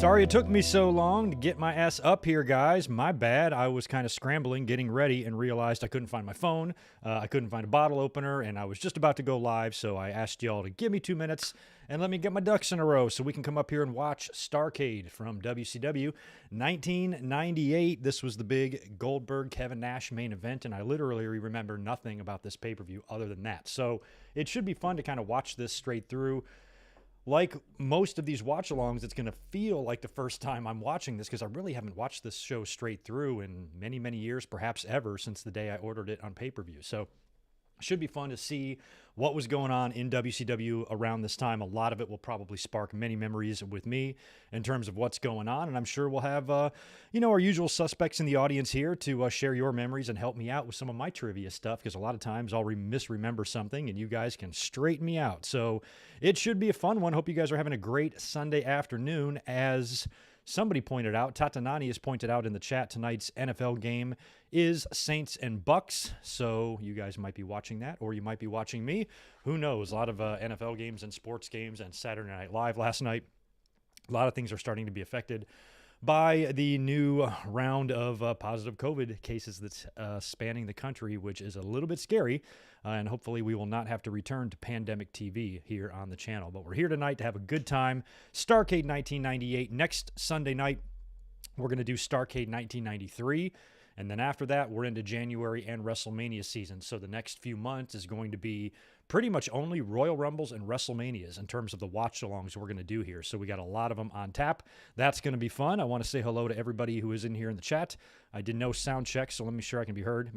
Sorry it took me so long to get my ass up here, guys. My bad. I was kind of scrambling, getting ready, and realized I couldn't find my phone. I couldn't find a bottle opener, and I was just about to go live, so I asked y'all to give me 2 minutes and let me get my ducks in a row so we can come up here and watch Starrcade from WCW 1998. This was the big Goldberg Kevin Nash main event, and I literally remember nothing about this pay-per-view other than that. So it should be fun to kind of watch this straight through. Like most of these watch-alongs, it's going to feel like the first time I'm watching this because I really haven't watched this show straight through in many, many years, perhaps ever, since the day I ordered it on pay-per-view. So it should be fun to see what was going on in WCW around this time. A lot of it will probably spark many memories with me in terms of what's going on, and I'm sure we'll have, our usual suspects in the audience here to share your memories and help me out with some of my trivia stuff, because a lot of times I'll misremember something, and you guys can straighten me out. So it should be a fun one. Hope you guys are having a great Sunday afternoon. As somebody pointed out, Tatanani has pointed out in the chat, tonight's NFL game is Saints and Bucks. So you guys might be watching that, or you might be watching me. Who knows? A lot of NFL games and sports games and Saturday Night Live last night. A lot of things are starting to be affected by the new round of positive COVID cases that's spanning the country, which is a little bit scary. And hopefully we will not have to return to pandemic TV here on the channel. But we're here tonight to have a good time. Starrcade 1998. Next Sunday night, we're going to do Starrcade 1993. And then after that, we're into January and WrestleMania season. So the next few months is going to be pretty much only Royal Rumbles and WrestleManias in terms of the watch-alongs we're going to do here. So we got a lot of them on tap. That's going to be fun. I want to say hello to everybody who is in here in the chat. I did no sound check, so let me make sure I can be heard.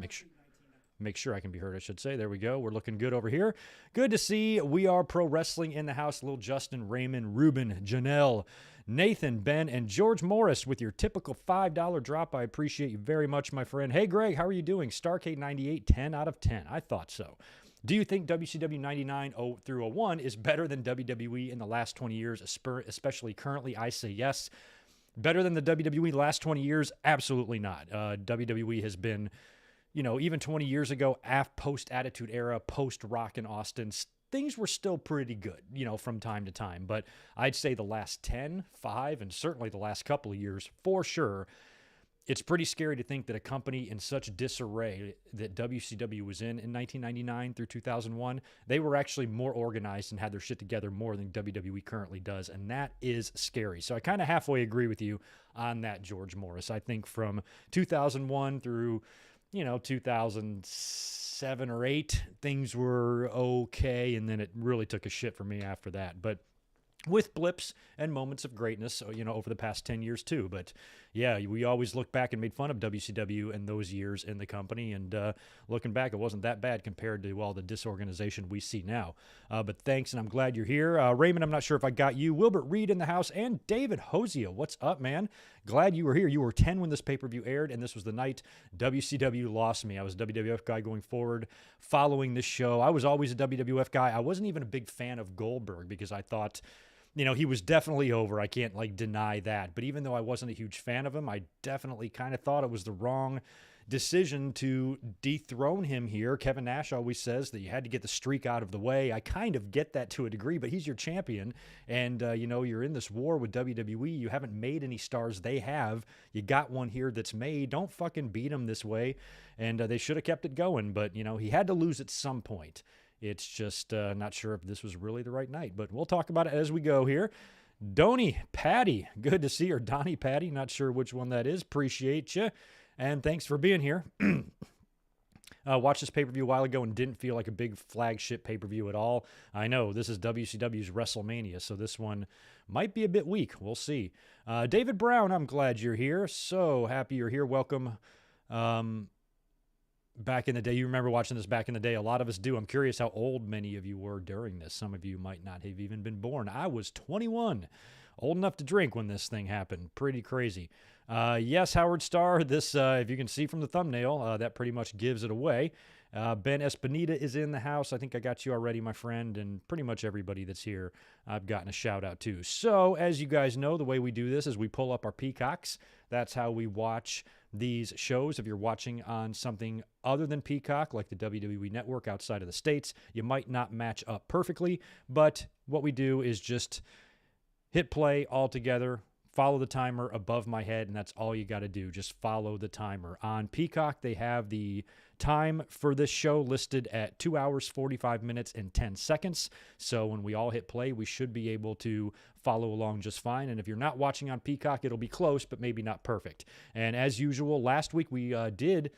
Make sure I can be heard, I should say. There we go. We're looking good over here. Good to see We Are Pro Wrestling in the house. Little Justin, Raymond, Ruben, Janelle, Nathan, Ben, and George Morris with your typical $5 drop. I appreciate you very much, my friend. Hey, Greg, how are you doing? Starrcade 98, 10 out of 10. I thought so. Do you think WCW 99 through 01 is better than WWE in the last 20 years, especially currently? I say yes. Better than the WWE last 20 years? Absolutely not. WWE has been, even 20 years ago, post-Attitude Era, post-Rock and Austin, things were still pretty good, from time to time. But I'd say the last 10, 5, and certainly the last couple of years, for sure, it's pretty scary to think that a company in such disarray that WCW was in 1999 through 2001, they were actually more organized and had their shit together more than WWE currently does, and that is scary. So I kind of halfway agree with you on that, George Morris. I think from 2001 through 2007 or 8, things were okay, and then it really took a shit for me after that. But with blips and moments of greatness, over the past 10 years too. But yeah, we always look back and made fun of WCW and those years in the company. And looking back, it wasn't that bad compared to all the disorganization we see now. But thanks, and I'm glad you're here. Raymond, I'm not sure if I got you. Wilbert Reed in the house, and David Hosea. What's up, man? Glad you were here. You were 10 when this pay-per-view aired, and this was the night WCW lost me. I was a WWF guy going forward following this show. I was always a WWF guy. I wasn't even a big fan of Goldberg because I thought, he was definitely over. I can't deny that. But even though I wasn't a huge fan of him, I definitely kind of thought it was the wrong decision to dethrone him here. Kevin Nash always says that you had to get the streak out of the way. I kind of get that to a degree, but he's your champion. And, you're in this war with WWE. You haven't made any stars. They have. You got one here that's made. Don't fucking beat him this way. And they should have kept it going. But, he had to lose at some point. It's just not sure if this was really the right night, but we'll talk about it as we go here. Donnie Patty, good to see her. Donnie Patty, not sure which one that is. Appreciate you, and thanks for being here. Watched this pay-per-view a while ago and didn't feel like a big flagship pay-per-view at all. I know, this is WCW's WrestleMania, so this one might be a bit weak. We'll see. David Brown, I'm glad you're here. So happy you're here. Welcome. Back in the day, you remember watching this back in the day. A lot of us do. I'm curious how old many of you were during this. Some of you might not have even been born. I was 21, old enough to drink when this thing happened. Pretty crazy. Yes, Howard Starr, this, if you can see from the thumbnail, that pretty much gives it away. Ben Espinita is in the house. I think I got you already, my friend, and pretty much everybody that's here I've gotten a shout out to. So, as you guys know, the way we do this is we pull up our Peacocks. That's how we watch these shows. If you're watching on something other than Peacock, like the WWE Network outside of the States, you might not match up perfectly, but what we do is just hit play all together, follow the timer above my head, and that's all you got to do. Just follow the timer. On Peacock, they have the time for this show listed at 2 hours, 45 minutes, and 10 seconds. So when we all hit play, we should be able to follow along just fine. And if you're not watching on Peacock, it'll be close, but maybe not perfect. And as usual, last week we did...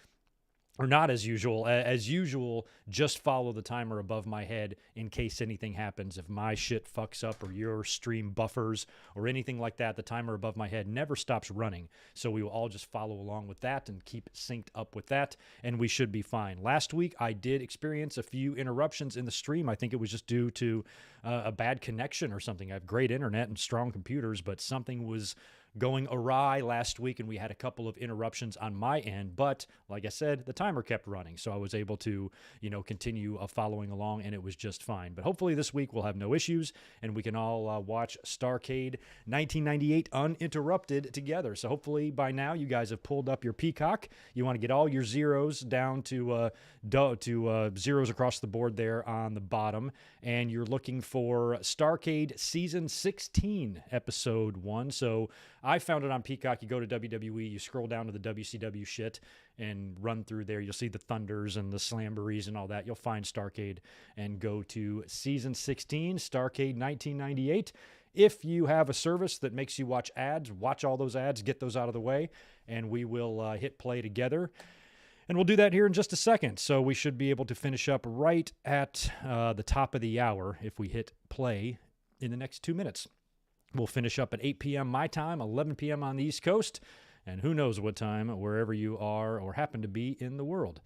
Or not as usual, just follow the timer above my head in case anything happens. If my shit fucks up or your stream buffers or anything like that, the timer above my head never stops running. So we will all just follow along with that and keep synced up with that, and we should be fine. Last week, I did experience a few interruptions in the stream. I think it was just due to a bad connection or something. I have great internet and strong computers, but something was going awry last week, and we had a couple of interruptions on my end. But like I said, the timer kept running, so I was able to, continue following along, and it was just fine. But hopefully this week we'll have no issues, and we can all watch Starrcade 1998 uninterrupted together. So hopefully by now you guys have pulled up your Peacock. You want to get all your zeros down to zeros across the board there on the bottom, and you're looking for Starrcade Season 16, Episode 1. So I found it on Peacock. You go to WWE, you scroll down to the WCW shit and run through there. You'll see the Thunders and the Slamborees and all that. You'll find Starrcade and go to Season 16, Starrcade 1998. If you have a service that makes you watch ads, watch all those ads, get those out of the way, and we will hit play together. And we'll do that here in just a second. So we should be able to finish up right at the top of the hour if we hit play in the next 2 minutes. We'll finish up at 8 p.m. my time, 11 p.m. on the East Coast, and who knows what time, wherever you are or happen to be in the world.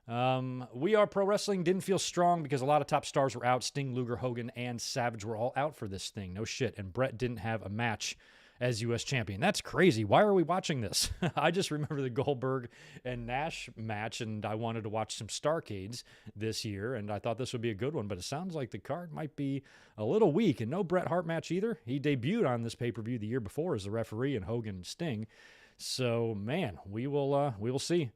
We Are Pro Wrestling didn't feel strong because a lot of top stars were out. Sting, Luger, Hogan, and Savage were all out for this thing. No shit. And Brett didn't have a match as U.S. champion. That's crazy. Why are we watching this? I just remember the Goldberg and Nash match, and I wanted to watch some Starrcades this year, and I thought this would be a good one, but it sounds like the card might be a little weak, and no Bret Hart match either. He debuted on this pay-per-view the year before as the referee in Hogan and Sting. So, man, we will see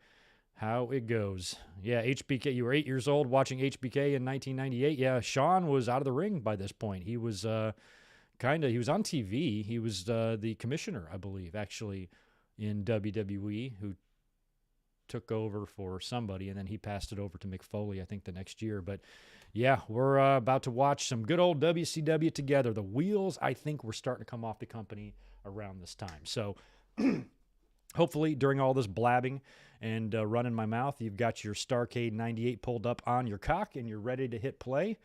how it goes. Yeah, HBK, you were 8 years old watching HBK in 1998. Yeah, Shawn was out of the ring by this point. He was... he was on TV. He was the commissioner, I believe, actually, in WWE, who took over for somebody, and then he passed it over to Mick Foley, I think, the next year. But, yeah, we're about to watch some good old WCW together. The wheels, I think, were starting to come off the company around this time. So, hopefully, during all this blabbing and running my mouth, you've got your Starrcade 98 pulled up on your cock, and you're ready to hit play.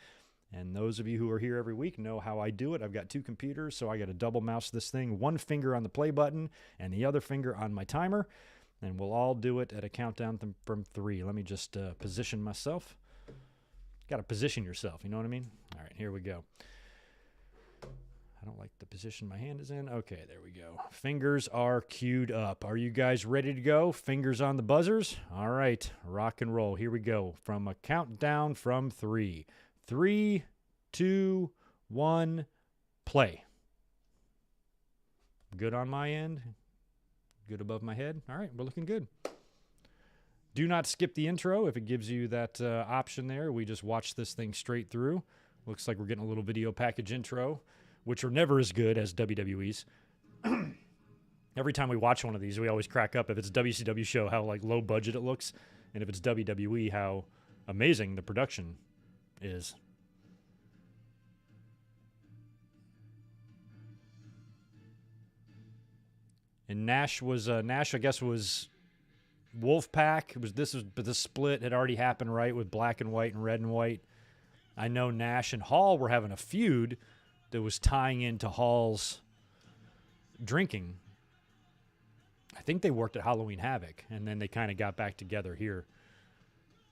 And those of you who are here every week know how I do it. I've got two computers, so I got to double mouse this thing, one finger on the play button and the other finger on my timer. And we'll all do it at a countdown from 3. Let me just position myself. Got to position yourself, you know what I mean? All right, here we go. I don't like the position my hand is in. Okay, there we go. Fingers are queued up. Are you guys ready to go? Fingers on the buzzers? All right, rock and roll. Here we go. From a countdown from 3. 3, 2, 1, play. Good on my end. Good above my head. All right, we're looking good. Do not skip the intro if it gives you that option there. We just watch this thing straight through. Looks like we're getting a little video package intro, which are never as good as WWE's. Every time we watch one of these, we always crack up. If it's a WCW show, how low budget it looks, and if it's WWE, how amazing the production is. And Nash, I guess, was Wolfpack. But the split had already happened, right, with black and white and red and white. I know Nash and Hall were having a feud that was tying into Hall's drinking. I think they worked at Halloween Havoc, and then they kind of got back together here.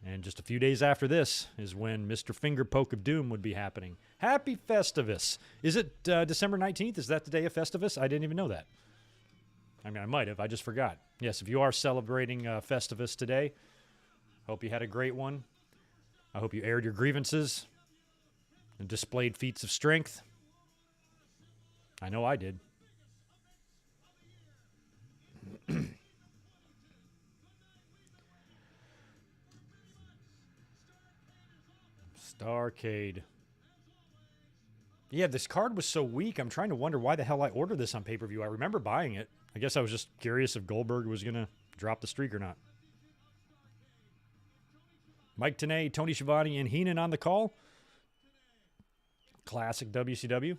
And just a few days after this is when Mr. Finger Poke of Doom would be happening. Happy Festivus. Is it December 19th? Is that the day of Festivus? I didn't even know that. I mean, I might have. I just forgot. Yes, if you are celebrating Festivus today, hope you had a great one. I hope you aired your grievances and displayed feats of strength. I know I did. Starrcade. Yeah, this card was so weak. I'm trying to wonder why the hell I ordered this on pay-per-view. I remember buying it. I guess I was just curious if Goldberg was going to drop the streak or not. Mike Tenay, Tony Schiavone, and Heenan on the call. Classic WCW.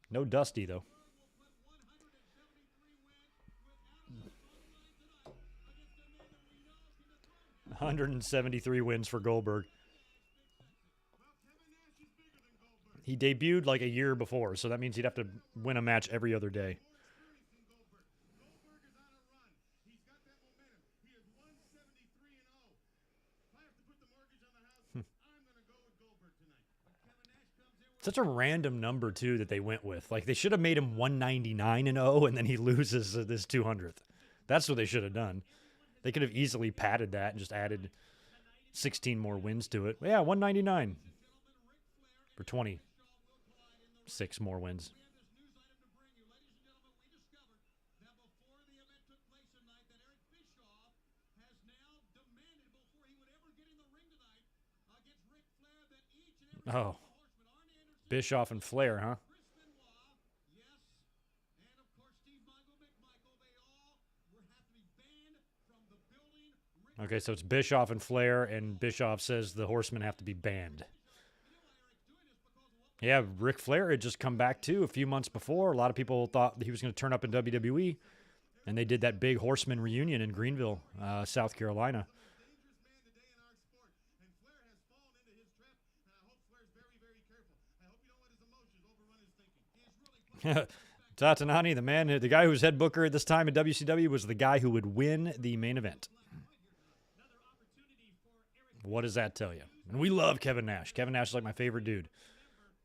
No Dusty, though. $173 wins for Goldberg. He debuted like a year before, so that means he'd have to win a match every other day. Such a random number, too, that they went with. Like, they should have made him 199-0, and then he loses this 200th. That's what they should have done. They could have easily padded that and just added 16 more wins to it. Yeah, 199 for 26 more wins. Oh. Bischoff and Flair, huh? Okay, so it's Bischoff and Flair, and Bischoff says the Horsemen have to be banned. Yeah, Ric Flair had just come back, too, a few months before. A lot of people thought he was going to turn up in WWE, and they did that big Horseman reunion in Greenville, South Carolina. Tatanani, the guy who was head booker at this time in WCW, was the guy who would win the main event. What does that tell you? And we love Kevin Nash. Kevin Nash is like my favorite dude.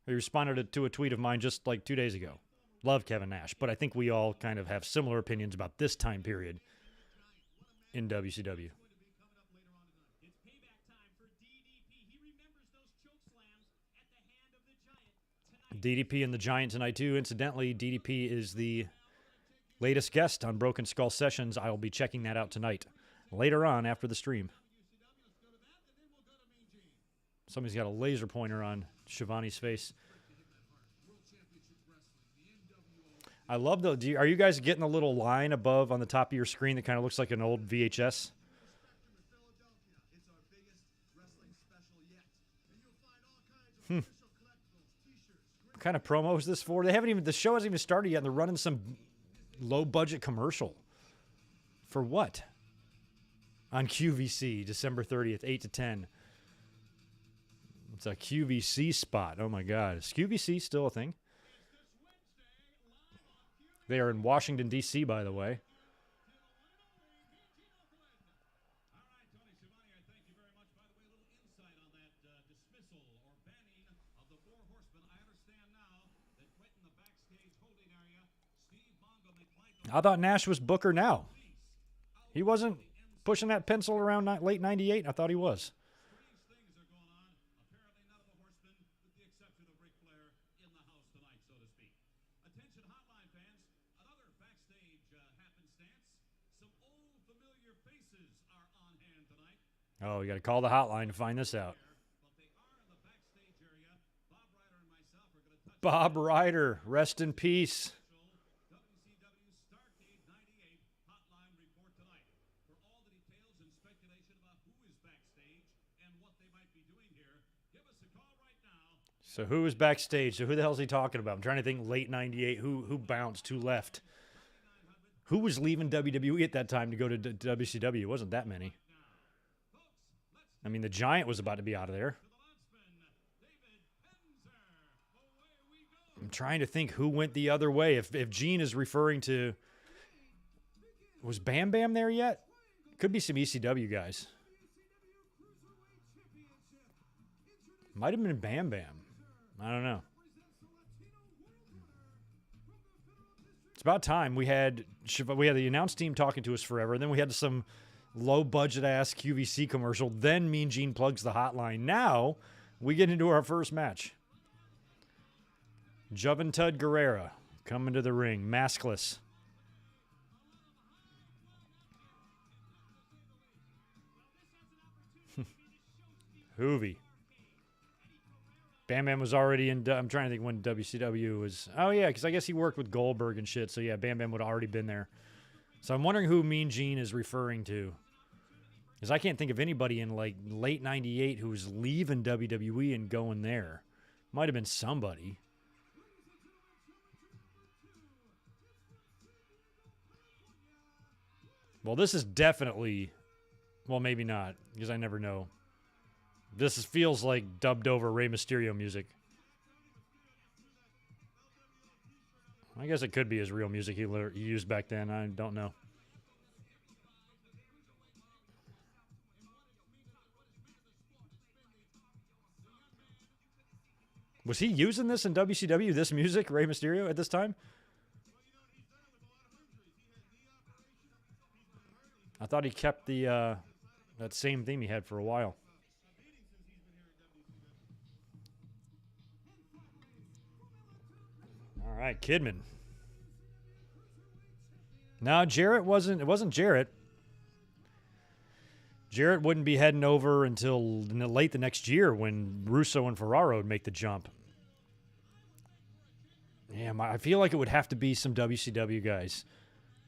He responded to a tweet of mine just like 2 days ago. Love Kevin Nash, but I think we all kind of have similar opinions about this time period in WCW. DDP and the Giant tonight, too. Incidentally, DDP is the latest guest on Broken Skull Sessions. I will be checking that out tonight, later on after the stream. Somebody's got a laser pointer on Shivani's face. I love the... Are you guys getting a little line above on the top of your screen that kind of looks like an old VHS? What kind of promo is this for? The show hasn't even started yet, and they're running some low-budget commercial. For what? On QVC, December 30th, 8 to 10. It's a QVC spot. Oh, my God. Is QVC still a thing? They are in Washington, D.C., by the way. I thought Nash was Booker now. He wasn't pushing that pencil around late 98. I thought he was. Oh, you got to call the hotline to find this out. Bob Ryder, rest in peace. WCW Starrcade 98 hotline report tonight. For all the details and speculation about who is backstage and what they might be doing here, give us a call right now. So who is backstage? So who the hell is he talking about? I'm trying to think late 98. Who bounced? Who left? Who was leaving WWE at that time to go to WCW? It wasn't that many. I mean, the Giant was about to be out of there. I'm trying to think who went the other way. If Gene is referring to... Was Bam Bam there yet? Could be some ECW guys. Might have been Bam Bam. I don't know. It's about time. We had the announce team talking to us forever, and then we had some low-budget-ass QVC commercial. Then Mean Gene plugs the hotline. Now we get into our first match. Juventud Guerrera coming to the ring, maskless. Hoovy. Bam Bam was already in. I'm trying to think when WCW was. Oh yeah, because I guess he worked with Goldberg and shit. So yeah, Bam Bam would have already been there. So I'm wondering who Mean Gene is referring to, because I can't think of anybody in like late '98 who was leaving WWE and going there. Might have been somebody. Well, this is definitely. Well, maybe not, because I never know. Feels like dubbed over Rey Mysterio music. I guess it could be his real music he used back then. I don't know. Was he using this in WCW, this music, Rey Mysterio, at this time? I thought he kept the that same theme he had for a while. All right, Kidman. No, Jarrett wasn't. It wasn't Jarrett. Jarrett wouldn't be heading over until late the next year when Russo and Ferraro would make the jump. Yeah, I feel like it would have to be some WCW guys.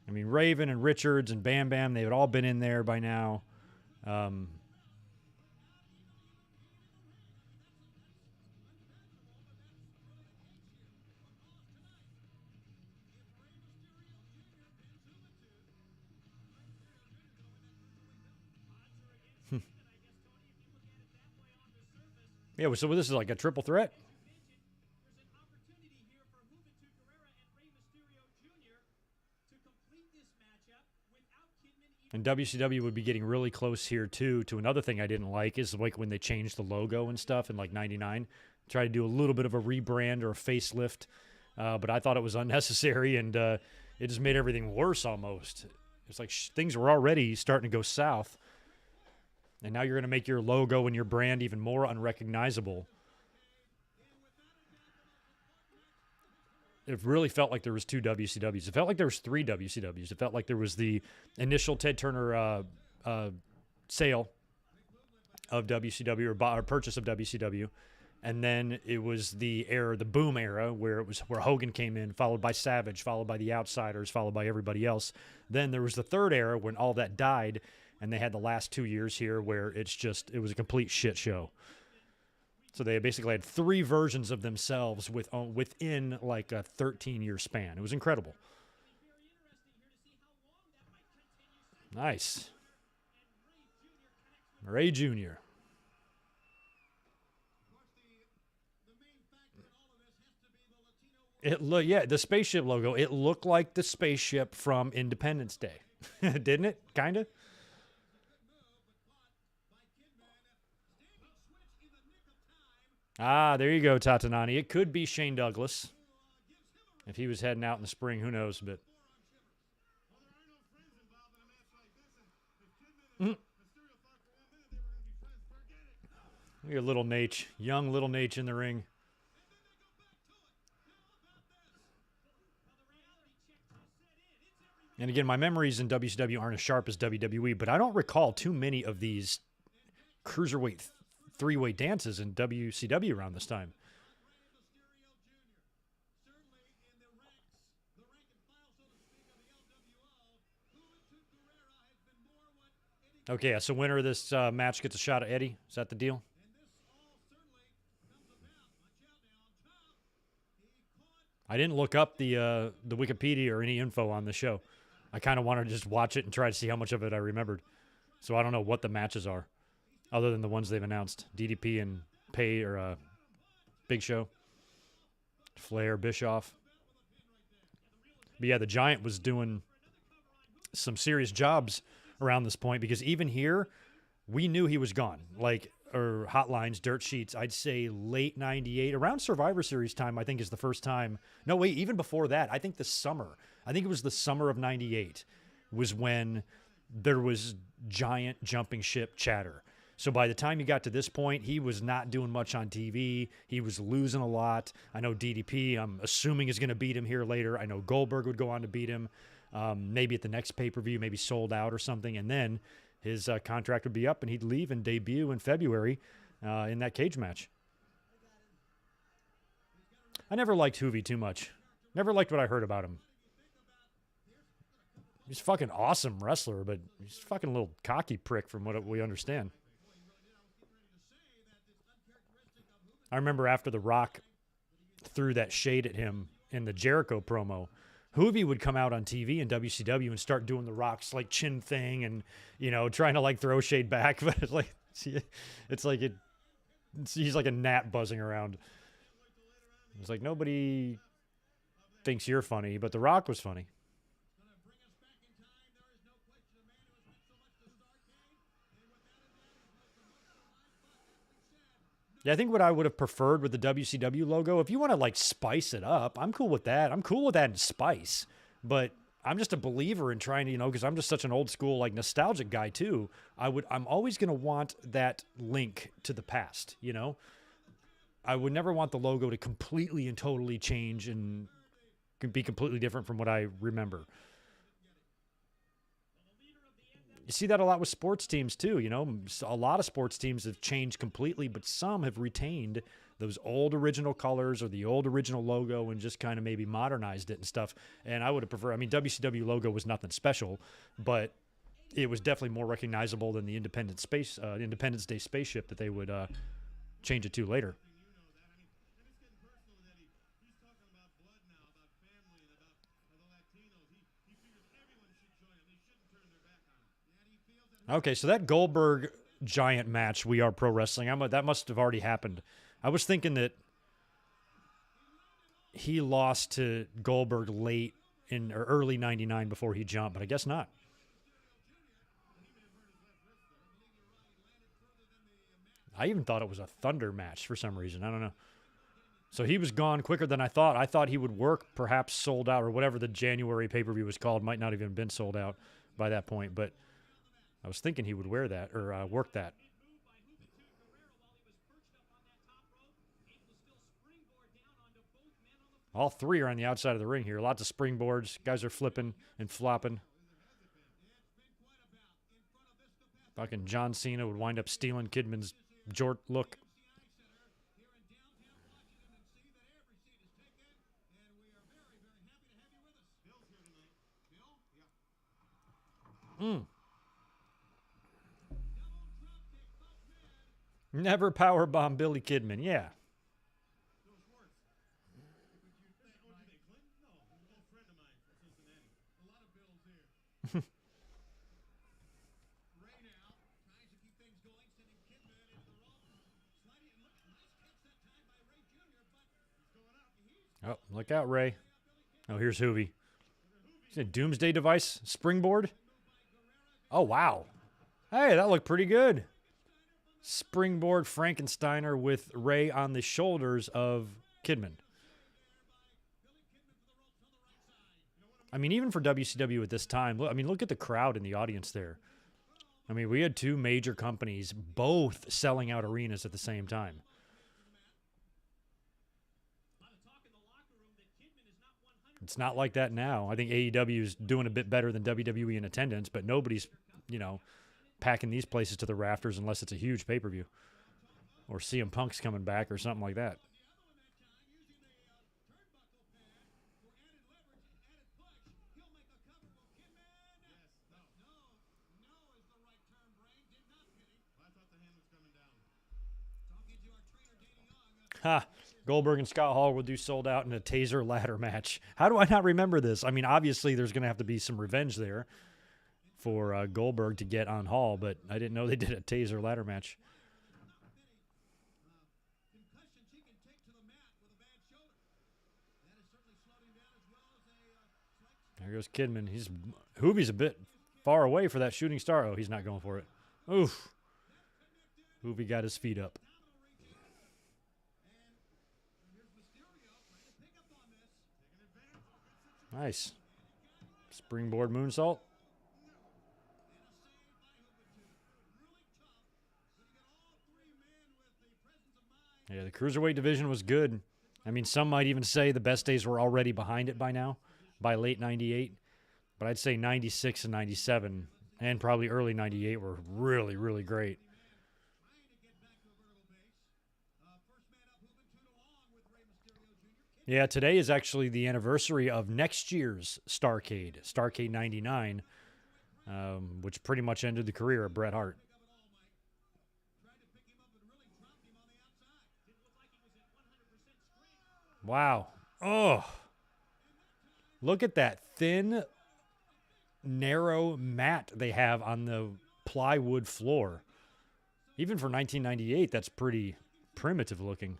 I mean, Raven and Richards and Bam Bam, they had all been in there by now. Yeah, so this is like a triple threat. And WCW would be getting really close here, too, to another thing I didn't like is like when they changed the logo and stuff in like 99. Tried to do a little bit of a rebrand or a facelift, but I thought it was unnecessary, and it just made everything worse almost. It's like things were already starting to go south, and now you're going to make your logo and your brand even more unrecognizable. It really felt like there was two WCWs. It felt like there was three WCWs. It felt like there was the initial Ted Turner sale of WCW or purchase of WCW, and then it was the boom era, where Hogan came in, followed by Savage, followed by the Outsiders, followed by everybody else. Then there was the third era when all that died, and they had the last 2 years here where it was a complete shit show. So they basically had three versions of themselves within like a 13-year span. It was incredible. Nice. Ray Jr. The spaceship logo. It looked like the spaceship from Independence Day, didn't it? Kinda. Ah, there you go, Tatanani. It could be Shane Douglas. If he was heading out in the spring, who knows? But look at little Nate, young little Nate in the ring. And again, my memories in WCW aren't as sharp as WWE, but I don't recall too many of these cruiserweight three-way dances in WCW around this time. Okay, so winner of this match gets a shot at Eddie. Is that the deal? I didn't look up the Wikipedia or any info on the show. I kind of wanted to just watch it and try to see how much of it I remembered. So I don't know what the matches are, other than the ones they've announced. DDP and Big Show. Flair, Bischoff. But yeah, the Giant was doing some serious jobs around this point, because even here, we knew he was gone. Or hotlines, dirt sheets, I'd say late 98, around Survivor Series time, I think is the first time. No, wait, even before that, I think the summer. I think it was the summer of 98 was when there was Giant jumping ship chatter. So by the time he got to this point, he was not doing much on TV. He was losing a lot. I know DDP, I'm assuming, is going to beat him here later. I know Goldberg would go on to beat him, maybe at the next pay-per-view, maybe sold out or something. And then his contract would be up and he'd leave and debut in February in that cage match. I never liked Hoovy too much. Never liked what I heard about him. He's a fucking awesome wrestler, but he's a fucking little cocky prick from what we understand. I remember after The Rock threw that shade at him in the Jericho promo, Hoovy would come out on TV in WCW and start doing The Rock's like chin thing and, you know, trying to like throw shade back. But it's like he's like a gnat buzzing around. It's like nobody thinks you're funny, but The Rock was funny. Yeah, I think what I would have preferred with the WCW logo, if you want to like spice it up, I'm cool with that. I'm cool with that in spice, but I'm just a believer in trying to, you know, because I'm just such an old school, like nostalgic guy too. I'm always going to want that link to the past, you know? I would never want the logo to completely and totally change and be completely different from what I remember. You see that a lot with sports teams too, you know. A lot of sports teams have changed completely, but some have retained those old original colors or the old original logo and just kind of maybe modernized it and stuff. And I would have preferred, I mean, WCW logo was nothing special, but it was definitely more recognizable than the Independence Day spaceship that they would change it to later. Okay, so that Goldberg giant match, We Are Pro Wrestling, that must have already happened. I was thinking that he lost to Goldberg late in or early 99 before he jumped, but I guess not. I even thought it was a Thunder match for some reason. I don't know. So he was gone quicker than I thought. I thought he would work, perhaps sold out, or whatever the January pay-per-view was called. Might not even have been sold out by that point, but I was thinking he would wear that or work that. All three are on the outside of the ring here. Lots of springboards. Guys are flipping and flopping. Fucking John Cena would wind up stealing Kidman's Jort look. Never powerbomb Billy Kidman. Yeah. Oh, look out, Ray. Oh, here's Hoovy. Is it a Doomsday Device springboard? Oh, wow. Hey, that looked pretty good. Springboard Frankensteiner with Ray on the shoulders of Kidman. I mean, even for WCW at this time, look at the crowd in the audience there. I mean, we had two major companies both selling out arenas at the same time. It's not like that now. I think AEW is doing a bit better than WWE in attendance, but nobody's, you know, packing these places to the rafters unless it's a huge pay-per-view or CM Punk's coming back or something like that. Ha! Goldberg and Scott Hall will do sold out in a taser ladder match. How do I not remember this? I mean, obviously there's going to have to be some revenge there for Goldberg to get on Hall, but I didn't know they did a taser ladder match. There goes Kidman. Hoovy's a bit far away for that shooting star. Oh, he's not going for it. Oof. Hoovy got his feet up. Nice. Springboard moonsault. Yeah, the Cruiserweight division was good. I mean, some might even say the best days were already behind it by now, by late 98. But I'd say 96 and 97 and probably early 98 were really, really great. Yeah, today is actually the anniversary of next year's Starrcade 99, which pretty much ended the career of Bret Hart. Wow. Oh, look at that thin, narrow mat they have on the plywood floor. Even for 1998, that's pretty primitive looking.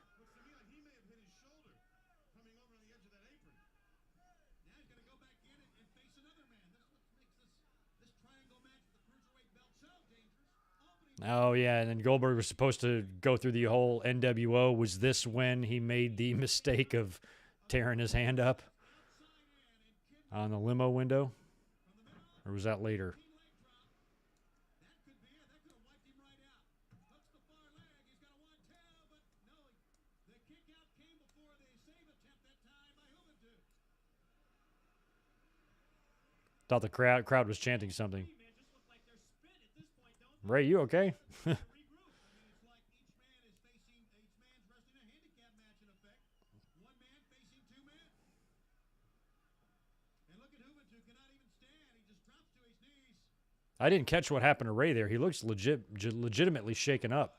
Oh, yeah, and then Goldberg was supposed to go through the whole NWO. Was this when he made the mistake of tearing his hand up on the limo window? Or was that later? Thought the crowd was chanting something. Ray, you okay? I didn't catch what happened to Ray there. He looks legitimately shaken up.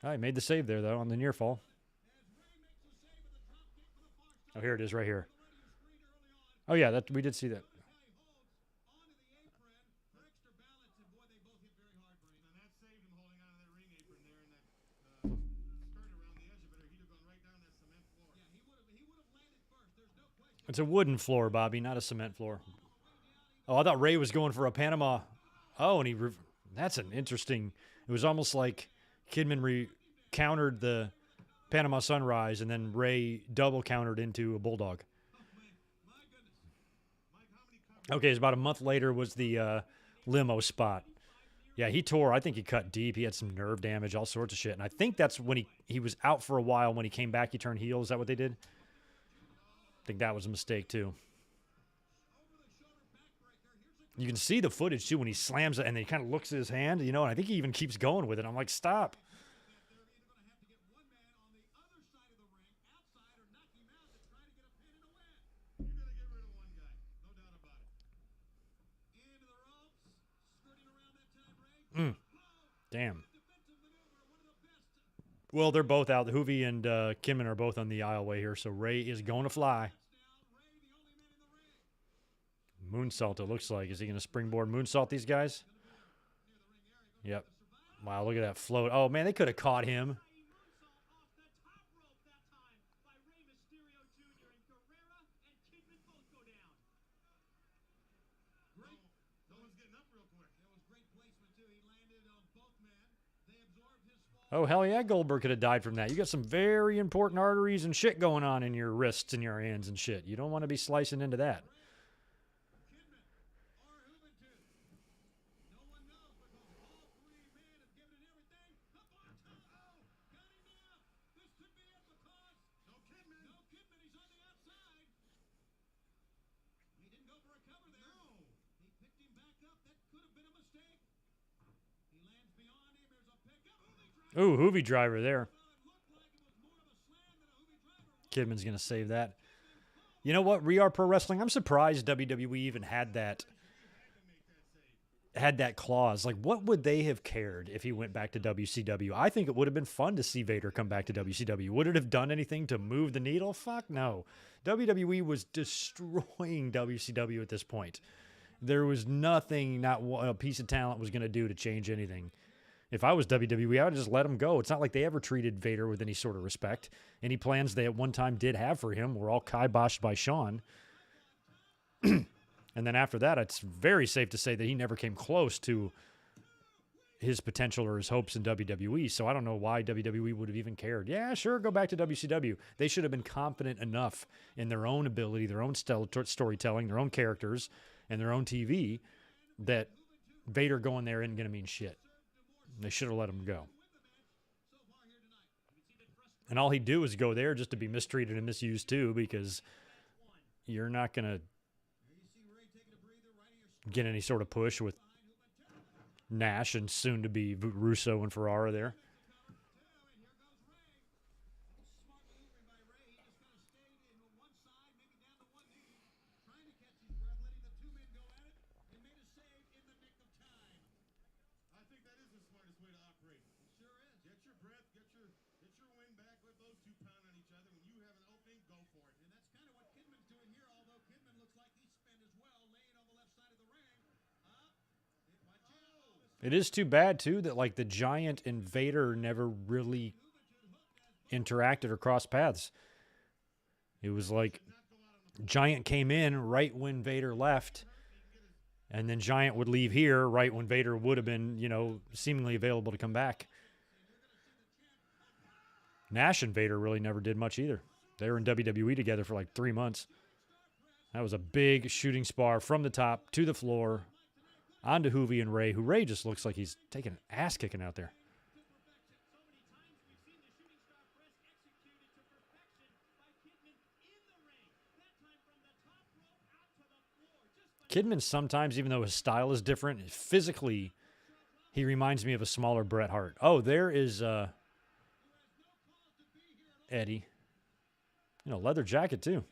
Oh, he made the save there, though, on the near fall. Oh, here it is right here. Oh, yeah, we did see that. It's a wooden floor, Bobby, not a cement floor. Oh, I thought Ray was going for a Panama. Oh, and that's an interesting. It was almost like Kidman countered the Panama Sunrise, and then Ray double countered into a Bulldog. Okay, it's about a month later was the limo spot. Yeah, he tore. I think he cut deep. He had some nerve damage, all sorts of shit. And I think that's when he was out for a while. When he came back, he turned heel. Is that what they did? I think that was a mistake, too. You can see the footage, too, when he slams it, and then he kind of looks at his hand, and I think he even keeps going with it. I'm like, stop. Damn. Well, they're both out. Hoovy and Kidman are both on the aisleway here, so Ray is going to fly. Moonsault, it looks like. Is he going to springboard moonsault these guys? Yep. Wow, look at that float. Oh, man, they could have caught him. Oh, hell yeah, Goldberg could have died from that. You got some very important arteries and shit going on in your wrists and your hands and shit. You don't want to be slicing into that. Ooh, Hoovy driver there. Kidman's going to save that. You know what? We Are Pro Wrestling. I'm surprised WWE even had that clause. Like, what would they have cared if he went back to WCW? I think it would have been fun to see Vader come back to WCW. Would it have done anything to move the needle? Fuck no. WWE was destroying WCW at this point. There was nothing, not a piece of talent was going to do to change anything. If I was WWE, I would just let him go. It's not like they ever treated Vader with any sort of respect. Any plans they at one time did have for him were all kiboshed by Shawn. And then after that, it's very safe to say that he never came close to his potential or his hopes in WWE. So I don't know why WWE would have even cared. Yeah, sure, go back to WCW. They should have been confident enough in their own ability, their own storytelling, their own characters, and their own TV that Vader going there isn't going to mean shit. They should have let him go. And all he'd do is go there just to be mistreated and misused too, because you're not going to get any sort of push with Nash and soon to be Russo and Ferrara there. It is too bad, too, that, like, the Giant and Vader never really interacted or crossed paths. It was like Giant came in right when Vader left, and then Giant would leave here right when Vader would have been, you know, seemingly available to come back. Nash and Vader really never did much either. They were in WWE together for like 3 months. That was a big shooting spar from the top to the floor, onto Hoovy and Ray, who Ray just looks like he's taking an ass kicking out there. Kidman sometimes, even though his style is different, physically, he reminds me of a smaller Bret Hart. Oh, there is Eddie. You know, leather jacket, too.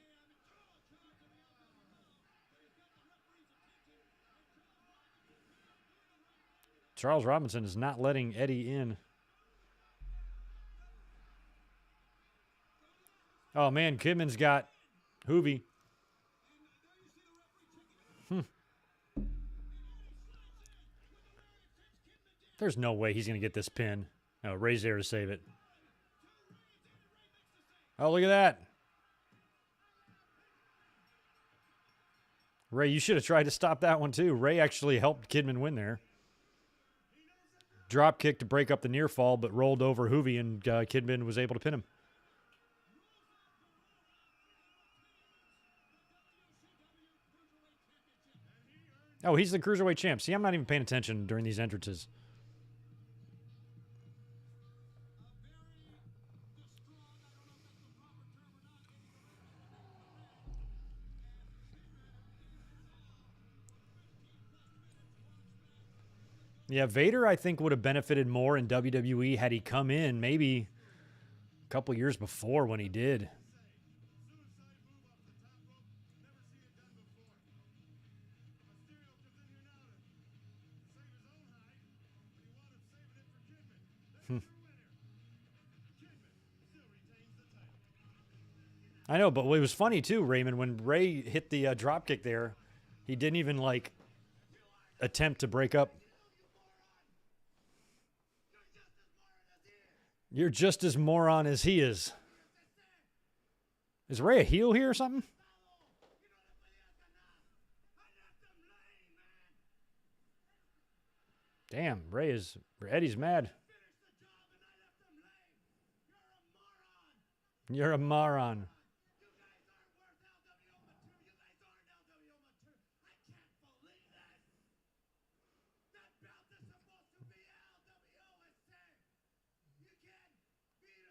Charles Robinson is not letting Eddie in. Oh, man, Kidman's got Hoovy. There's no way he's going to get this pin. No, Ray's there to save it. Oh, look at that. Ray, you should have tried to stop that one, too. Ray actually helped Kidman win there. Drop kick to break up the near fall, but rolled over Hoovy, and Kidman was able to pin him. Oh, he's the Cruiserweight champ. See, I'm not even paying attention during these entrances. Yeah, Vader, I think, would have benefited more in WWE had he come in maybe a couple years before when he did. I know, but it was funny, too, Raymond, when Ray hit the dropkick there, he didn't even, like, attempt to break up. You're just as moron as he is. Is Ray a heel here or something? Damn, Eddie's mad. You're a moron.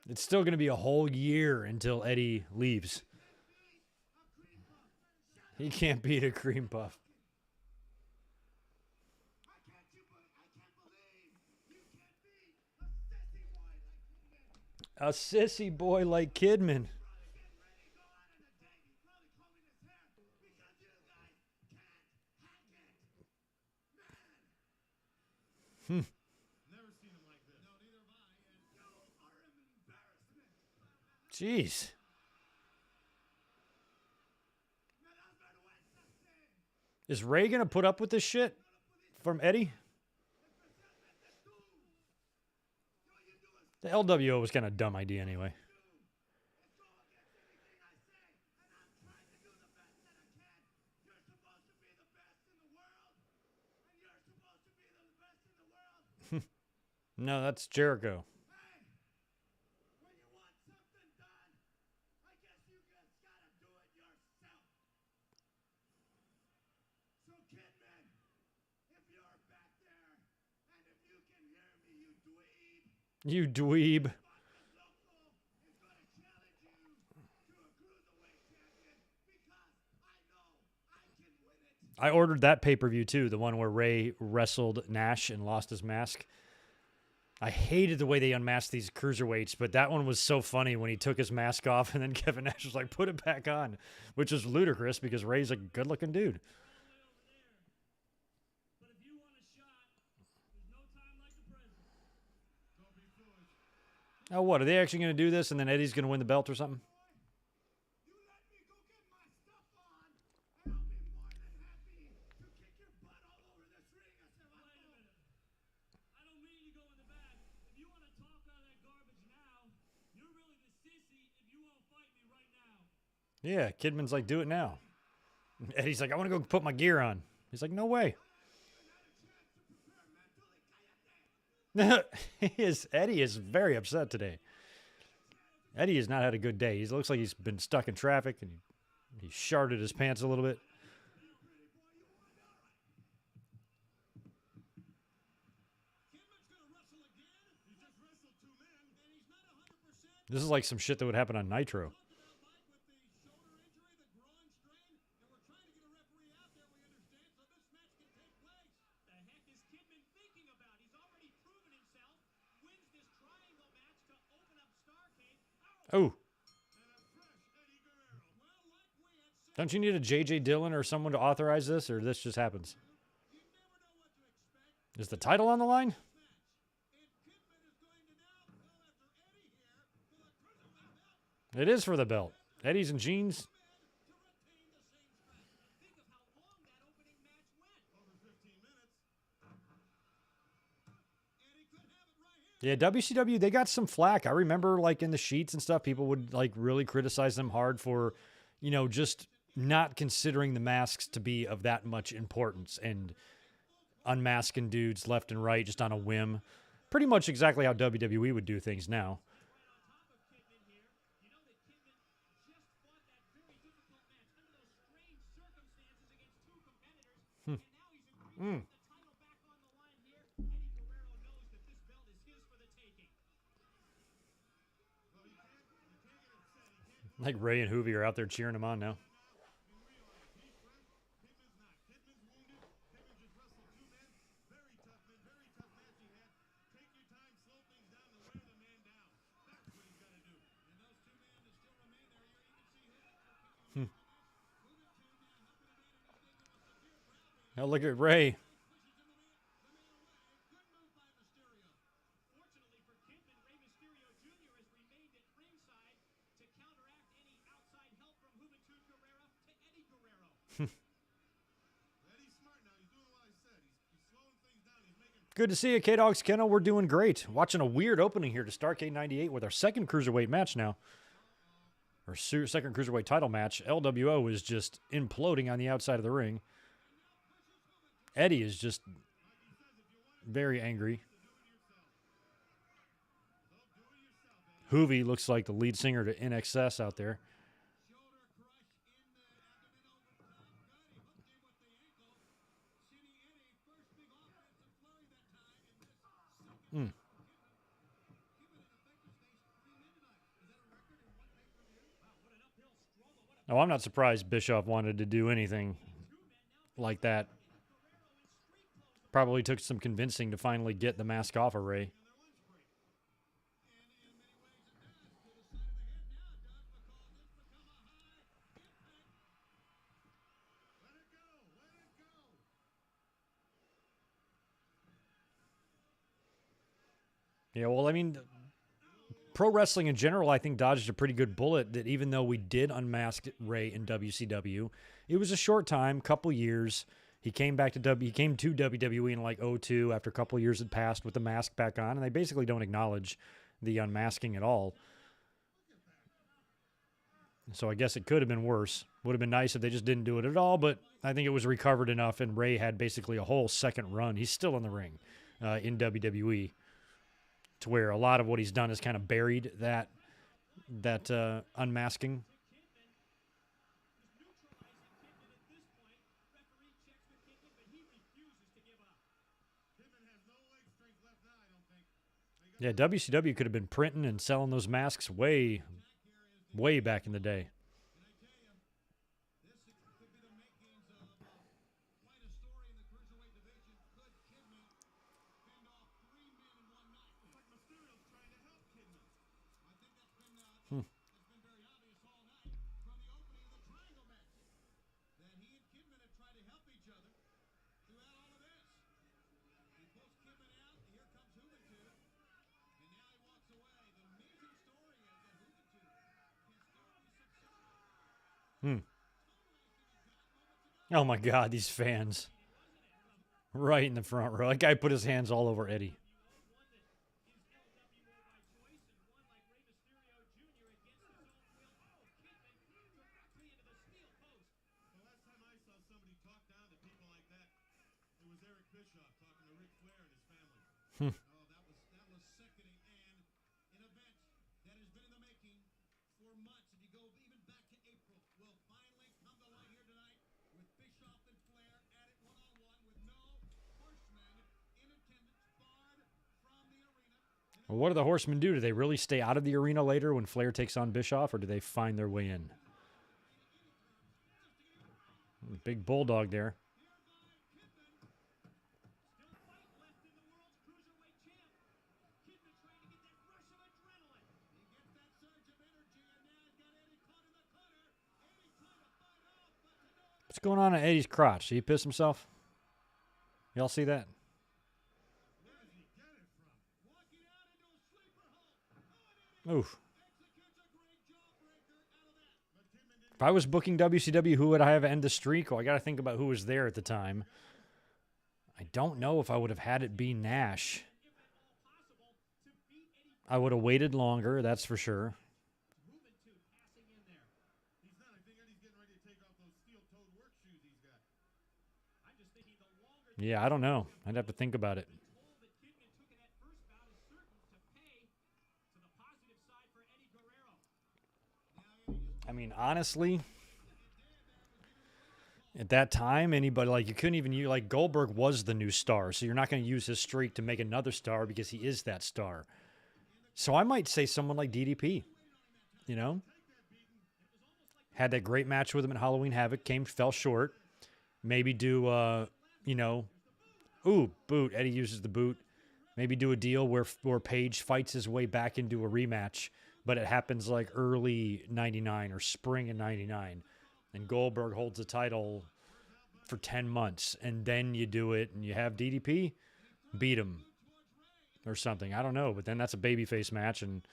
It's still going to be a whole year until Eddie leaves. He can't beat a cream puff. A sissy boy like Kidman. Jeez. Is Ray going to put up with this shit from Eddie? The LWO was kind of a dumb idea anyway. No, that's Jericho. You dweeb. I ordered that pay-per-view too, the one where Ray wrestled Nash and lost his mask. I hated the way they unmasked these cruiserweights, but that one was so funny when he took his mask off and then Kevin Nash was like, put it back on, which is ludicrous because Ray's a good-looking dude. Oh, what? Are they actually going to do this and then Eddie's going to win the belt or something? Yeah, Kidman's like, do it now. Eddie's like, I want to go put my gear on. He's like, no way. Eddie is very upset today. Eddie has not had a good day. He looks like he's been stuck in traffic and he sharded his pants a little bit. This is like some shit that would happen on Nitro. Oh. Don't you need a J.J. Dillon or someone to authorize this, or this just happens? Is the title on the line? It is for the belt. Eddie's and jeans. Yeah, WCW, they got some flack. I remember, like, in the sheets and stuff, people would, like, really criticize them hard for, you know, just not considering the masks to be of that much importance and unmasking dudes left and right just on a whim. Pretty much exactly how WWE would do things now. Like Ray and Hoovy are out there cheering him on now. Now look at Ray. Good to see you, K-Dog's Kennel. We're doing great. Watching a weird opening here to Starrcade 98 with our second Cruiserweight match now. Our second Cruiserweight title match. LWO is just imploding on the outside of the ring. Eddie is just very angry. Hoovy looks like the lead singer to NXS out there. Oh, I'm not surprised Bischoff wanted to do anything like that. Probably took some convincing to finally get the mask off of Ray. Yeah, well, I mean, pro wrestling in general, I think, dodged a pretty good bullet that even though we did unmask Ray in WCW, it was a short time, couple years. He came back to he came to WWE in like 2002 after a couple years had passed with the mask back on, and they basically don't acknowledge the unmasking at all. So I guess it could have been worse. Would have been nice if they just didn't do it at all, but I think it was recovered enough, and Ray had basically a whole second run. He's still in the ring in WWE, to where a lot of what he's done is kind of buried that unmasking. Yeah, WCW could have been printing and selling those masks way back in the day. Oh my God, these fans. Right in the front row. That guy put his hands all over Eddie. Hmm. Well, what do the Horsemen do? Do they really stay out of the arena later when Flair takes on Bischoff, or do they find their way in? Big bulldog there. What's going on at Eddie's crotch? Did he piss himself? Y'all see that? Oof. If I was booking WCW, who would I have end the streak? Well, I got to think about who was there at the time. I don't know if I would have had it be Nash. I would have waited longer, that's for sure. Yeah, I don't know. I'd have to think about it. I mean, honestly, at that time, anybody, like, you couldn't even use, like, Goldberg was the new star, so you're not going to use his streak to make another star because he is that star. So I might say someone like DDP, you know? Had that great match with him at Halloween Havoc, fell short. Maybe do, you know, boot. Eddie uses the boot. Maybe do a deal where Page fights his way back into a rematch, but it happens like early 99 or spring in 99. And Goldberg holds the title for 10 months. And then you do it and you have DDP beat him or something. I don't know. But then that's a babyface match and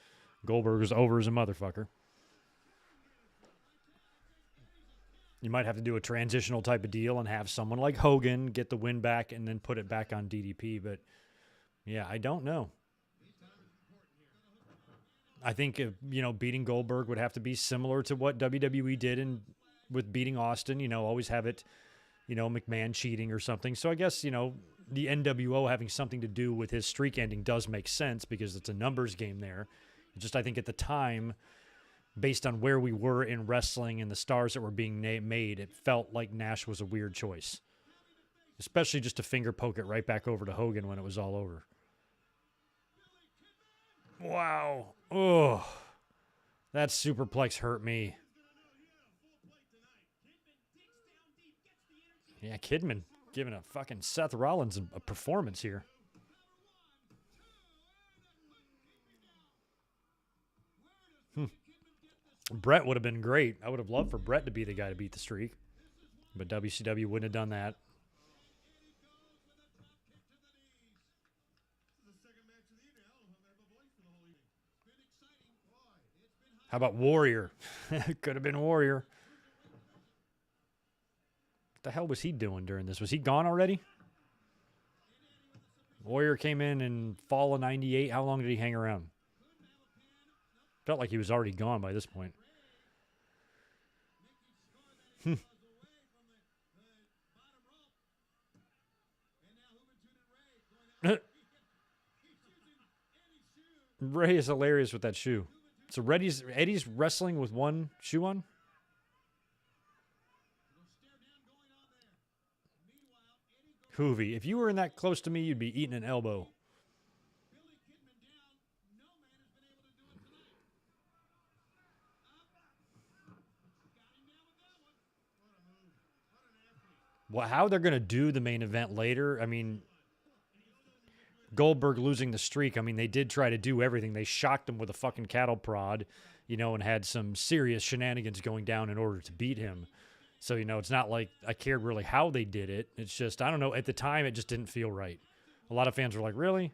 Goldberg is over as a motherfucker. You might have to do a transitional type of deal and have someone like Hogan get the win back and then put it back on DDP. But, yeah, I don't know. I think, you know, beating Goldberg would have to be similar to what WWE did with beating Austin. You know, always have it, you know, McMahon cheating or something. So I guess, you know, the NWO having something to do with his streak ending does make sense because it's a numbers game there. Just I think at the time, based on where we were in wrestling and the stars that were being made, it felt like Nash was a weird choice. Especially just to finger poke it right back over to Hogan when it was all over. Wow. Oh, that superplex hurt me. Yeah, Kidman giving a fucking Seth Rollins a performance here. Brett would have been great. I would have loved for Brett to be the guy to beat the streak. But WCW wouldn't have done that. How about Warrior? Could have been Warrior. What the hell was he doing during this? Was he gone already? Warrior came in fall of 98. How long did he hang around? Felt like he was already gone by this point. Ray is hilarious with that shoe. So Eddie's wrestling with one shoe on? Hoovy, if you were in that close to me, you'd be eating an elbow. Well, how they're going to do the main event later, I mean, Goldberg losing the streak, I mean, they did try to do everything. They shocked him with a fucking cattle prod, you know, and had some serious shenanigans going down in order to beat him. So, you know, it's not like I cared really how they did it. It's just, I don't know, at the time, it just didn't feel right. A lot of fans were like, really?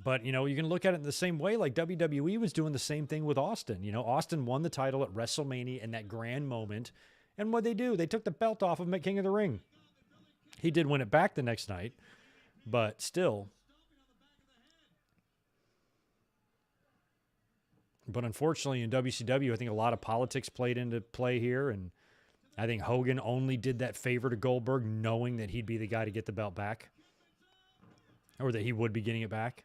But, you know, you can look at it in the same way. Like WWE was doing the same thing with Austin. You know, Austin won the title at WrestleMania in that grand moment. And what they do? They took the belt off of him at King of the Ring. He did win it back the next night. But still. But unfortunately in WCW, I think a lot of politics played into play here. And I think Hogan only did that favor to Goldberg knowing that he'd be the guy to get the belt back. Or that he would be getting it back.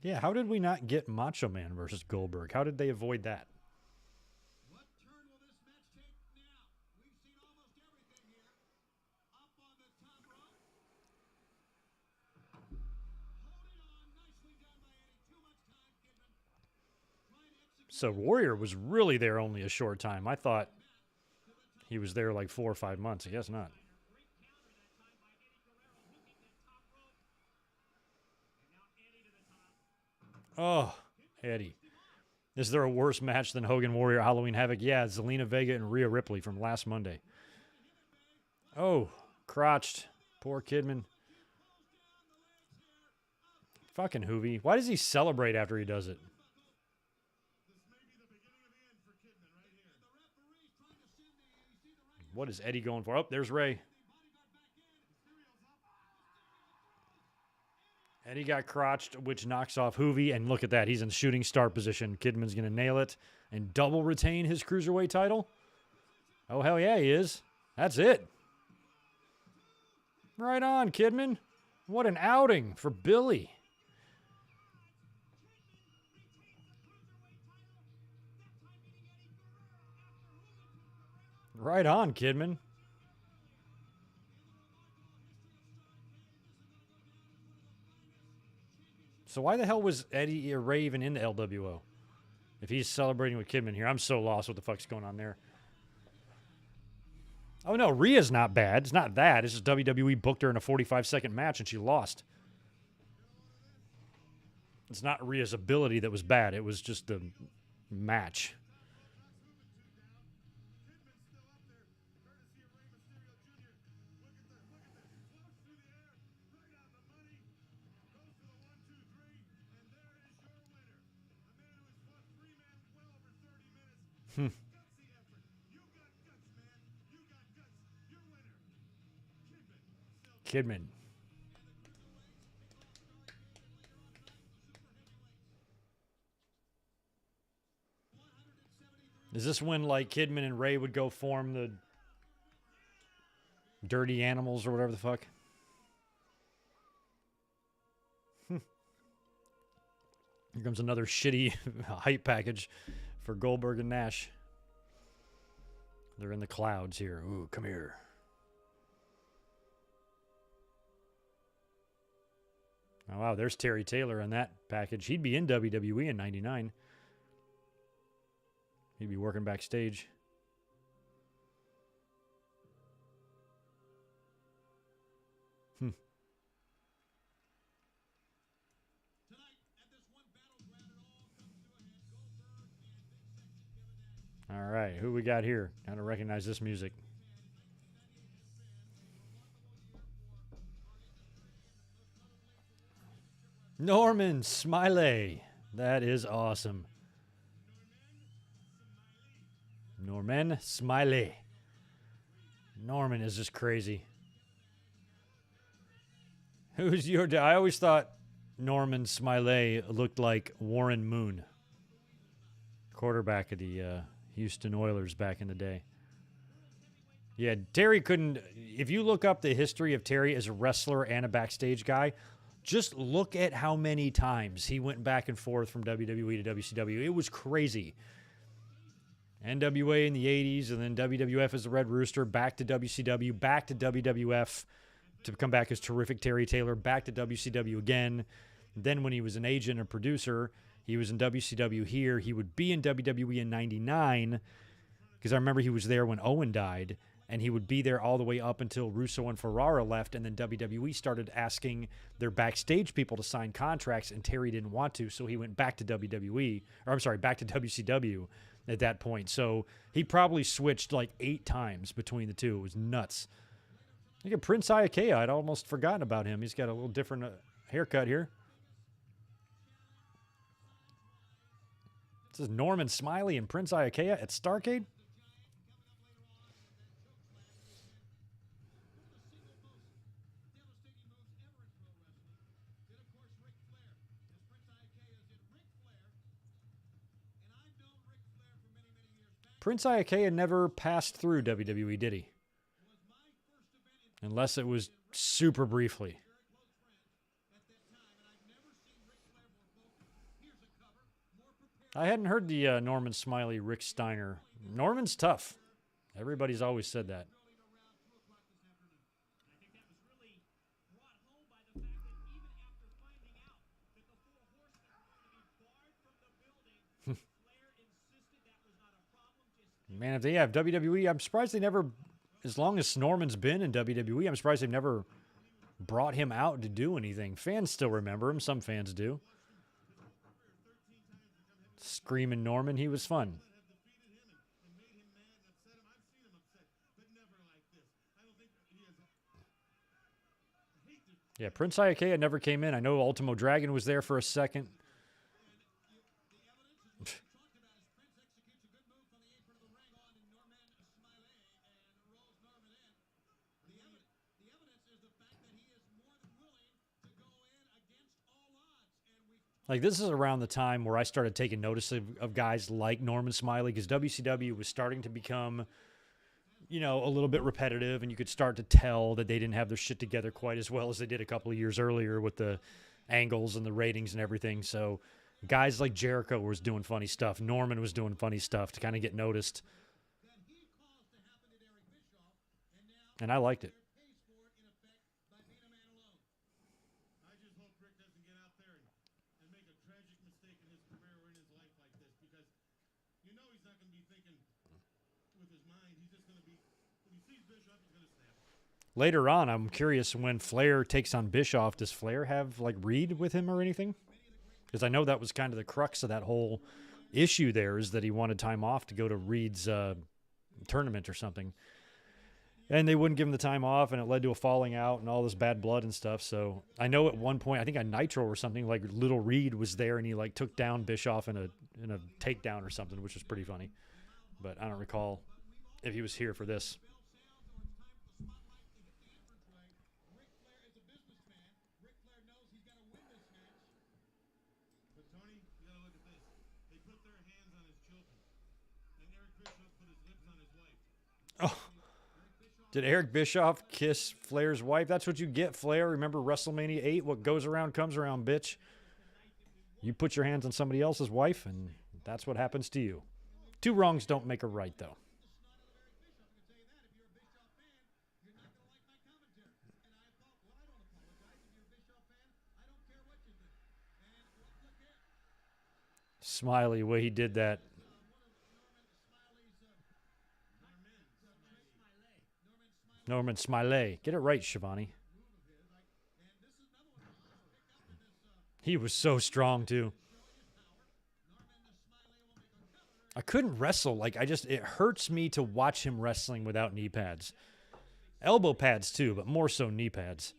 Yeah, how did we not get Macho Man versus Goldberg? How did they avoid that? What turn will this match take now? We've seen almost everything here. Up on the top rope. Holding on. Nicely done by Eddie. Too much time, Kidman. Trying to execute. So Warrior was really there only a short time. I thought he was there like 4 or 5 months. I guess not. Oh, Eddie. Is there a worse match than Hogan Warrior Halloween Havoc? Yeah, Zelina Vega and Rhea Ripley from last Monday. Oh, crotched. Poor Kidman. Fucking Hoovy. Why does he celebrate after he does it? What is Eddie going for? Oh, there's Ray. Eddie got crotched, which knocks off Hoovy. And look at that. He's in shooting star position. Kidman's going to nail it and double retain his cruiserweight title. Oh, hell yeah, he is. That's it. Right on, Kidman. What an outing for Billy. Right on, Kidman. So why the hell was Eddie or Ray even in the LWO? If he's celebrating with Kidman here, I'm so lost what the fuck's going on there. Oh, no, Rhea's not bad. It's not that. It's just WWE booked her in a 45-second match and she lost. It's not Rhea's ability that was bad. It was just the match. Kidman. Is this when, like, Kidman and Ray would go form the Dirty Animals or whatever the fuck? Here comes another shitty hype package for Goldberg and Nash. They're in the clouds here. Ooh, come here. Oh, wow, there's Terry Taylor on that package. He'd be in WWE in 99. He'd be working backstage. All right, who we got here? Gotta recognize this music. Norman Smiley. That is awesome. Norman Smiley. Norman is just crazy. Who's your dad? I always thought Norman Smiley looked like Warren Moon, quarterback of the Houston Oilers back in the day. Yeah, Terry couldn't... If you look up the history of Terry as a wrestler and a backstage guy, just look at how many times he went back and forth from WWE to WCW. It was crazy. NWA in the 80s, and then WWF as the Red Rooster, back to WCW, back to WWF to come back as Terrific Terry Taylor, back to WCW again. Then when he was an agent and producer, he was in WCW here. He would be in WWE in 99 because I remember he was there when Owen died, and he would be there all the way up until Russo and Ferrara left, and then WWE started asking their backstage people to sign contracts, and Terry didn't want to, so he went back to WWE, or I'm sorry, back to WCW at that point. So he probably switched like 8 times between the two. It was nuts. Look at Prince Iakea. I'd almost forgotten about him. He's got a little different haircut here. This is Norman Smiley and Prince Iakea at Starrcade. Prince Iakea never passed through WWE, did he? Unless it was super briefly. I hadn't heard the Norman Smiley, Rick Steiner. Norman's tough. Everybody's always said that. Man, if they have WWE, I'm surprised they never, as long as Norman's been in WWE, I'm surprised they've never brought him out to do anything. Fans still remember him. Some fans do. Screaming Norman, he was fun. Yeah, Prince Iakea never came in. I know Ultimo Dragon was there for a second. Like, this is around the time where I started taking notice of guys like Norman Smiley, because WCW was starting to become, you know, a little bit repetitive, and you could start to tell that they didn't have their shit together quite as well as they did a couple of years earlier with the angles and the ratings and everything. So guys like Jericho was doing funny stuff. Norman was doing funny stuff to kind of get noticed. And I liked it. Later on, I'm curious, when Flair takes on Bischoff, does Flair have, like, Reed with him or anything? Because I know that was kind of the crux of that whole issue there, is that he wanted time off to go to Reed's tournament or something. And they wouldn't give him the time off, and it led to a falling out and all this bad blood and stuff. So I know at one point, I think on Nitro or something, like, Little Reed was there, and he, like, took down Bischoff in a takedown or something, which was pretty funny. But I don't recall if he was here for this. Oh, did Eric Bischoff kiss Flair's wife? That's what you get, Flair. Remember WrestleMania 8? What goes around comes around, bitch. You put your hands on somebody else's wife, and that's what happens to you. Two wrongs don't make a right, though. Smiley, the way he did that. Norman Smiley. Get it right, Shivani. He was so strong, too. I couldn't wrestle. Like, it hurts me to watch him wrestling without knee pads. Elbow pads, too, but more so knee pads.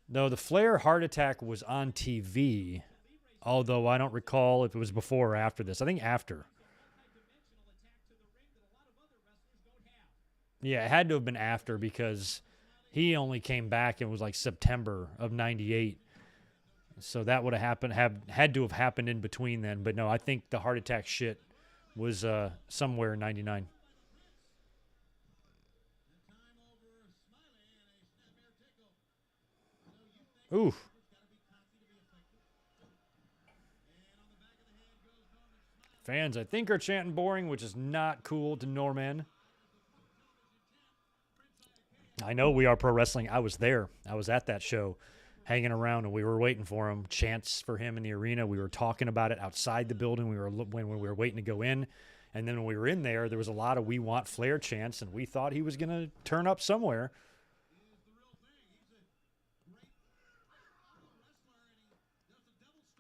No, the Flair heart attack was on TV, although I don't recall if it was before or after this. I think after. Yeah, it had to have been after, because he only came back in was like September of '98. So that would have had to have happened in between then. But no, I think the heart attack shit was somewhere in '99. Ooh. Fans, I think, are chanting boring, which is not cool to Norman. I know We Are Pro Wrestling. I was there. I was at that show, hanging around, and we were waiting for him. Chants for him in the arena. We were talking about it outside the building. When we were waiting to go in. And then when we were in there was a lot of "We Want Flair" chants, and we thought he was going to turn up somewhere.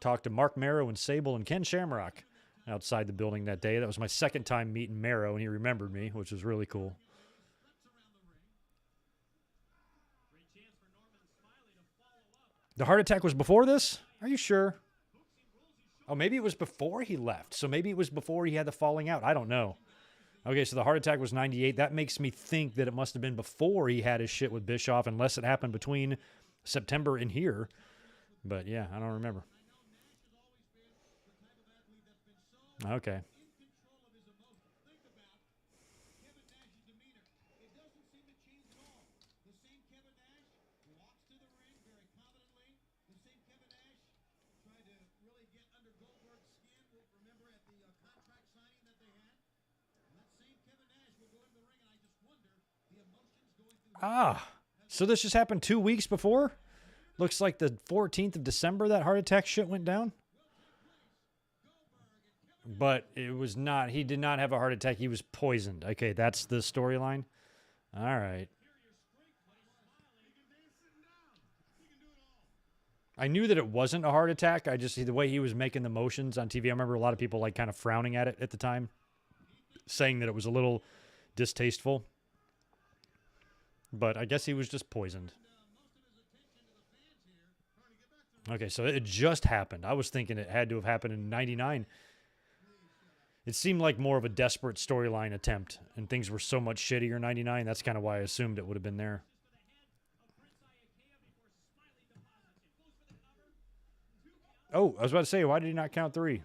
Talked to Mark Marrow and Sable and Ken Shamrock outside the building that day. That was my second time meeting Marrow, and he remembered me, which was really cool. The heart attack was before this? Are you sure? Oh, maybe it was before he left. So maybe it was before he had the falling out. I don't know. Okay, so the heart attack was 98. That makes me think that it must have been before he had his shit with Bischoff, unless it happened between September and here. But yeah, I don't remember. Okay. Remember at the contract signing that they had? And that same Kevin Nash will go into the ring, and I just wonder the emotions going through. Ah, so this just happened 2 weeks before? Looks like the 14th of December that heart attack shit went down. But it was not, he did not have a heart attack. He was poisoned. Okay, that's the storyline. All right. I knew that it wasn't a heart attack. I just see the way he was making the motions on TV. I remember a lot of people like kind of frowning at it at the time, saying that it was a little distasteful. But I guess he was just poisoned. Okay, so it just happened. I was thinking it had to have happened in 99. It seemed like more of a desperate storyline attempt, and things were so much shittier in 99. That's kind of why I assumed it would have been there. Oh, I was about to say, why did he not count 3?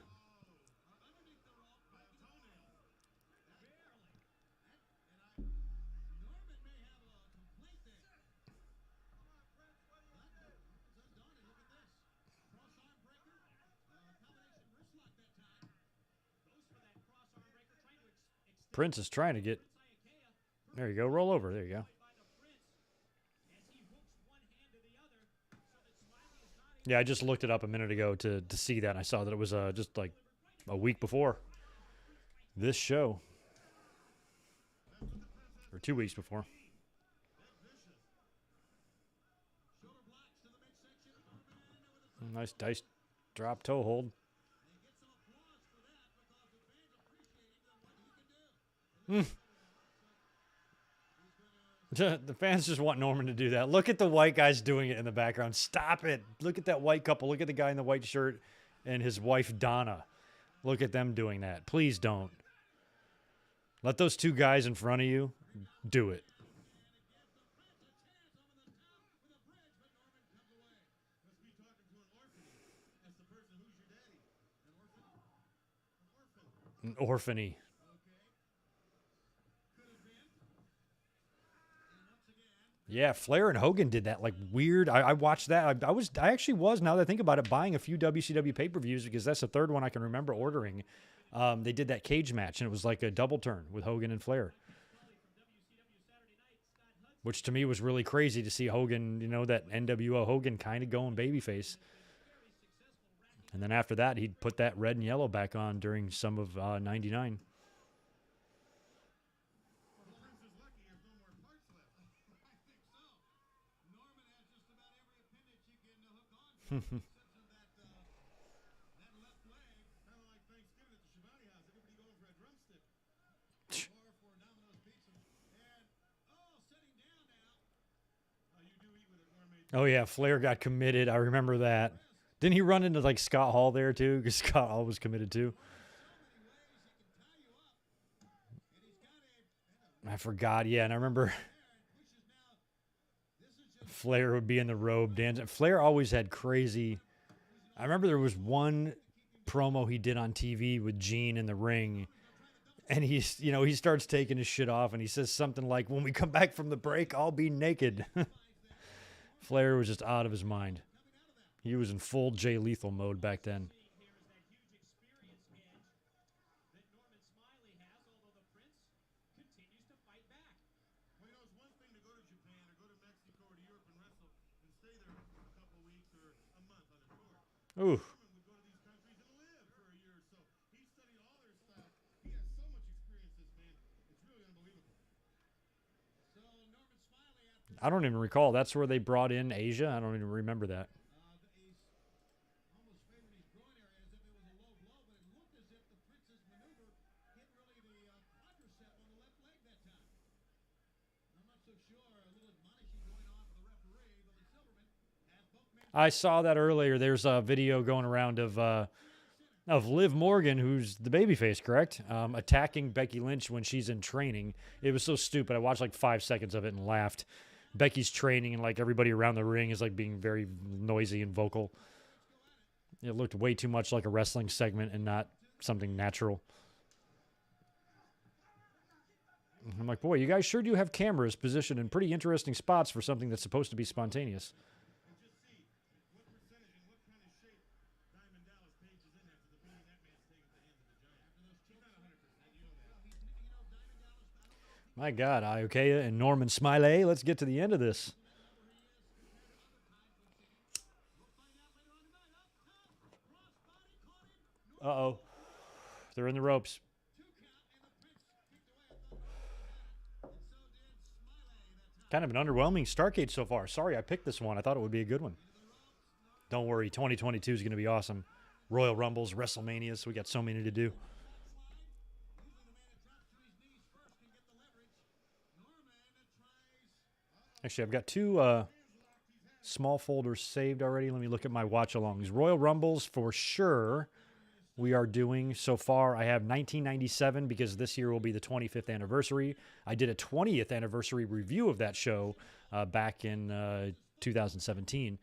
Prince is trying to get... There you go. Roll over. There you go. Yeah, I just looked it up a minute ago to see that. And I saw that it was just like a week before this show. Or 2 weeks before. Nice dice drop toe hold. The fans just want Norman to do that. Look at the white guys doing it in the background. Stop it. Look at that white couple. Look at the guy in the white shirt and his wife, Donna. Look at them doing that. Please don't. Let those two guys in front of you do it. An orphany. Yeah, Flair and Hogan did that like weird. I watched that. I actually was, now that I think about it, buying a few WCW pay-per-views because that's the third one I can remember ordering. They did that cage match, and it was like a double turn with Hogan and Flair. Which to me was really crazy to see Hogan, you know, that NWO Hogan kind of going babyface. And then after that, he'd put that red and yellow back on during some of 99. Oh, yeah, Flair got committed. I remember that. Didn't he run into, like, Scott Hall there, too? Because Scott Hall was committed, too. I forgot, yeah, and I remember Flair would be in the robe dancing. Flair always had crazy... I remember there was one promo he did on TV with Gene in the ring, and he's, you know, he starts taking his shit off, and he says something like, "When we come back from the break, I'll be naked." Flair was just out of his mind. He was in full Jay Lethal mode back then. Ooh. I don't even recall. That's where they brought in Asia? I don't even remember that. I saw that earlier. There's a video going around of, I of Liv Morgan, who's the babyface, correct? Attacking Becky Lynch when she's in training. It was so stupid. I watched like 5 seconds of it and laughed. Becky's training and like everybody around the ring is like being very noisy and vocal. It looked way too much like a wrestling segment and not something natural. I'm like, boy, you guys sure do have cameras positioned in pretty interesting spots for something that's supposed to be spontaneous. My God, Iokea and Norman Smiley. Let's get to the end of this. Uh-oh. They're in the ropes. Kind of an underwhelming Starrcade so far. Sorry I picked this one. I thought it would be a good one. Don't worry, 2022 is going to be awesome. Royal Rumbles, WrestleManias. We got so many to do. Actually, I've got 2 small folders saved already. Let me look at my watch-alongs. Royal Rumbles for sure we are doing. So far, I have 1997 because this year will be the 25th anniversary. I did a 20th anniversary review of that show back in 2017.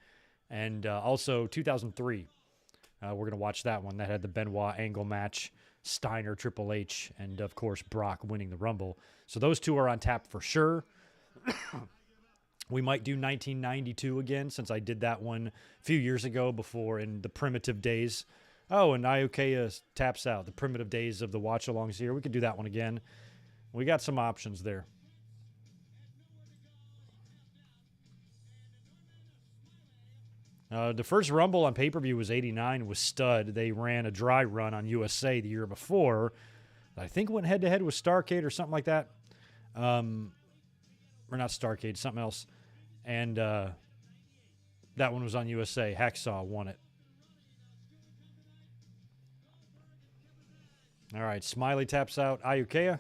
And also 2003. We're going to watch that one. That had the Benoit Angle match, Steiner, Triple H, and, of course, Brock winning the Rumble. So those 2 are on tap for sure. We might do 1992 again since I did that one a few years ago before in the primitive days. Oh, and Iokea taps out. The primitive days of the watch-alongs here. We could do that one again. We got some options there. The first Rumble on pay-per-view was 89 with Stud. They ran a dry run on USA the year before. I think went head-to-head with Starrcade or something like that. Or not Starrcade, something else. And that one was on USA. Hacksaw won it. All right, Smiley taps out Iokea.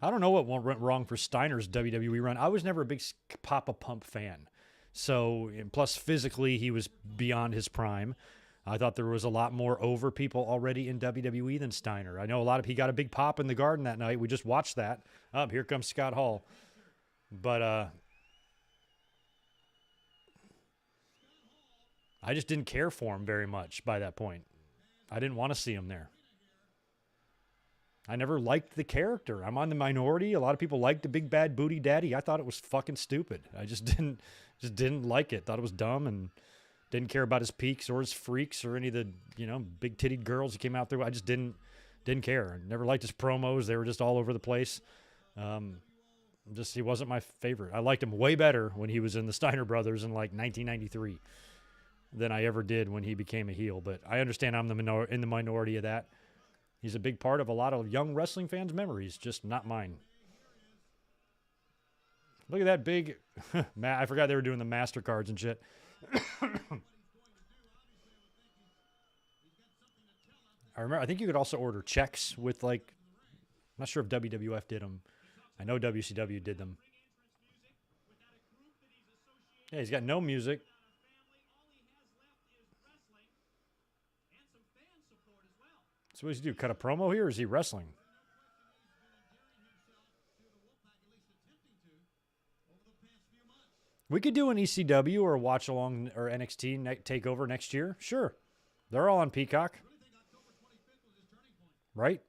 I don't know what went wrong for Steiner's WWE run. I was never a big Papa Pump fan. So, and plus physically, he was beyond his prime. I thought there was a lot more over people already in WWE than Steiner. I know he got a big pop in the Garden that night. We just watched that. Here comes Scott Hall. But I just didn't care for him very much by that point. I didn't want to see him there. I never liked the character. I'm on the minority. A lot of people liked the Big Bad Booty Daddy. I thought it was fucking stupid. I just didn't like it. Thought it was dumb and didn't care about his peaks or his freaks or any of the, big titted girls he came out there. I just didn't care. I never liked his promos. They were just all over the place. He wasn't my favorite. I liked him way better when he was in the Steiner Brothers in like 1993 than I ever did when he became a heel. But I understand I'm in the minority of that. He's a big part of a lot of young wrestling fans' memories, just not mine. Look at that big... I forgot they were doing the MasterCards and shit. I think you could also order checks with, I'm not sure if WWF did them. I know WCW did them. Yeah, he's got no music. So what does he do? Cut a promo here, or is he wrestling? We could do an ECW or a watch along or NXT takeover next year. Sure. They're all on Peacock. Right?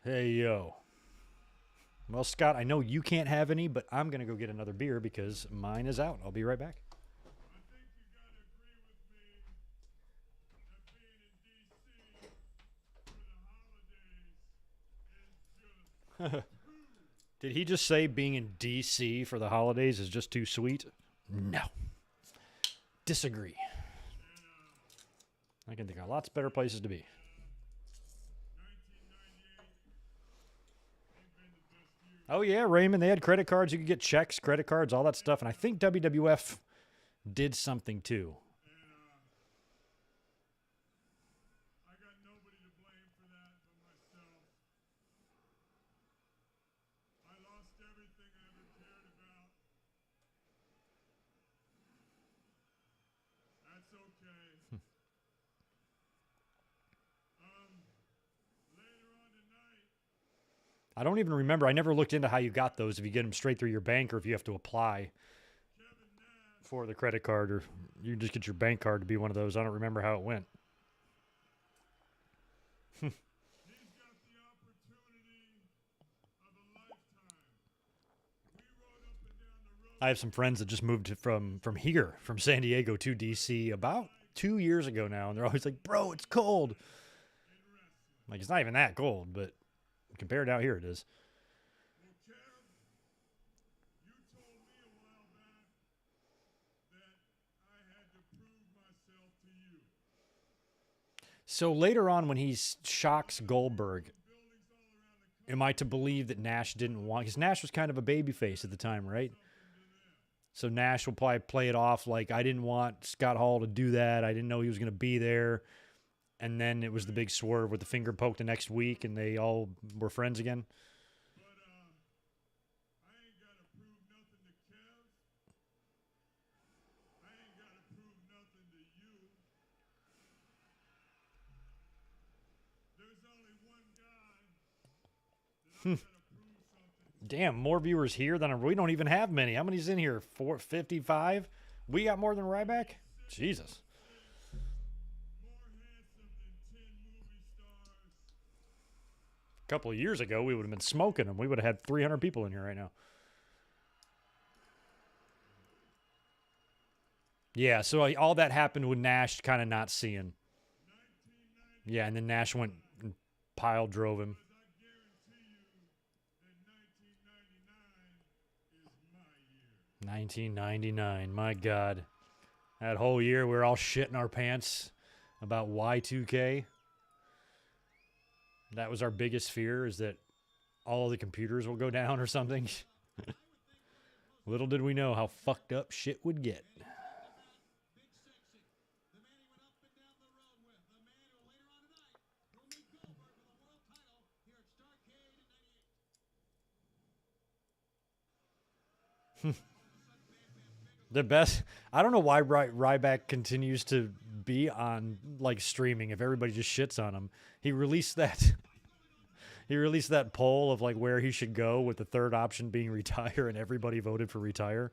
Hey, yo. Well, Scott, I know you can't have any, but I'm going to go get another beer because mine is out. I'll be right back. Did he just say being in D.C. for the holidays is just too sweet? No. Disagree. I can think of lots better places to be. Oh, yeah, Raymond. They had credit cards. You could get checks, credit cards, all that stuff. And I think WWF did something too. I got nobody to blame for that but myself. I lost everything I ever cared about. That's okay. Later on tonight, I don't even remember. I never looked into how you got those, if you get them straight through your bank or if you have to apply Kevin Nash, for the credit card, or you just get your bank card to be one of those. I don't remember how it went. he's got the opportunity of a lifetime. We rode up and down the road. I have some friends that just moved from here, from San Diego to DC about 2 years ago now, and they're always like, bro, it's cold. Like, it's not even that cold, but compared to out here, it is. Well, Kev, you told me a while back that I had to prove myself to you. So later on, when he shocks Goldberg, Buildings all around the country am I to believe that Nash didn't want, because Nash was kind of a babyface at the time, right? So Nash will probably play it off like, I didn't want Scott Hall to do that. I didn't know he was going to be there. And then it was the big swerve with the finger poke the next week, and they all were friends again. But I ain't got to prove nothing to Kev. I ain't got to prove nothing to you. There's only one guy that I got to prove something. Damn, more viewers here than we don't even have many. How many's in here? 455? We got more than Ryback? Jesus. More handsome than 10 movie stars. A couple of years ago, we would have been smoking them. We would have had 300 people in here right now. Yeah, so all that happened with Nash kind of not seeing. Yeah, and then Nash went and pile drove him. I guarantee you that 1999 is my year. 1999, my God. That whole year, we were all shitting our pants about Y2K. That was our biggest fear, is that all of the computers will go down or something. Little did we know how fucked up shit would get. Big Sexy, the man he went up and down the road with, the man who later on tonight will meet Goldberg for the world title here at Starrcade in '98. The best. I don't know why Ryback continues to be on like streaming if everybody just shits on him. He released that. He released that poll of like where he should go, with the third option being retire, and everybody voted for retire.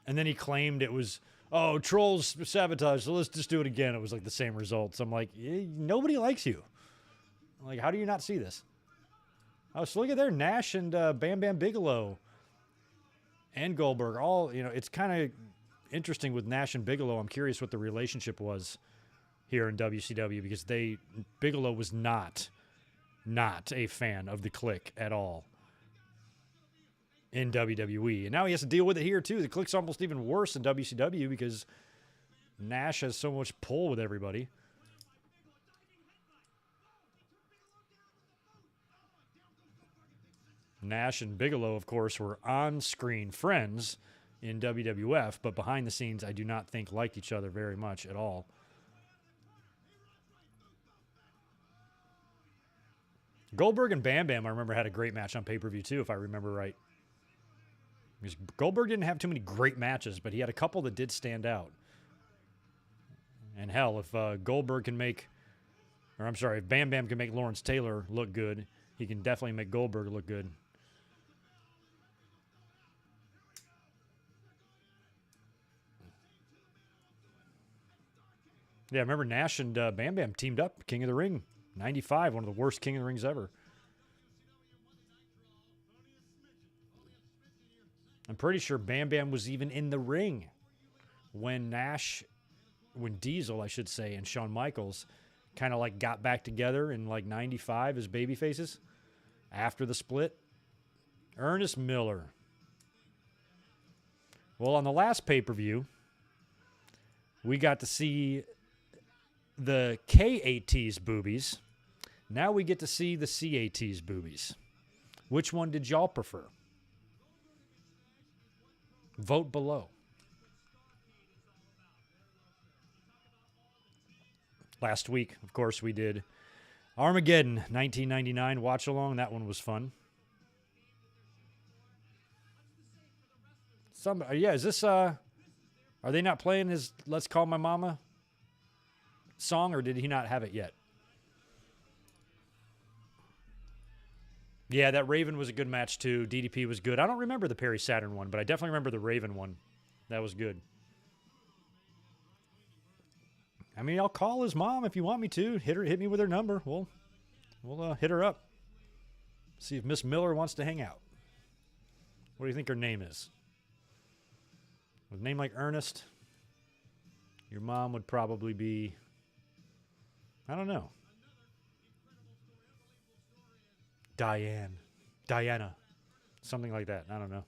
And then he claimed it was, oh, trolls sabotage, so let's just do it again. It was like the same results. I'm like, nobody likes you. Like, how do you not see this? Oh, so look at there, Nash and Bam Bam Bigelow and Goldberg. All, it's kind of interesting with Nash and Bigelow. I'm curious what the relationship was here in WCW, because Bigelow was not a fan of the Clique at all in WWE. And now he has to deal with it here too. The Clique's almost even worse in WCW because Nash has so much pull with everybody. Nash and Bigelow, of course, were on-screen friends in WWF, but behind the scenes, I do not think liked each other very much at all. Goldberg and Bam Bam, I remember, had a great match on pay-per-view too, if I remember right. Because Goldberg didn't have too many great matches, but he had a couple that did stand out. And hell, if Goldberg can make, or I'm sorry, if Bam Bam can make Lawrence Taylor look good, he can definitely make Goldberg look good. Yeah, I remember Nash and Bam Bam teamed up, King of the Ring, 95, one of the worst King of the Rings ever. I'm pretty sure Bam Bam was even in the ring when Diesel, I should say, and Shawn Michaels kind of like got back together in like 95 as babyfaces after the split. Ernest Miller. Well, on the last pay-per-view, we got to see the KAT's boobies. Now we get to see the CAT's boobies. Which one did y'all prefer? Vote below. Last week, of course, we did Armageddon 1999 watch along. That one was fun. Is this are they not playing his Let's Call My Mama song, or did he not have it yet? Yeah, that Raven was a good match too. DDP was good. I don't remember the Perry Saturn one, but I definitely remember the Raven one. That was good. I mean, I'll call his mom if you want me to. Hit me with her number. We'll hit her up. See if Miss Miller wants to hang out. What do you think her name is? With a name like Ernest, your mom would probably be, I don't know. Diana, something like that. I don't know.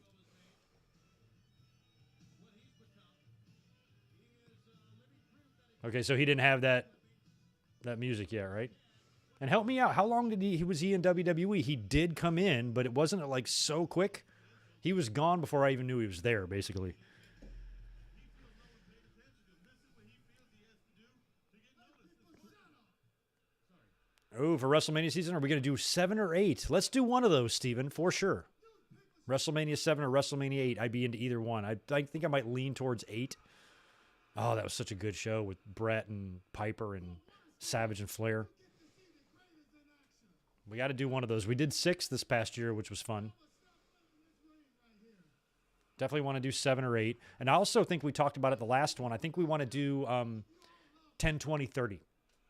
Okay, so he didn't have that music yet, right? And help me out. How long was he in WWE? He did come in, but it wasn't like so quick. He was gone before I even knew he was there, basically. Oh, for WrestleMania season, are we going to do 7 or 8? Let's do one of those, Steven, for sure. WrestleMania 7 or WrestleMania 8. I'd be into either one. I think I might lean towards 8. Oh, that was such a good show with Brett and Piper and Savage and Flair. We got to do one of those. We did 6 this past year, which was fun. Definitely want to do 7 or 8. And I also think we talked about it the last one. I think we want to do 10, 20, 30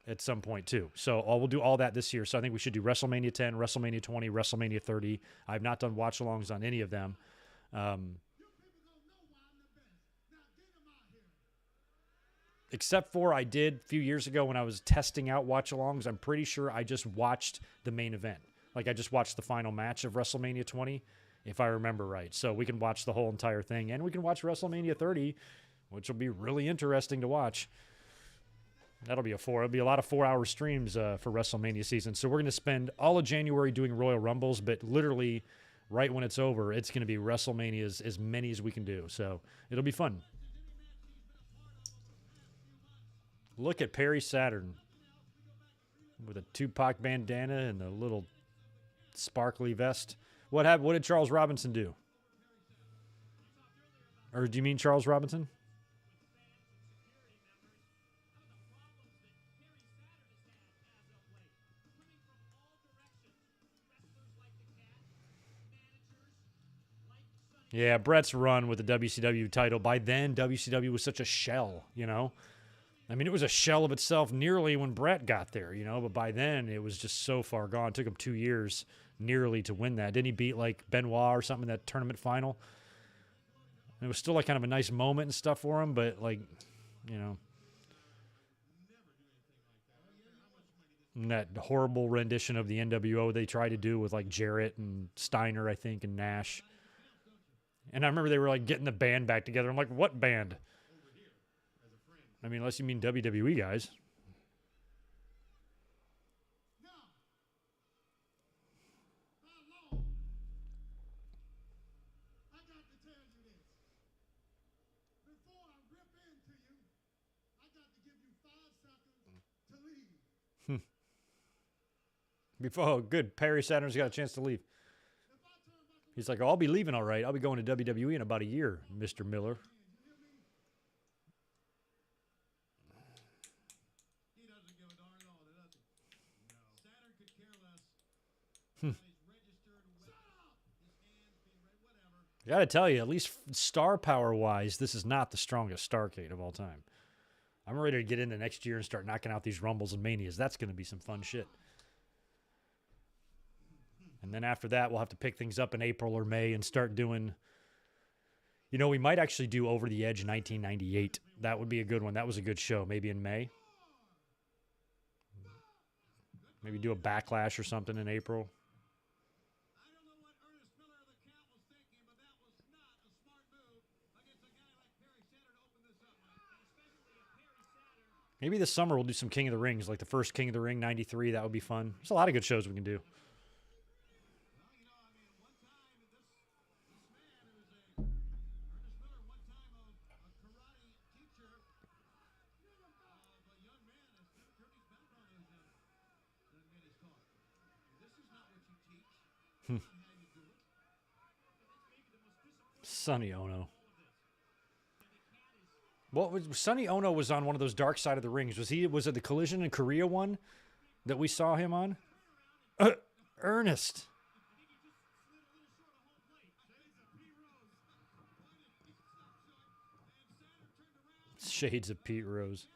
at some point too. So we'll do all that this year. So I think we should do WrestleMania 10, WrestleMania 20, WrestleMania 30. I've not done watch-alongs on any of them. Except for I did a few years ago when I was testing out watch-alongs. I'm pretty sure I just watched the main event. Like I just watched the final match of WrestleMania 20, if I remember right. So we can watch the whole entire thing. And we can watch WrestleMania 30, which will be really interesting to watch. It'll be a lot of 4-hour streams for WrestleMania season. So we're going to spend all of January doing Royal Rumbles, but literally right when it's over, it's going to be WrestleManias, as many as we can do. So it'll be fun. Look at Perry Saturn with a Tupac bandana and a little sparkly vest. What did Charles Robinson do? Or do you mean Charles Robinson? Yeah, Brett's run with the WCW title. By then, WCW was such a shell, you know? I mean, it was a shell of itself nearly when Brett got there, you know? But by then, it was just so far gone. It took him 2 years nearly to win that. Didn't he beat, like, Benoit or something in that tournament final? And it was still, like, kind of a nice moment and stuff for him, but, like, you know. And that horrible rendition of the NWO they tried to do with, like, Jarrett and Steiner, I think, and Nash. And I remember they were, like, getting the band back together. I'm like, what band? I mean, unless you mean WWE guys. I got to tell you this. Before I rip into you, I got to give you 5 seconds to leave. Oh, good. Perry Saturn's got a chance to leave. He's like, oh, I'll be leaving all right. I'll be going to WWE in about a year, Mr. Miller. He doesn't give a darn all, does he? No. Saturn could care less. He's registered. Shut up! His hands being read, whatever. I got to tell you, at least star power-wise, this is not the strongest Starrcade of all time. I'm ready to get into next year and start knocking out these Rumbles and Manias. That's going to be some fun shit. And then after that, we'll have to pick things up in April or May and start doing, you know, we might actually do Over the Edge 1998. That would be a good one. That was a good show. Maybe in May. Maybe do a Backlash or something in April. I don't know what Ernest Miller of the Count was thinking, but that was not a smart move against a guy like Perry Saturn to open this up, Mike. Especially a Perry Saturn. Maybe this summer we'll do some King of the Rings, like the first King of the Ring, 93. That would be fun. There's a lot of good shows we can do. Well, you know, I mean, one time this man who was Ernest Miller, one time a karate teacher of a young man, Sonny Ono. What was Sonny Ono was on one of those Dark Side of the Rings? Was it the Collision in Korea one that we saw him on? Ernest. Shades of Pete Rose.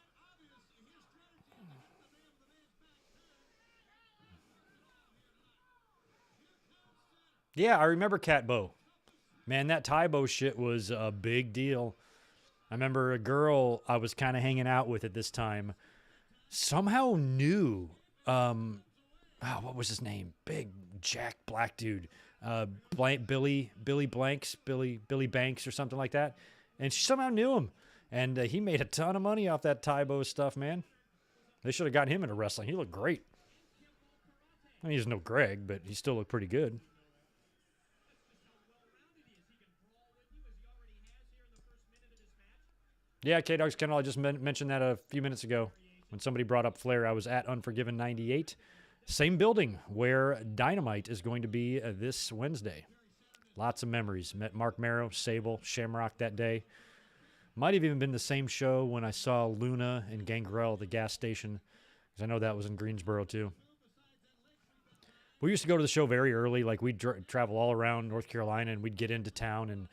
Yeah, I remember Cat Bo. Man, that Tybo shit was a big deal. I remember a girl I was kind of hanging out with at this time somehow knew, what was his name? Big Jack Black dude. Billy Banks or something like that. And she somehow knew him. And he made a ton of money off that Tybo stuff, man. They should have gotten him into wrestling. He looked great. I mean, he's no Greg, but he still looked pretty good. Yeah, K-Dog's Kennel, I just mentioned that a few minutes ago. When somebody brought up Flair, I was at Unforgiven 98. Same building where Dynamite is going to be this Wednesday. Lots of memories. Met Mark Marrow, Sable, Shamrock that day. Might have even been the same show when I saw Luna and Gangrel at the gas station, because I know that was in Greensboro too. We used to go to the show very early. Like, we'd travel all around North Carolina, and we'd get into town, and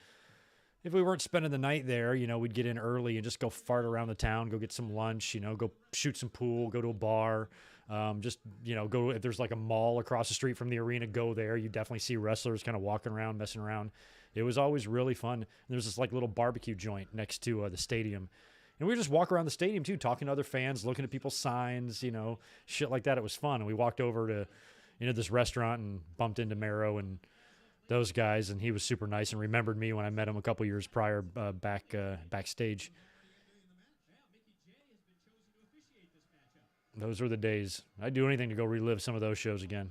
if we weren't spending the night there, we'd get in early and just go fart around the town, go get some lunch, go shoot some pool, go to a bar, go, if there's like a mall across the street from the arena, go there. You definitely see wrestlers kind of walking around, messing around. It was always really fun. And there's this like little barbecue joint next to the stadium. And we would just walk around the stadium too, talking to other fans, looking at people's signs, shit like that. It was fun. And we walked over to, this restaurant and bumped into Marrow and those guys, and he was super nice and remembered me when I met him a couple years prior backstage. Those were the days. I'd do anything to go relive some of those shows again.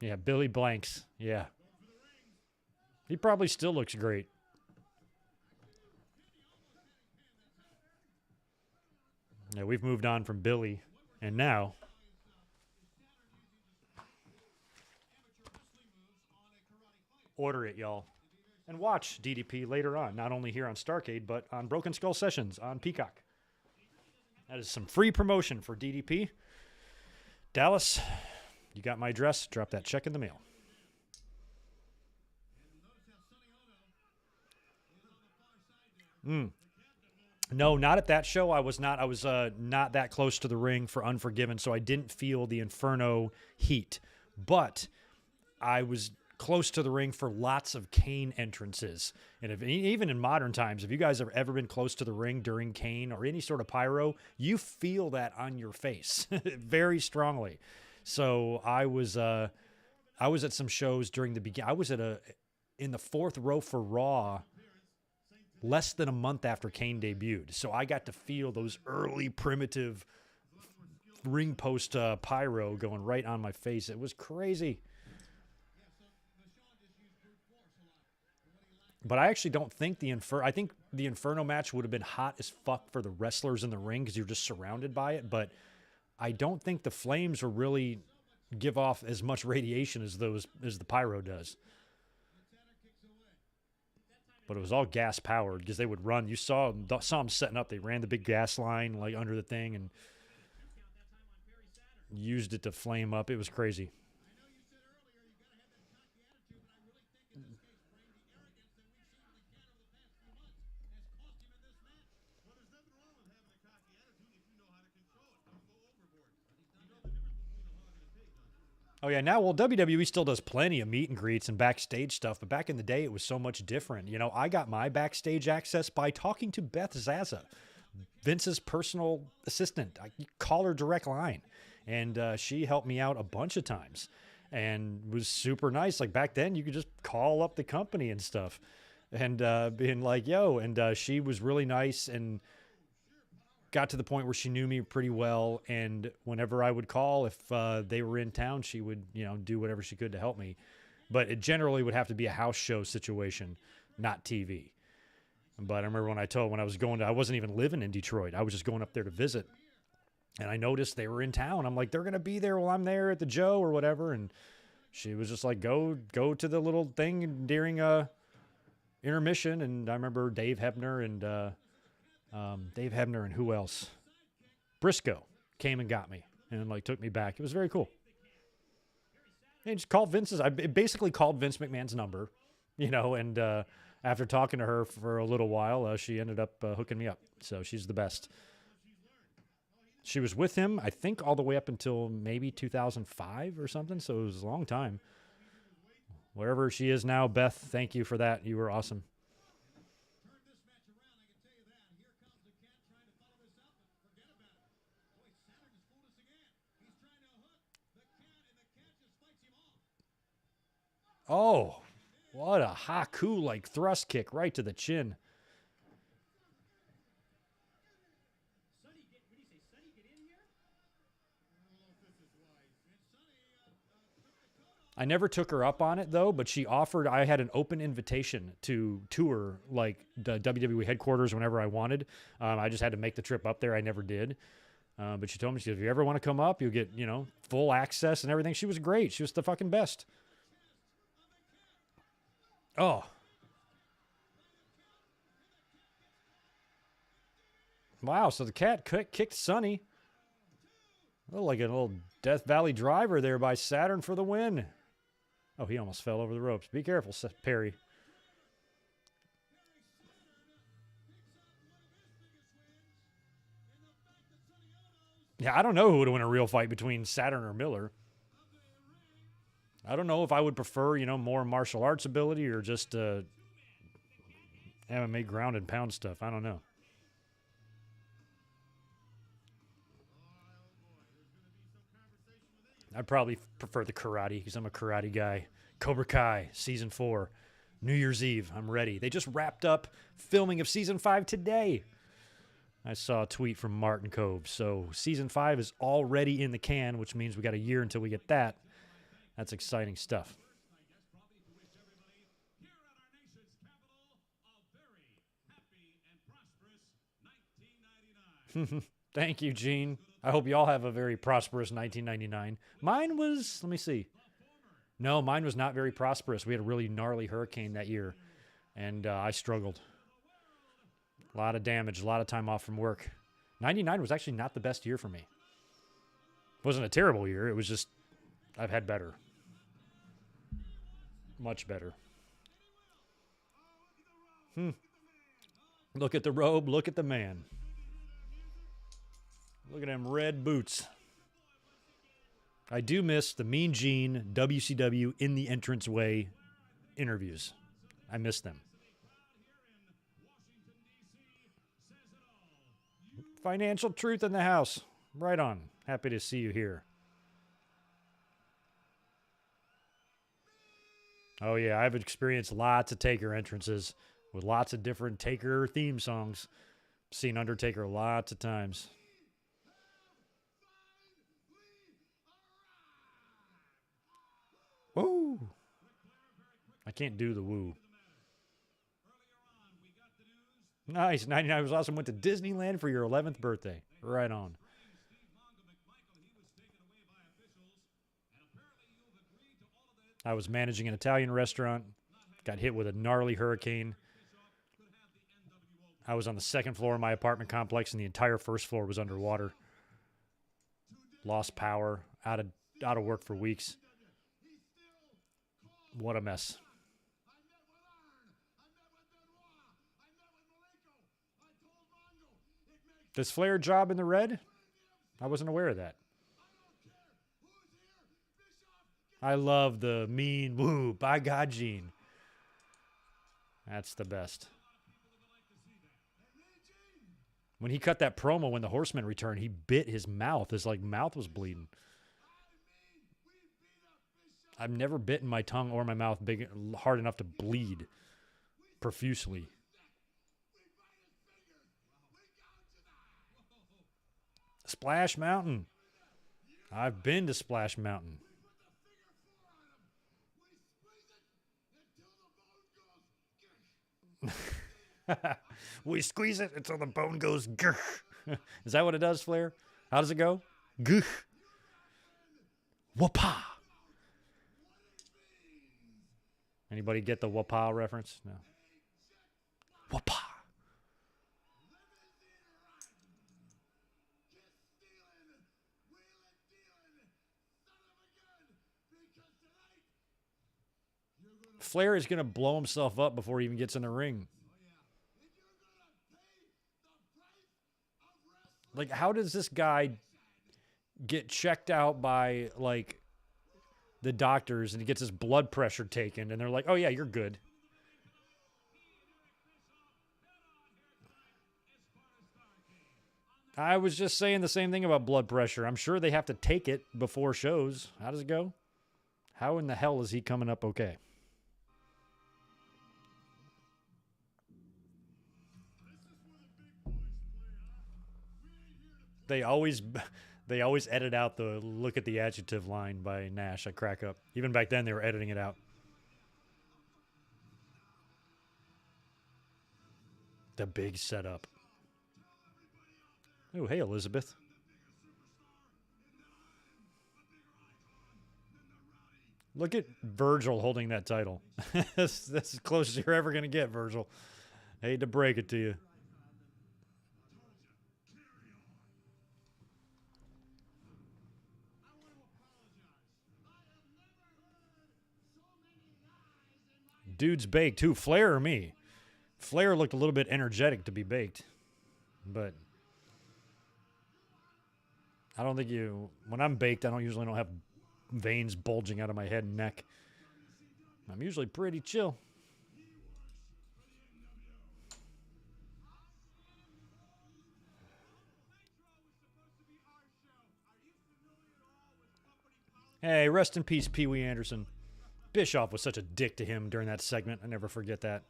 Yeah, Billy Blanks. Yeah. He probably still looks great. Yeah, we've moved on from Billy, and now order it, y'all, and watch DDP later on, not only here on Starrcade, but on Broken Skull Sessions on Peacock. That is some free promotion for DDP. Dallas, you got my address. Drop that check in the mail. No, not at that show. I was not that close to the ring for Unforgiven, so I didn't feel the Inferno heat. But I was close to the ring for lots of Kane entrances. And even in modern times, if you guys have ever been close to the ring during Kane or any sort of pyro, you feel that on your face very strongly. So I was at some shows during the beginning. I was in the fourth row for Raw less than a month after Kane debuted. So I got to feel those early primitive ring post pyro going right on my face. It was crazy. But I actually don't think I think the Inferno match would have been hot as fuck for the wrestlers in the ring because you're just surrounded by it. But I don't think the flames will really give off as much radiation as the pyro does. But it was all gas powered because they would run. You saw them setting up. They ran the big gas line like under the thing and used it to flame up. It was crazy. Oh, yeah. Now, well, WWE still does plenty of meet and greets and backstage stuff, but back in the day, it was so much different. I got my backstage access by talking to Beth Zaza, Vince's personal assistant. I call her direct line, and she helped me out a bunch of times and was super nice. Like, back then, you could just call up the company and stuff and being like, yo, and she was really nice and got to the point where she knew me pretty well, and whenever I would call, if they were in town, she would, do whatever she could to help me. But it generally would have to be a house show situation, not TV. But I remember when I was going to, I wasn't even living in Detroit. I was just going up there to visit. And I noticed they were in town. I'm like, they're going to be there while I'm there at the Joe or whatever. And she was just like, go to the little thing during intermission. And I remember Dave Hebner and who else? Briscoe came and got me and like took me back. It was very cool. And just called I basically called Vince McMahon's number, and after talking to her for a little while, she ended up hooking me up. So she's the best. She was with him, I think, all the way up until maybe 2005 or something. So it was a long time. Wherever she is now, Beth, thank you for that. You were awesome. Turn this match around, I can tell you that. Here comes the cat trying to follow this up, but forget about it. Boy, Saturn has fooled us again. He's trying to hook the cat, and the cat just fights him off. Oh, what a Haku-like thrust kick right to the chin. Sonny, what do you say? Sonny, get in here? I don't know if this is wise. And Sonny took the coat off. I never took her up on it, though, but I had an open invitation to tour, like, the WWE headquarters whenever I wanted. I just had to make the trip up there. I never did. But she told me, if you ever want to come up, you'll get, full access and everything. She was great. She was the fucking best. Oh. Wow, so the cat kicked Sonny. Oh, like a little Death Valley driver there by Saturn for the win. Oh, he almost fell over the ropes. Be careful, Perry. Yeah, I don't know who would win a real fight between Saturn or Miller. I don't know if I would prefer, more martial arts ability or just MMA ground and pound stuff. I don't know. I'd probably prefer the karate because I'm a karate guy. Cobra Kai, Season 4, New Year's Eve. I'm ready. They just wrapped up filming of Season 5 today. I saw a tweet from Martin Cove. So Season 5 is already in the can, which means we got a year until we get that. That's exciting stuff. Thank you, Gene. I hope you all have a very prosperous 1999. Mine was, let me see. No, mine was not very prosperous. We had a really gnarly hurricane that year, and I struggled. A lot of damage, a lot of time off from work. 99 was actually not the best year for me. It wasn't a terrible year. It was just, I've had better. Much better. Look at the robe. Look at the man. Look at them red boots. I do miss the Mean Gene WCW in the entranceway interviews. I miss them. Financial Truth in the house. Right on. Happy to see you here. Oh, yeah. I've experienced lots of Taker entrances with lots of different Taker theme songs. Seen Undertaker lots of times. Woo! I can't do the woo. Nice. 99 was awesome. Went to Disneyland for your 11th birthday. Right on. I was managing an Italian restaurant. Got hit with a gnarly hurricane. I was on the second floor of my apartment complex, and the entire first floor was underwater. Lost power. Out of work for weeks. What a mess. Does Flair job in the red? I wasn't aware of that. I love the mean woo. By God, Gene. That's the best. When he cut that promo when the Horsemen returned, he bit his mouth. His mouth was bleeding. I've never bitten my tongue or my mouth hard enough to bleed profusely. Splash Mountain. I've been to Splash Mountain. We squeeze it until the bone goes grr. Is that what it does, Flair? How does it go? Grr. Whoopah. Anybody get the whoopah reference? No. Whoopah. Flair is going to blow himself up before he even gets in the ring. Like, how does this guy get checked out by, like, the doctors and he gets his blood pressure taken and they're like, oh, yeah, you're good. I was just saying the same thing about blood pressure. I'm sure they have to take it before shows. How does it go? How in the hell is he coming up okay? They always edit out the look at the adjective line by Nash. I crack up. Even back then, they were editing it out. The big setup. Oh, hey, Elizabeth. Look at Virgil holding that title. That's as close as you're ever going to get, Virgil. Hate to break it to you. Dude's baked, too. Flair or me? Flair looked a little bit energetic to be baked. But I don't think when I'm baked, I usually don't have veins bulging out of my head and neck. I'm usually pretty chill. Hey, rest in peace, Pee Wee Anderson. Bischoff was such a dick to him during that segment. I never forget that.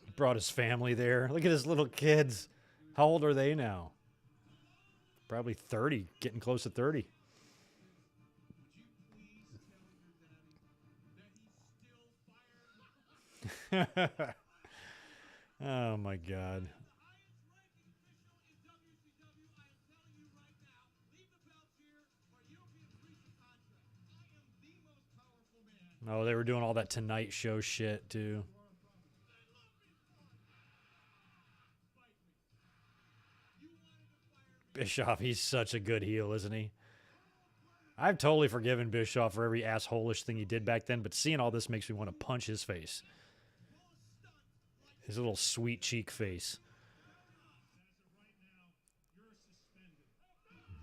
He brought his family there. Look at his little kids. How old are they now? Probably 30, getting close to 30. Oh, my God. Oh, they were doing all that Tonight Show shit, too. Bischoff, he's such a good heel, isn't he? I've totally forgiven Bischoff for every asshole-ish thing he did back then, but seeing all this makes me want to punch his face. His little sweet cheek face.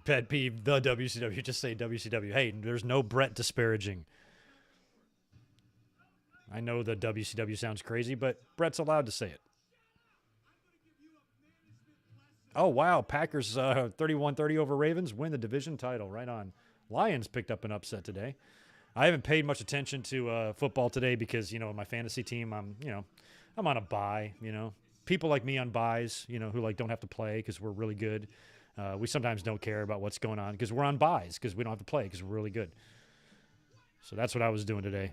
Pet peeve, the WCW. Just say WCW. Hey, there's no Brett disparaging. I know the WCW sounds crazy, but Brett's allowed to say it. Oh, wow. Packers 31-30 over Ravens win the division title. Right on. Lions picked up an upset today. I haven't paid much attention to football today because, my fantasy team, I'm on a bye, People like me on buys, who don't have to play because we're really good. We sometimes don't care about what's going on because we're on buys because we don't have to play because we're really good. So that's what I was doing today.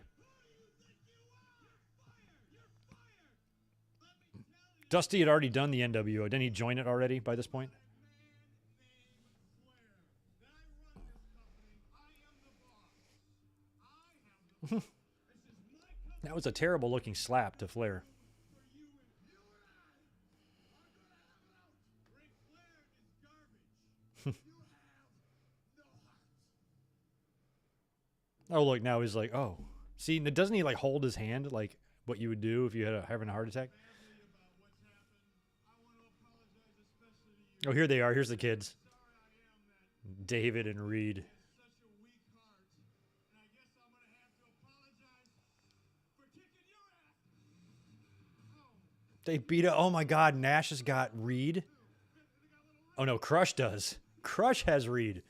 Dusty had already done the NWO. Didn't he join it already by this point? That was a terrible looking slap to Flair. Oh, look, now he's like, oh. See, doesn't he hold his hand like what you would do if you had having a heart attack? Oh, here they are. Here's the kids. David and Reed. They beat it. Oh, my God. Nash has got Reed. Oh, no. Crush does. Crush has Reed.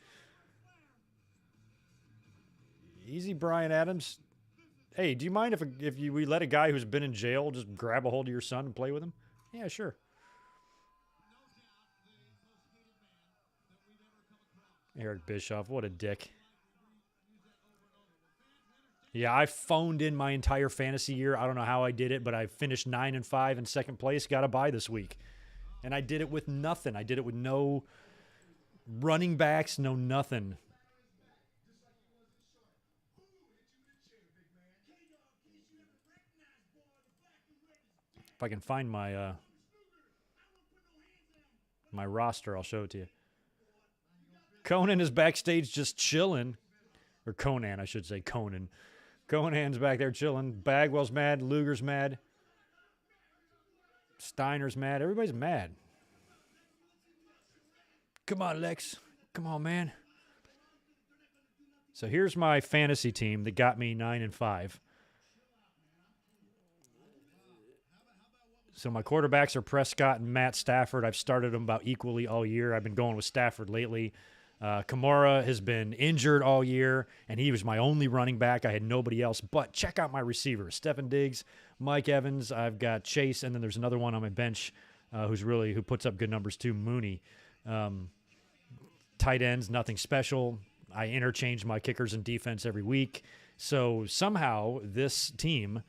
Easy, Brian Adams. Hey, do you mind if we let a guy who's been in jail just grab a hold of your son and play with him? Yeah, sure. Eric Bischoff, what a dick. Yeah, I phoned in my entire fantasy year. I don't know how I did it, but I finished 9-5 in second place. Got a bye this week. And I did it with nothing. I did it with no running backs, no nothing. If I can find my my roster, I'll show it to you. Conan is backstage just chilling. Or Conan, I should say. Conan. Conan's back there chilling. Bagwell's mad. Luger's mad. Steiner's mad. Everybody's mad. Come on, Lex. Come on, man. So here's my fantasy team that got me 9-5. So my quarterbacks are Prescott and Matt Stafford. I've started them about equally all year. I've been going with Stafford lately. Kamara has been injured all year, and he was my only running back. I had nobody else. But check out my receivers. Stephen Diggs, Mike Evans. I've got Chase, and then there's another one on my bench who puts up good numbers too, Mooney. Tight ends, nothing special. I interchange my kickers and defense every week. So somehow this team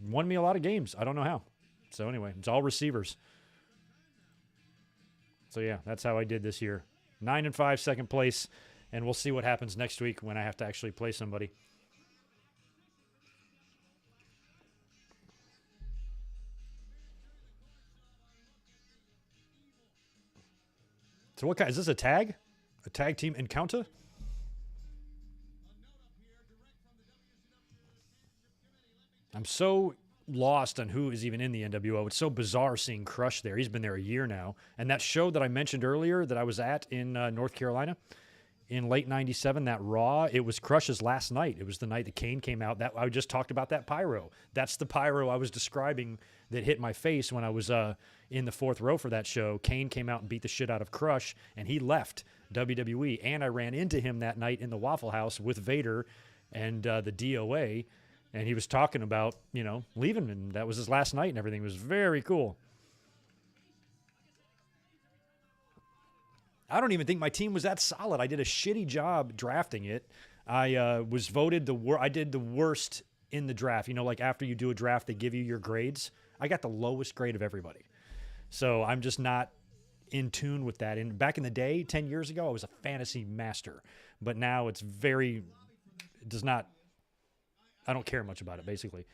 won me a lot of games. I don't know how. So anyway, it's all receivers. So yeah, that's how I did this year. 9-5, second place, and we'll see what happens next week when I have to actually play somebody. So what kind? Is this a tag? A tag team encounter? I'm so lost on who is even in the NWO. It's so bizarre seeing Crush there. He's been there a year now. And that show that I mentioned earlier that I was at in North Carolina in late 97, that Raw, it was Crush's last night. It was the night that Kane came out. That I just talked about that pyro. That's the pyro I was describing that hit my face when I was in the fourth row for that show. Kane came out and beat the shit out of Crush, and he left WWE. And I ran into him that night in the Waffle House with Vader and the DOA. And he was talking about, leaving, and that was his last night and everything. It was very cool. I don't even think my team was that solid. I did a shitty job drafting it. I was voted I did the worst in the draft. Like after you do a draft, they give you your grades. I got the lowest grade of everybody. So I'm just not in tune with that. And back in the day, 10 years ago, I was a fantasy master. But now I don't care much about it, basically.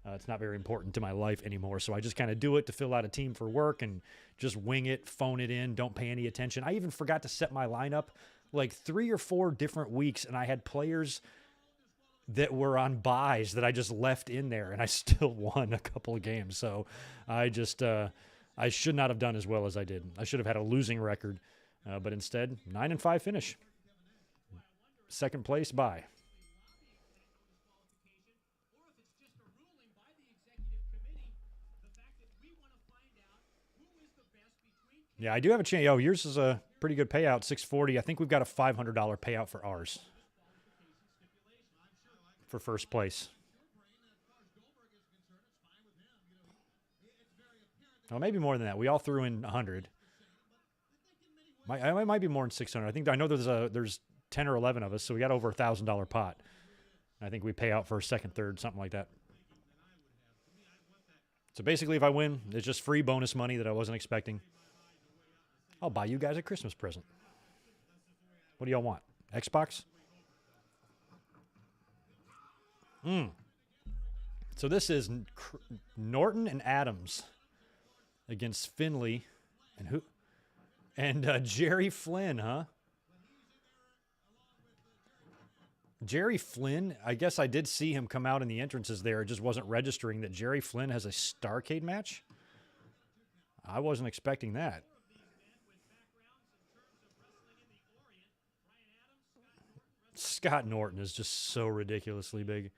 It's not very important to my life anymore. So I just kind of do it to fill out a team for work and just wing it, phone it in, don't pay any attention. I even forgot to set my lineup like 3 or 4 different weeks, and I had players that were on buys that I just left in there, and I still won a couple of games. So I should not have done as well as I did. I should have had a losing record, but instead, 9-5 finish. Second place, bye. Yeah, I do have a chance. Yours is a pretty good payout, $640. I think we've got a $500 payout for ours for first place. Oh, maybe more than that. We all threw in 100. It might be more than 600. I know there's 10 or 11 of us, so we got over $1,000 pot. I think we pay out for a second, third, something like that. So basically, if I win, it's just free bonus money that I wasn't expecting. I'll buy you guys a Christmas present. What do y'all want? Xbox? So this is Norton and Adams against Finley. And who? And Jerry Flynn, huh? Jerry Flynn, I guess I did see him come out in the entrances there. It just wasn't registering that Jerry Flynn has a Starrcade match. I wasn't expecting that. Scott Norton is just so ridiculously big.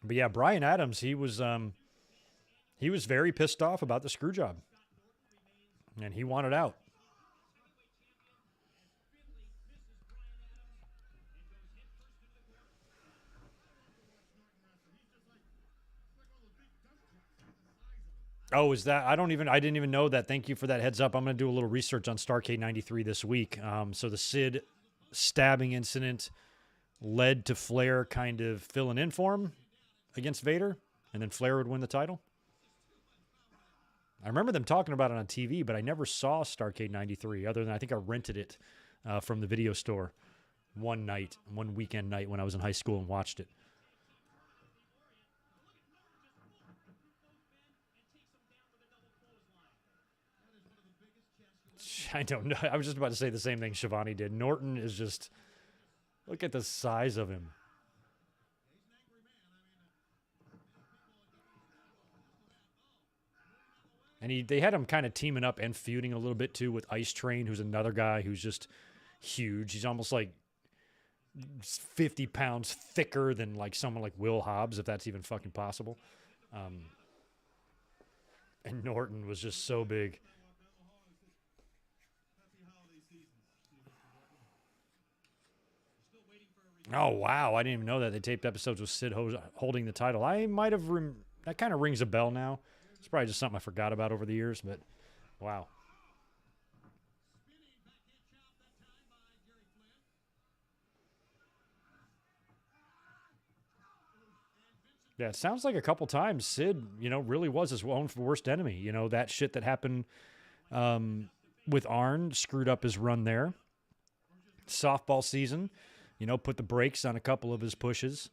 But yeah, Brian Adams, he was very pissed off about the screw job. And he wanted out. Oh, is that? I didn't even know that. Thank you for that heads up. I'm going to do a little research on Starrcade 93 this week. So the Sid stabbing incident led to Flair kind of filling in for him against Vader, and then Flair would win the title. I remember them talking about it on TV, but I never saw Starrcade 93, other than I think I rented it from the video store one weekend night when I was in high school and watched it. I don't know. I was just about to say the same thing Shivani did. Norton is just, look at the size of him. And they had him kind of teaming up and feuding a little bit too with Ice Train, who's another guy who's just huge. He's almost like 50 pounds thicker than like someone like Will Hobbs, if that's even fucking possible. And Norton was just so big. Oh, wow. I didn't even know that they taped episodes with Sid holding the title. I might have... that kind of rings a bell now. It's probably just something I forgot about over the years, but wow. Yeah, it sounds like a couple times Sid, really was his own worst enemy. That shit that happened with Arn screwed up his run there. Softball season, put the brakes on a couple of his pushes.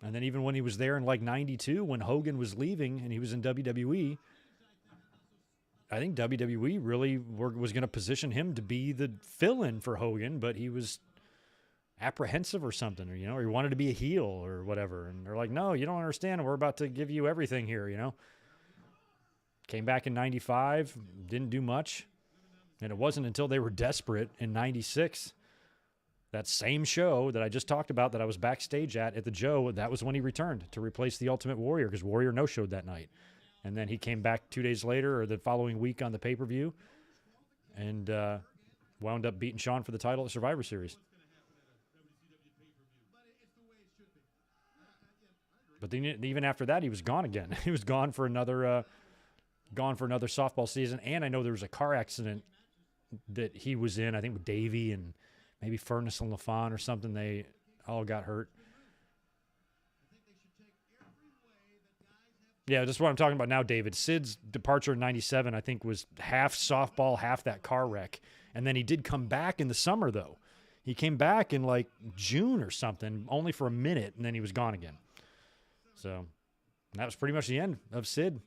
And then even when he was there in like 92, when Hogan was leaving and he was in WWE, I think WWE really was going to position him to be the fill-in for Hogan, but he was apprehensive or something, or he wanted to be a heel or whatever. And they're like, no, you don't understand. We're about to give you everything here, Came back in 95, didn't do much. And it wasn't until they were desperate in 96, that same show that I just talked about that I was backstage at the Joe, that was when he returned to replace the Ultimate Warrior, because Warrior no-showed that night. And then he came back 2 days later or the following week on the pay-per-view and wound up beating Shawn for the title at Survivor Series. But then, even after that, he was gone again. He was gone for another softball season. And I know there was a car accident that he was in, I think with Davey and maybe Furnace and LaFon or something. They all got hurt. Yeah, that's what I'm talking about now, David. Sid's departure in 97, I think, was half softball, half that car wreck. And then he did come back in the summer, though. He came back in like June or something, only for a minute, and then he was gone again. So that was pretty much the end of Sid.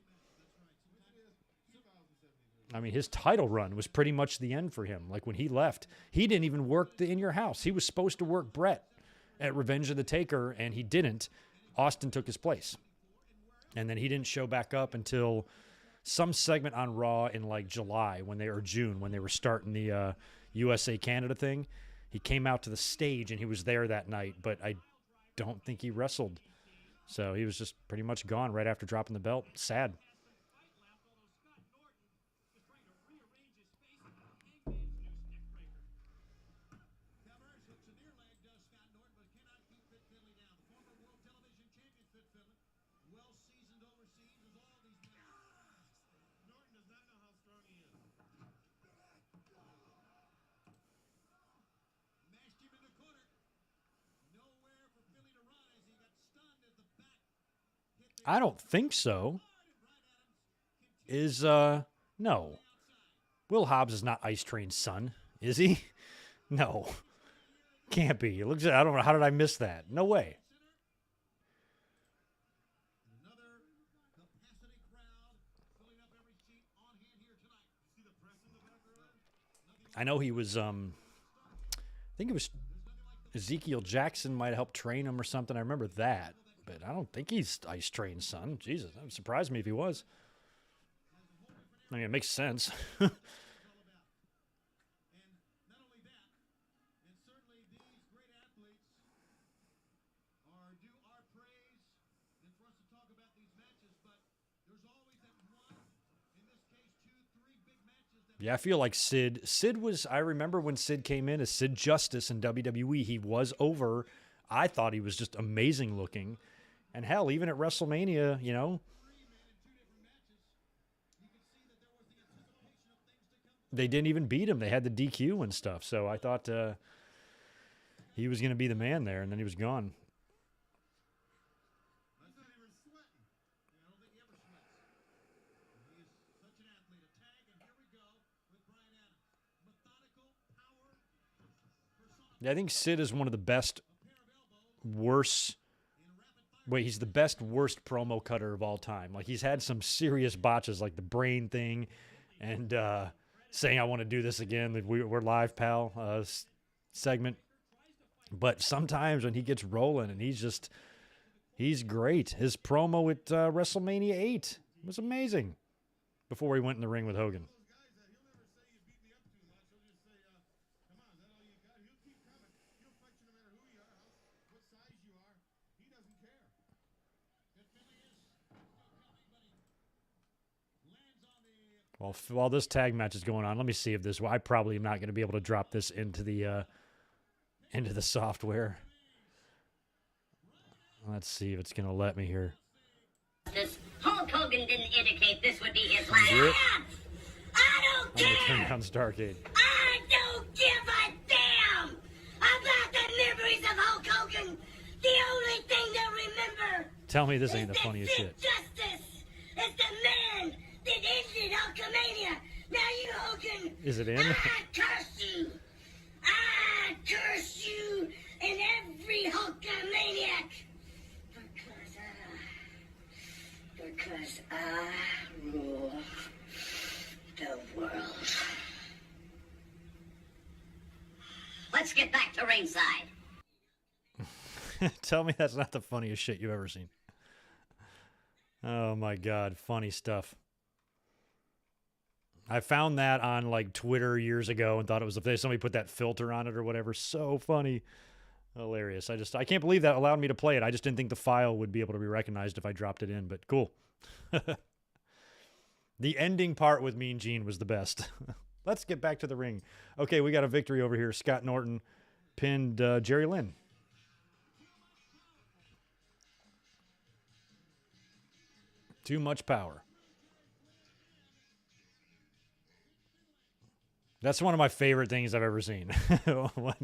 I mean, his title run was pretty much the end for him. Like when he left, he didn't even work the In Your House. He was supposed to work Brett at Revenge of the Taker, and he didn't. Austin took his place. And then he didn't show back up until some segment on Raw in like July or June when they were starting the USA Canada thing. He came out to the stage and he was there that night, but I don't think he wrestled. So he was just pretty much gone right after dropping the belt. Sad. I don't think so. No. Will Hobbs is not Ice Train's son, is he? No. Can't be. It looks. I don't know. How did I miss that? No way. I know he was. I think it was Ezekiel Jackson might have helped train him or something. I remember that. But I don't think he's Ice Train's son. Jesus, that would surprise me if he was. I mean, it makes sense. Yeah, I feel like Sid was, I remember when Sid came in as Sid Justice in WWE, he was over. I thought he was just amazing looking. And hell, even at WrestleMania, they didn't even beat him. They had the DQ and stuff. So I thought he was going to be the man there, and then he was gone. That's not even sweating. I don't think he ever sweats. He is such an athlete. A tag, and here we go with Brian Adams. Methodical power. Yeah, I think Sid is one of the best, worst. Wait, he's the best, worst promo cutter of all time. Like, he's had some serious botches, like the brain thing, and saying I want to do this again. We're live, pal. Segment. But sometimes when he gets rolling, and he's great. His promo at WrestleMania 8 was amazing. Before he went in the ring with Hogan. Well, while this tag match is going on, let me see if this. I probably am not going to be able to drop this into the software. Let's see if it's going to let me here. Hulk Hogan didn't indicate this would be his last Hear dance. it? I don't I'm going to turn care. down Starrcade. I don't give a damn about the memories of Hulk Hogan. The only thing they'll remember Tell me this is ain't the that funniest Sid shit. Justice is the man that ended Hulkamania. Now you, Hogan. Is it in? I curse you. I curse you and every Hulkamaniac. Because I rule the world. Let's get back to ringside. Tell me that's not the funniest shit you've ever seen. Oh my God, funny stuff. I found that on like Twitter years ago and thought it was if somebody put that filter on it or whatever. So funny. Hilarious. I can't believe that allowed me to play it. I just didn't think the file would be able to be recognized if I dropped it in, but cool. The ending part with Mean Gene was the best. Let's get back to the ring. Okay, we got a victory over here. Scott Norton pinned Jerry Lynn. Too much power. That's one of my favorite things I've ever seen.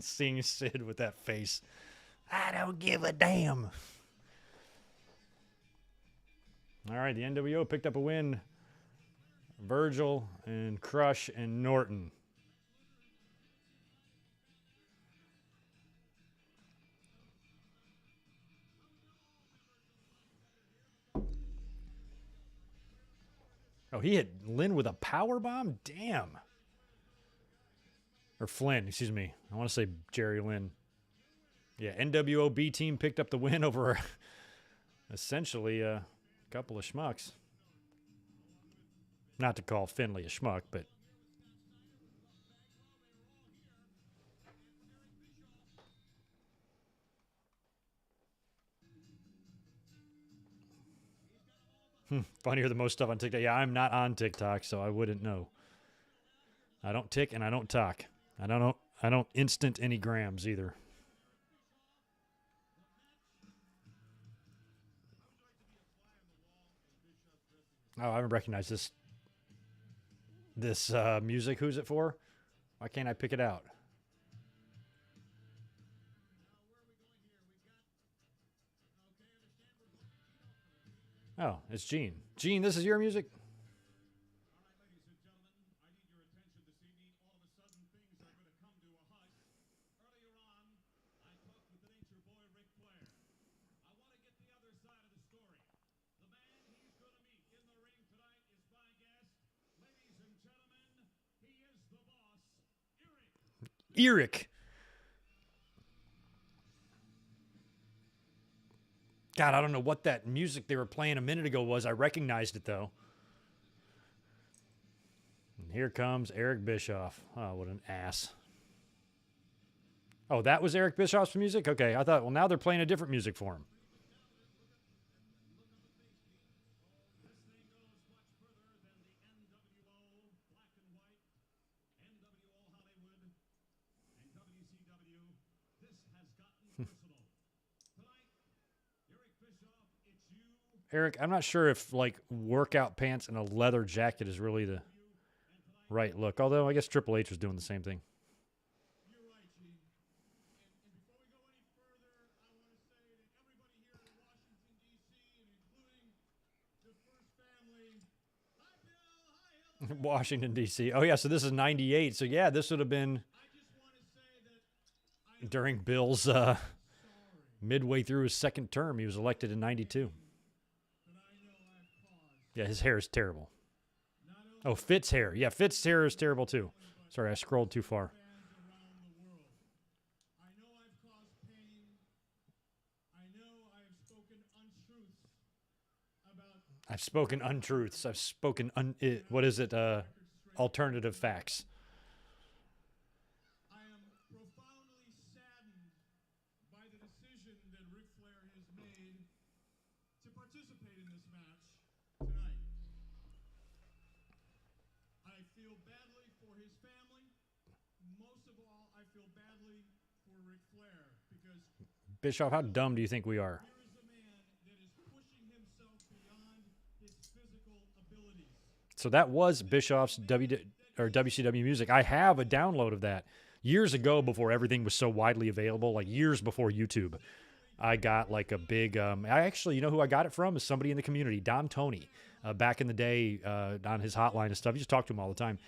Seeing Sid with that face. I don't give a damn. All right, the NWO picked up a win. Virgil and Crush and Norton. Oh, he hit Lynn with a power bomb? Damn. Or Flynn, excuse me. I want to say Jerry Lynn. Yeah, NWO B team picked up the win over essentially a couple of schmucks. Not to call Finley a schmuck, but funnier than most stuff on TikTok. Yeah, I'm not on TikTok, so I wouldn't know. I don't tick and I don't talk. I don't instant any grams either. Oh, I haven't recognized this music. Who's it for? Why can't I pick it out? Oh, it's Gene. Gene, this is your music? Eric. God, I don't know what that music they were playing a minute ago was. I recognized it, though. And here comes Eric Bischoff. Oh, what an ass. Oh, that was Eric Bischoff's music? Okay, I thought, well, now they're playing a different music for him. Eric, I'm not sure if like workout pants and a leather jacket is really the right look. Although I guess Triple H was doing the same thing. You're right, Gene. And before we go any further, I want to say that everybody here in Washington, D.C., and including the First Family, hi, Bill, hi, Hillary. Washington, D.C. Oh, yeah, so this is 98. So, yeah, this would have been I just want to say that I am during Bill's sorry midway through his second term. He was elected in 92. that I know I've caused Yeah, his hair is terrible. not only Oh, Fitz's hair. Yeah, Fitz's hair is terrible, too. Sorry, I scrolled too far. fans around the world. I know I've caused pain. I know I have spoken untruths about I've spoken untruths. I've spoken, what is it, alternative facts. I am profoundly saddened by the decision that Ric Flair has made to participate in this match tonight. I feel badly for his family. Most of all, I feel badly for Ric Flair because Bischoff, how dumb do you think we are? here is a man that is pushing himself beyond his physical abilities. So that was Bischoff's WCW music. I have a download of that years ago before everything was so widely available, like years before YouTube. I got like a big, I actually, you know who I got it from is somebody in the community, Dom Tony, back in the day on his hotline and stuff. I used to talk to him all the time.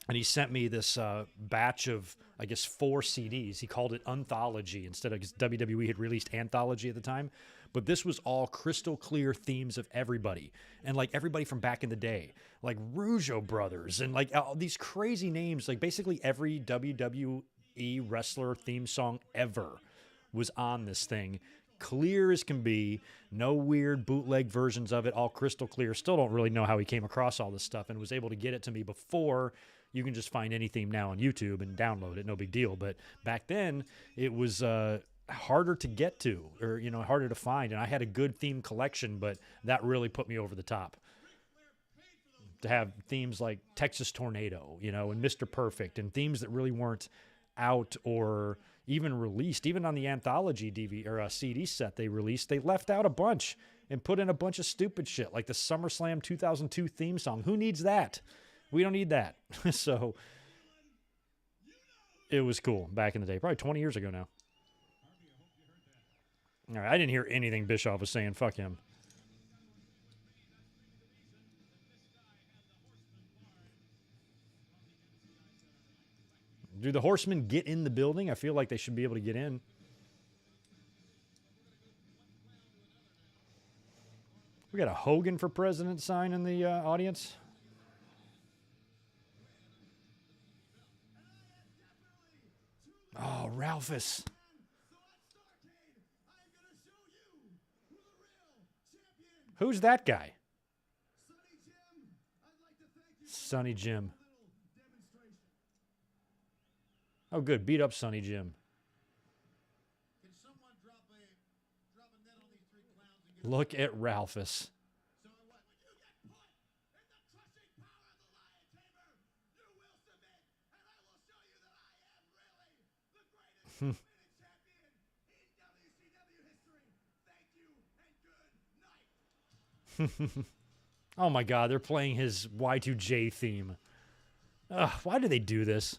And he sent me this batch of, I guess, 4 CDs. He called it Anthology instead of, because WWE had released Anthology at the time. But this was all crystal clear themes of everybody. And like everybody from back in the day, like Rougeau Brothers and like all these crazy names, like basically every WWE wrestler theme song ever was on this thing. Clear as can be, no weird bootleg versions of it, all crystal clear. Still don't really know how he came across all this stuff and was able to get it to me before. You can just find any theme now on YouTube and download it, no big deal. But back then, it was harder to get to, or harder to find. And I had a good theme collection, but that really put me over the top. To have themes like Texas Tornado, and Mr. Perfect, and themes that really weren't out or even released, even on the Anthology DVD or CD set they released, they left out a bunch and put in a bunch of stupid shit like the SummerSlam 2002 theme song. Who needs that? We don't need that. So it was cool back in the day, probably 20 years ago now. All right, I didn't hear anything Bischoff was saying. Fuck him. Do the Horsemen get in the building? I feel like they should be able to get in. We got a Hogan for President sign in the audience. Oh, Ralphus. Who's that guy? Sonny Jim. Oh, good. Beat up Sonny Jim. Can someone drop a net on these 3 clowns and get Look at Ralphus. so what? When you get put in the crushing power of the lion tamer, you will submit, and I will show you that I am really the greatest minute champion in WCW history. Thank you and good night. Oh my God, they're playing his Y2J theme. Ugh, why do they do this?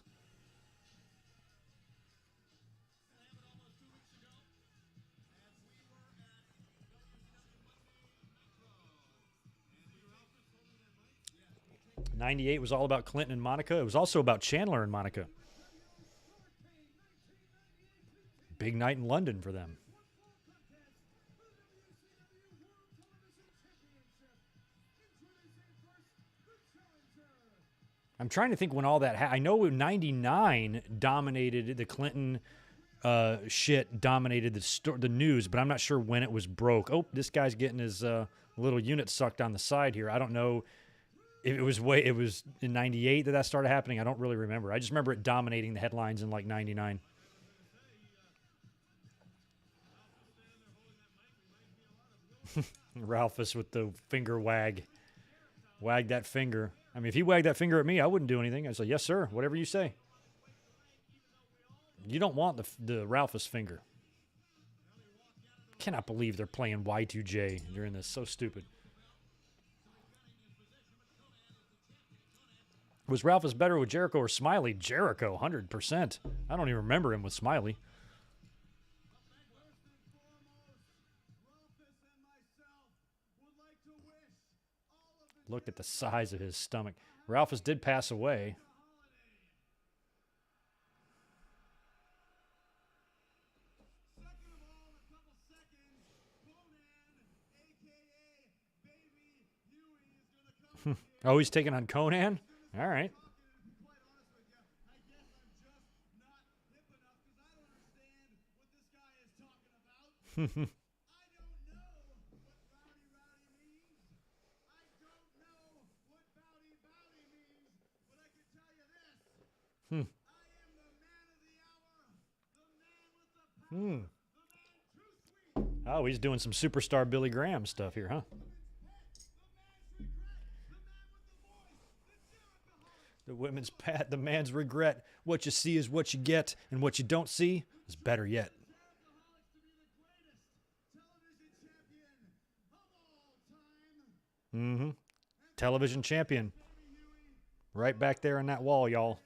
'98 was all about Clinton and Monica. It was also about Chandler and Monica. Big night in London for them. I'm trying to think when all that I know 99 dominated the Clinton shit, dominated the news, but I'm not sure when it was broke. Oh, this guy's getting his little unit sucked on the side here. I don't know if it was in 98 that started happening. I don't really remember. I just remember it dominating the headlines in like 99. Ralphus with the finger wag. Wag that finger. I mean, if he wagged that finger at me, I wouldn't do anything. I'd say, yes, sir, whatever you say. You don't want the Ralphus finger. Cannot believe they're playing Y2J during this. So stupid. Was Ralphus better with Jericho or Smiley? Jericho, 100%. I don't even remember him with Smiley. Look at the size of his stomach. Ralphus did pass away. Oh, he's taking on Conan? All right. Oh, he's doing some superstar Billy Graham stuff here, huh? The women's pat, the man's regret. What you see is what you get, and what you don't see is better yet. Mm-hmm. Television champion. Right back there on that wall, y'all.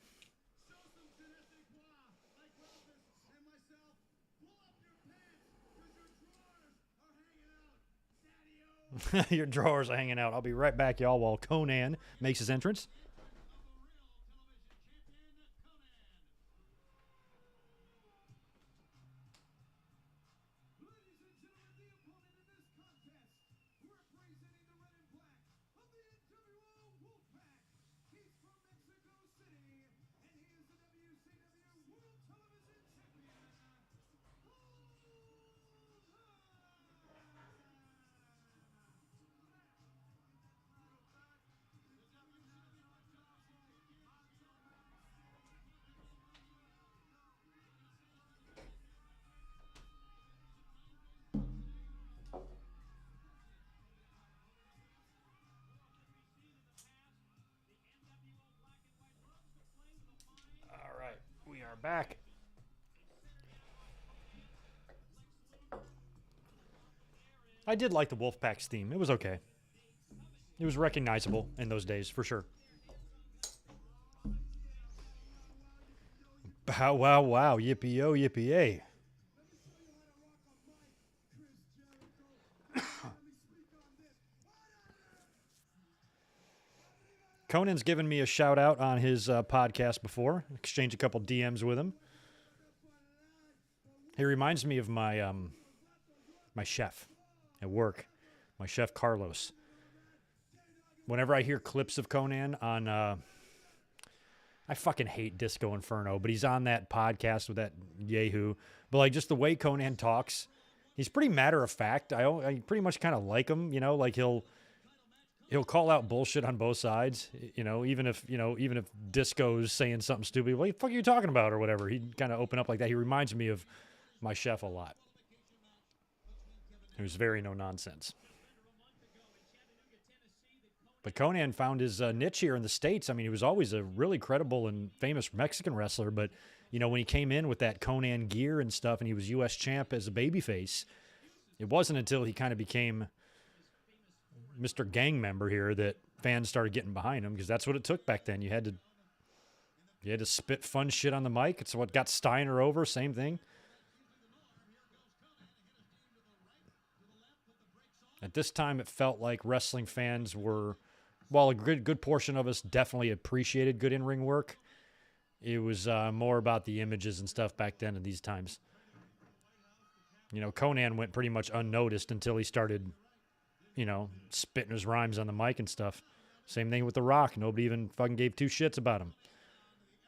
Your drawers are hanging out. I'll be right back, y'all, while Conan makes his entrance. All right, we are back. I did like the Wolfpack's theme. It was okay. It was recognizable in those days, for sure. Bow, wow, wow, yippee-yo, yippee-yay. Conan's given me a shout-out on his podcast before. Exchanged a couple DMs with him. He reminds me of my my chef at work, my chef Carlos. Whenever I hear clips of Conan on, I fucking hate Disco Inferno, but he's on that podcast with that Yahoo. But like just the way Conan talks, he's pretty matter of fact. I pretty much kind of like him, you know, like he'll call out bullshit on both sides, even if Disco's saying something stupid, what the fuck are you talking about or whatever. He'd kind of open up like that. He reminds me of my chef a lot. Who's very no nonsense. But Conan found his niche here in the States. I mean, he was always a really credible and famous Mexican wrestler, but, when he came in with that Conan gear and stuff and he was U.S. champ as a babyface, it wasn't until he kind of became Mr. Gang member here that fans started getting behind him, because that's what it took back then. You had to spit fun shit on the mic. It's what got Steiner over, same thing. At this time, it felt like wrestling fans were, while a good portion of us definitely appreciated good in-ring work, it was more about the images and stuff back then in these times. Conan went pretty much unnoticed until he started, spitting his rhymes on the mic and stuff. Same thing with The Rock. Nobody even fucking gave two shits about him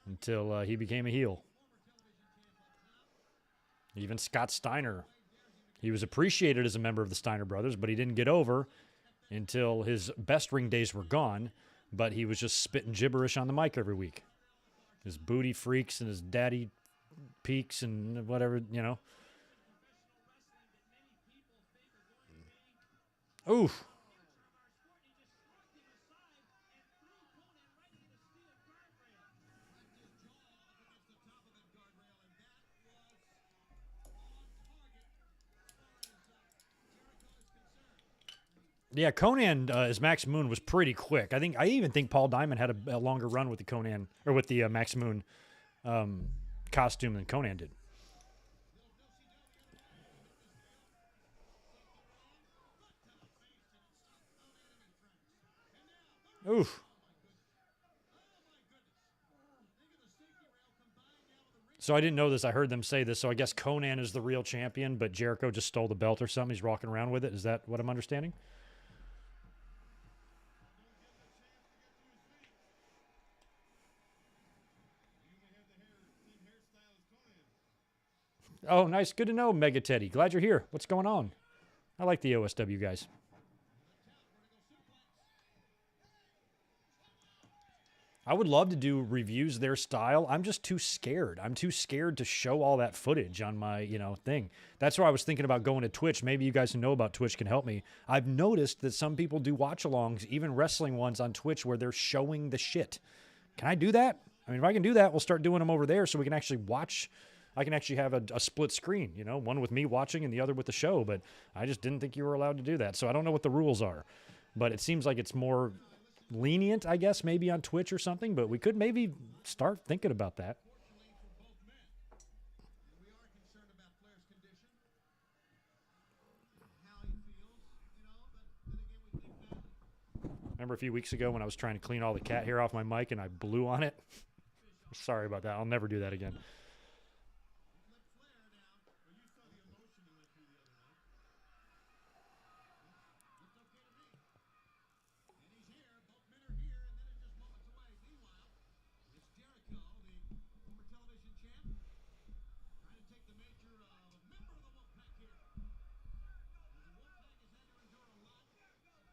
until he became a heel. Even Scott Steiner. He was appreciated as a member of the Steiner brothers, but he didn't get over until his best ring days were gone, but he was just spitting gibberish on the mic every week. His booty freaks and his daddy peaks and whatever, Oof. Yeah, Conan as Max Moon was pretty quick. I even think Paul Diamond had a longer run with the Conan or with the Max Moon costume than Conan did. Oof. So I didn't know this. I heard them say this. So I guess Conan is the real champion, but Jericho just stole the belt or something. He's walking around with it. Is that what I'm understanding? Oh, nice. Good to know, Mega Teddy. Glad you're here. What's going on? I like the OSW guys. I would love to do reviews their style. I'm just too scared. I'm too scared to show all that footage on my, thing. That's why I was thinking about going to Twitch. Maybe you guys who know about Twitch can help me. I've noticed that some people do watch-alongs, even wrestling ones on Twitch, where they're showing the shit. Can I do that? I mean, if I can do that, we'll start doing them over there so we can actually watch. I can actually have a split screen, one with me watching and the other with the show. But I just didn't think you were allowed to do that. So I don't know what the rules are. But it seems like it's more lenient, I guess, maybe on Twitch or something, but we could maybe start thinking about that. Remember a few weeks ago when I was trying to clean all the cat hair off my mic and I blew on it? Sorry about that. I'll never do that again.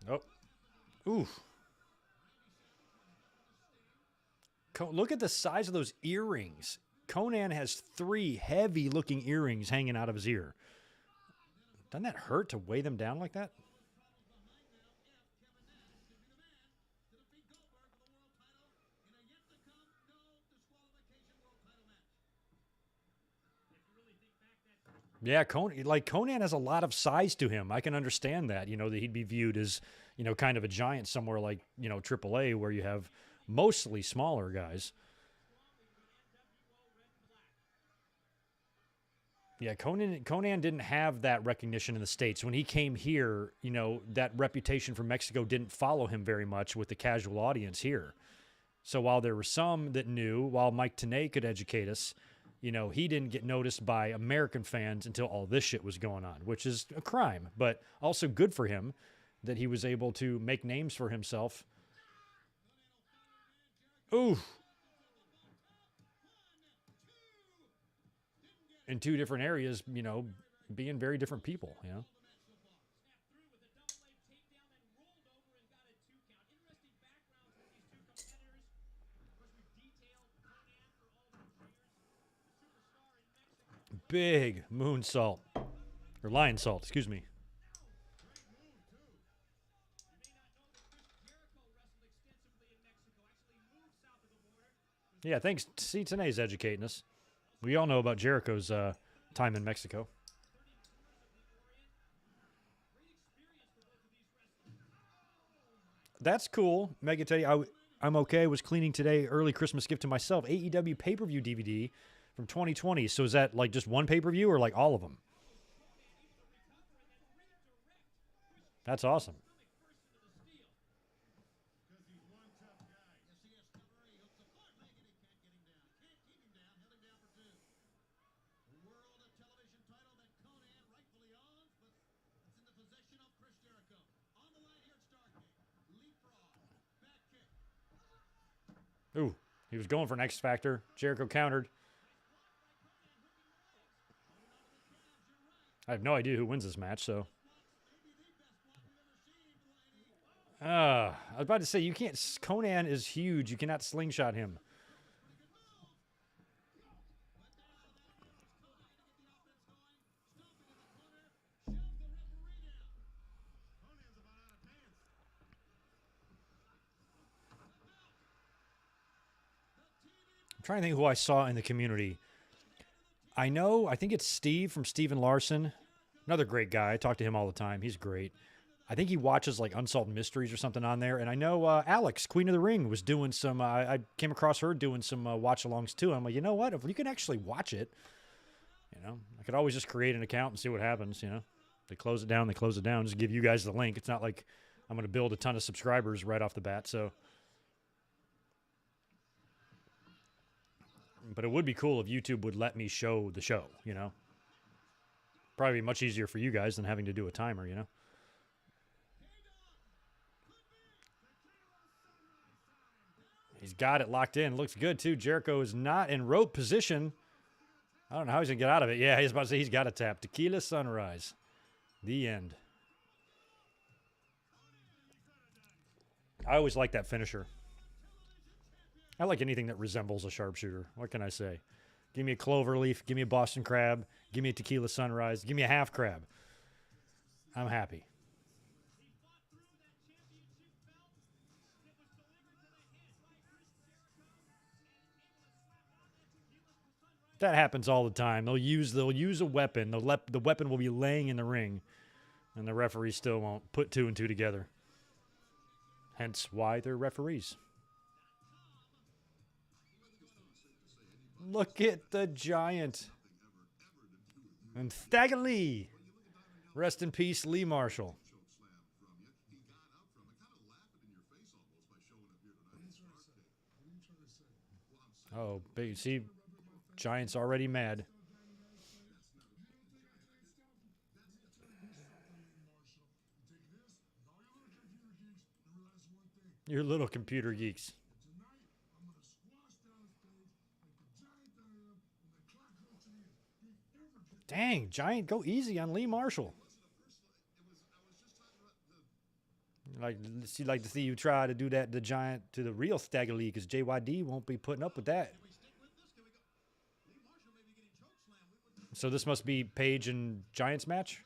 Oh. Oof. Look at the size of those earrings. Conan has 3 heavy-looking earrings hanging out of his ear. Doesn't that hurt to weigh them down like that? Yeah, Conan has a lot of size to him. I can understand that, that he'd be viewed as, kind of a giant somewhere like, AAA where you have mostly smaller guys. Yeah, Conan didn't have that recognition in the States. When he came here, that reputation from Mexico didn't follow him very much with the casual audience here. So while there were some that knew, while Mike Tenay could educate us, he didn't get noticed by American fans until all this shit was going on, which is a crime, but also good for him that he was able to make names for himself. Ooh. In 2 different areas, being very different people, Big moonsault. Or lion salt, excuse me. Yeah, thanks. See, Tanay's educating us. We all know about Jericho's time in Mexico. That's cool, Mega Teddy. I'm okay. I was cleaning today. Early Christmas gift to myself. AEW pay-per-view DVD from 2020. So is that like just one pay-per-view or like all of them? That's awesome. Ooh, he was going for an X Factor. Jericho countered. I have no idea who wins this match, so. I was about to say, you can't. Conan is huge. You cannot slingshot him. I'm trying to think who I saw in the community. I think it's Steve from Steve and Larson. Another great guy. I talk to him all the time. He's great. I think he watches like Unsolved Mysteries or something on there. And I know Alex, Queen of the Ring, was doing some. I came across her doing some watch-alongs too. I'm like, you know what? If you can actually watch it, I could always just create an account and see what happens. They close it down. They close it down. Just give you guys the link. It's not like I'm going to build a ton of subscribers right off the bat. So, but it would be cool if YouTube would let me show the show. Probably be much easier for you guys than having to do a timer. He's got it locked in. Looks good, too. Jericho is not in rope position. I don't know how he's going to get out of it. Yeah, he's about to say he's got to tap. Tequila Sunrise. The end. I always like that finisher. I like anything that resembles a sharpshooter. What can I say? Give me a clover leaf. Give me a Boston crab. Give me a Tequila Sunrise. Give me a half crab. I'm happy. That happens all the time. They'll use a weapon. The weapon will be laying in the ring, and the referee still won't put two and two together. Hence why they're referees. Look at the Giant. And Stagger Lee. Rest in peace, Lee Marshall. Oh, see, Giant's already mad. You're little computer geeks. Dang, Giant, go easy on Lee Marshall. Like to see you try to do that to Giant, to the real Stagger Lee, because JYD won't be putting up with that. So this must be Paige and Giant's match.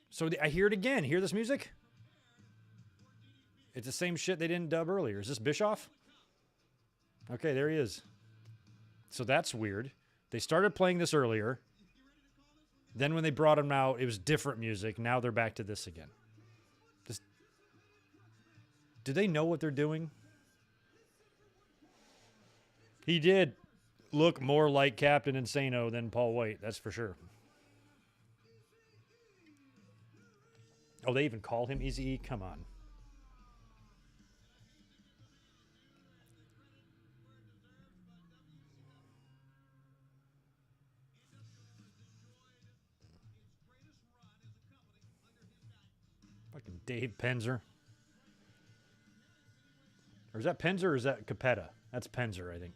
So I hear it again. Hear this music? It's the same shit they didn't dub earlier. Is this Bischoff? Okay, there he is. So that's weird. They started playing this earlier. Then when they brought him out, it was different music. Now they're back to this again. Do they know what they're doing? He did look more like Captain Insano than Paul White, that's for sure. Oh, they even call him Eazy-E? Come on. Fucking Dave Penzer. Or is that Penzer or is that Capetta? That's Penzer, I think.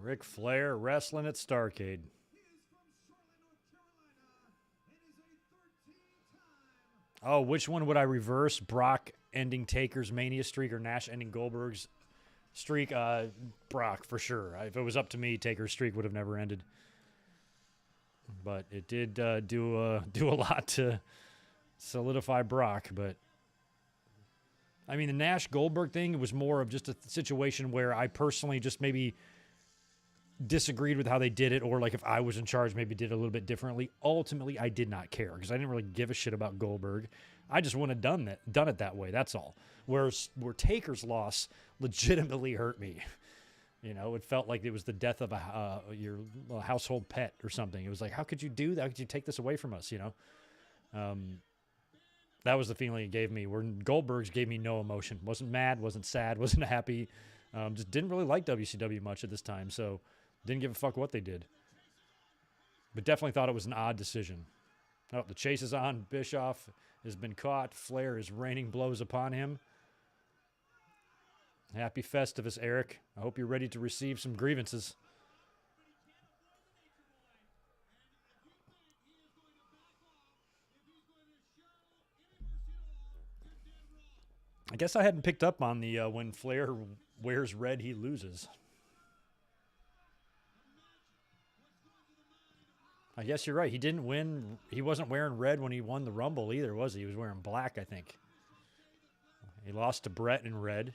Ric Flair wrestling at Starrcade. Oh, which one would I reverse? Brock ending Taker's Mania streak or Nash ending Goldberg's streak? Brock, for sure. If it was up to me, Taker's streak would have never ended. But it did do a lot to solidify Brock. But, I mean, the Nash-Goldberg thing was more of just a situation where I personally just maybe disagreed with how they did it, or like if I was in charge, maybe did it a little bit differently. Ultimately, I did not care because I didn't really give a shit about Goldberg. I just wouldn't have done it that way. That's all. Where Taker's loss legitimately hurt me. It felt like it was the death of your household pet or something. It was like, how could you do that? How could you take this away from us? That was the feeling it gave me. Where Goldberg's gave me no emotion. Wasn't mad. Wasn't sad. Wasn't happy. Just didn't really like WCW much at this time. So didn't give a fuck what they did. But definitely thought it was an odd decision. Oh, the chase is on. Bischoff has been caught. Flair is raining blows upon him. Happy Festivus, Eric. I hope you're ready to receive some grievances. I guess I hadn't picked up on the when Flair wears red, he loses. I guess you're right. He didn't win. He wasn't wearing red when he won the Rumble either, was he? He was wearing black, I think. He lost to Brett in red.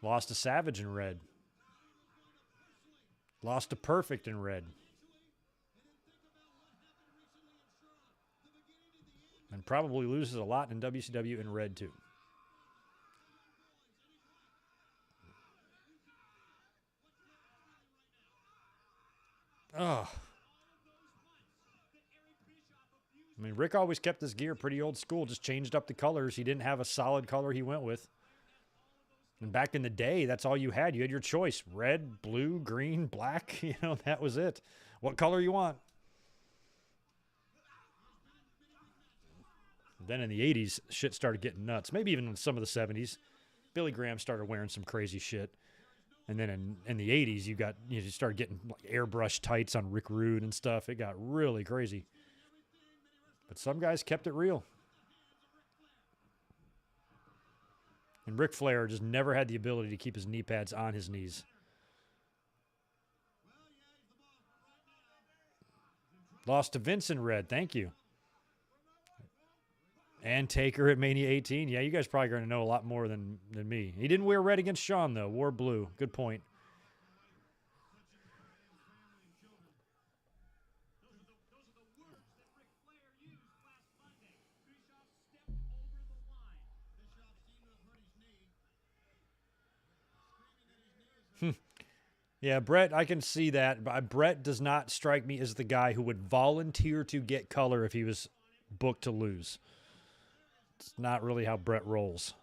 Lost to Savage in red. Lost to Perfect in red. And probably loses a lot in WCW in red, too. Ugh. I mean, Rick always kept his gear pretty old school, just changed up the colors. He didn't have a solid color he went with. And back in the day, that's all you had. You had your choice. Red, blue, green, black. You know, that was it. What color you want. Then in the 80s, shit started getting nuts. Maybe even in some of the 70s. Billy Graham started wearing some crazy shit. And then in the 80s, you started getting like airbrush tights on Rick Rude and stuff. It got really crazy. But some guys kept it real. And Ric Flair just never had the ability to keep his knee pads on his knees. Lost to Vince in red. Thank you. And Taker at Mania 18. Yeah, you guys probably going to know a lot more than me. He didn't wear red against Shawn, though. Wore blue. Good point. Yeah, Brett, I can see that. But Brett does not strike me as the guy who would volunteer to get color if he was booked to lose. It's not really how Brett rolls.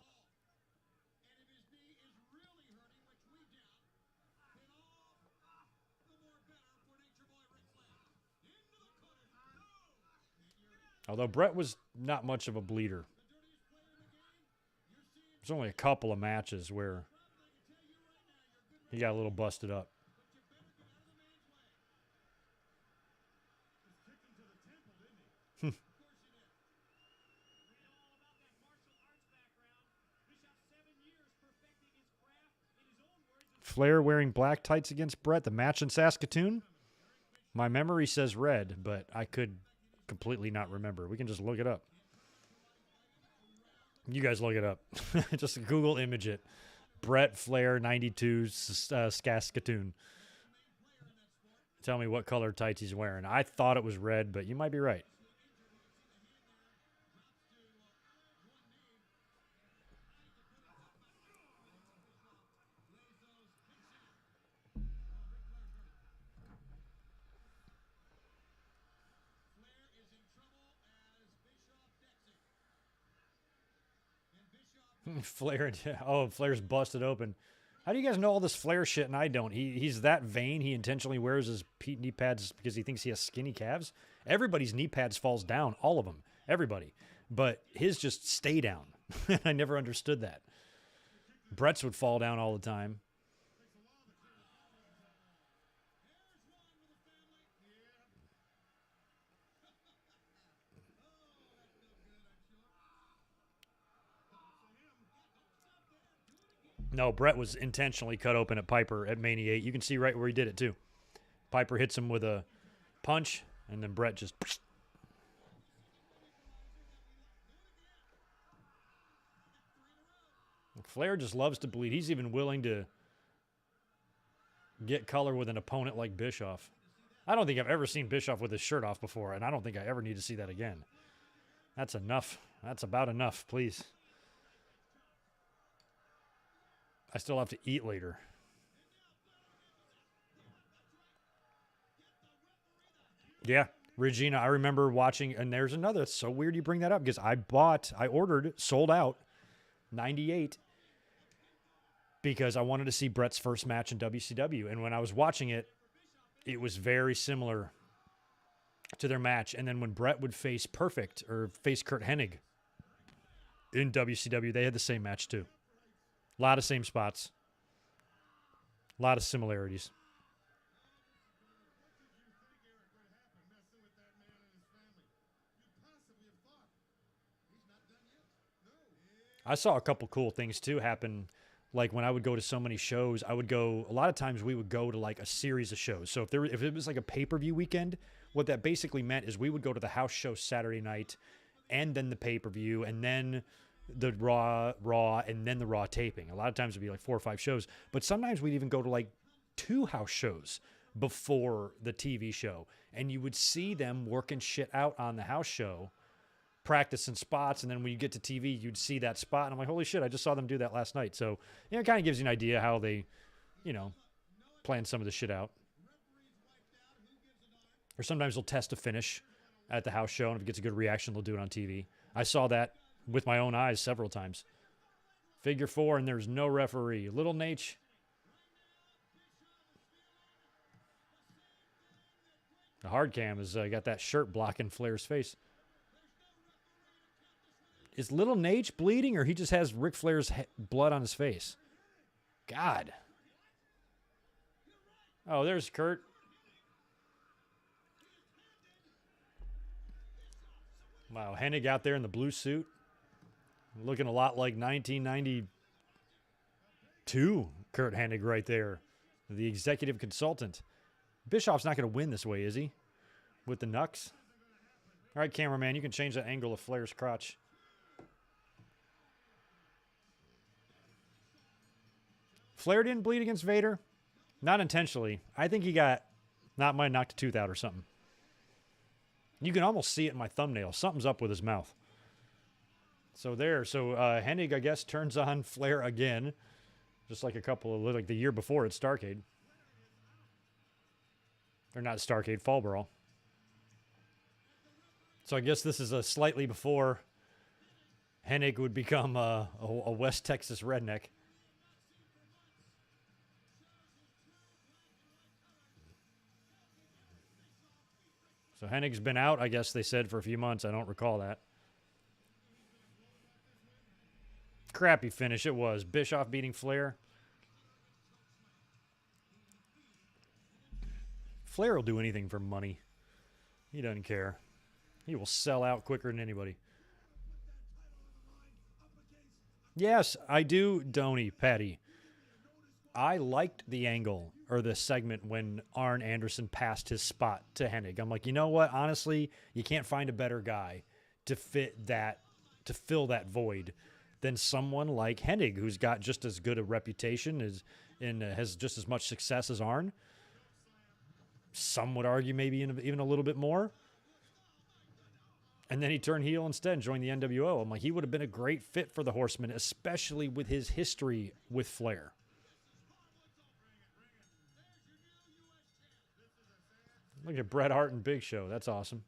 Although Brett was not much of a bleeder. There's only a couple of matches where he got a little busted up. Flair wearing black tights against Brett, the match in Saskatoon? My memory says red, but I could completely not remember. We can just look it up. You guys look it up. Just Google image it. Brett Flair 92 Saskatoon. Tell me what color tights he's wearing. I thought it was red, but you might be right. Flair's busted open. How do you guys know all this Flair shit and I don't? He's that vain. He intentionally wears his knee pads because he thinks he has skinny calves. Everybody's knee pads falls down, all of them, everybody. But his just stay down. I never understood that. Brett's would fall down all the time. No, Brett was intentionally cut open at Piper at Mania 8. You can see right where he did it, too. Piper hits him with a punch, and then Brett just... Flair just loves to bleed. He's even willing to get color with an opponent like Bischoff. I don't think I've ever seen Bischoff with his shirt off before, and I don't think I ever need to see that again. That's enough. That's about enough, please. I still have to eat later. Yeah, Regina, I remember watching, and there's another. It's so weird you bring that up because I ordered, sold out, 98, because I wanted to see Brett's first match in WCW. And when I was watching it, it was very similar to their match. And then when Brett would face Perfect or face Kurt Hennig in WCW, they had the same match too. A lot of same spots. A lot of similarities. I saw a couple cool things too happen. Like when I would go to so many shows, a lot of times we would go to like a series of shows. So if it was like a pay-per-view weekend, what that basically meant is we would go to the house show Saturday night and then the pay-per-view and then the Raw, and then the Raw taping. A lot of times it'd be like 4 or 5 shows, but sometimes we'd even go to like 2 house shows before the TV show, and you would see them working shit out on the house show, practicing spots, and then when you get to TV, you'd see that spot, and I'm like, holy shit, I just saw them do that last night. So, it kind of gives you an idea how they, plan some of the shit out. Or sometimes they'll test a finish at the house show, and if it gets a good reaction, they'll do it on TV. I saw that with my own eyes several times. Figure 4, and there's no referee. Little Nate. The hard cam has got that shirt blocking Flair's face. Is Little Nate bleeding, or he just has Ric Flair's blood on his face? God. Oh, there's Kurt. Wow, Hennig out there in the blue suit. Looking a lot like 1992 Kurt Hennig right there. The executive consultant. Bischoff's not going to win this way, is he? With the Nux? All right, cameraman, you can change the angle of Flair's crotch. Flair didn't bleed against Vader? Not intentionally. I think he might have knocked a tooth out or something. You can almost see it in my thumbnail. Something's up with his mouth. So Hennig, I guess, turns on Flair again. Just like like the year before at Starrcade. Or not Starrcade, Fall Brawl. So I guess this is a slightly before Hennig would become a West Texas redneck. So Hennig's been out, I guess they said, for a few months. I don't recall that. Crappy finish it was. Bischoff beating Flair. Flair will do anything for money. He doesn't care. He will sell out quicker than anybody. Yes, I do, Donny, Patty. I liked the angle or the segment when Arn Anderson passed his spot to Hennig. I'm like, you know what? Honestly, you can't find a better guy to fill that void than someone like Hennig, who's got just as good a reputation and has just as much success as Arn. Some would argue maybe even a little bit more. And then he turned heel instead and joined the NWO. I'm like, he would have been a great fit for the Horsemen, especially with his history with Flair. Look at Bret Hart and Big Show. That's awesome.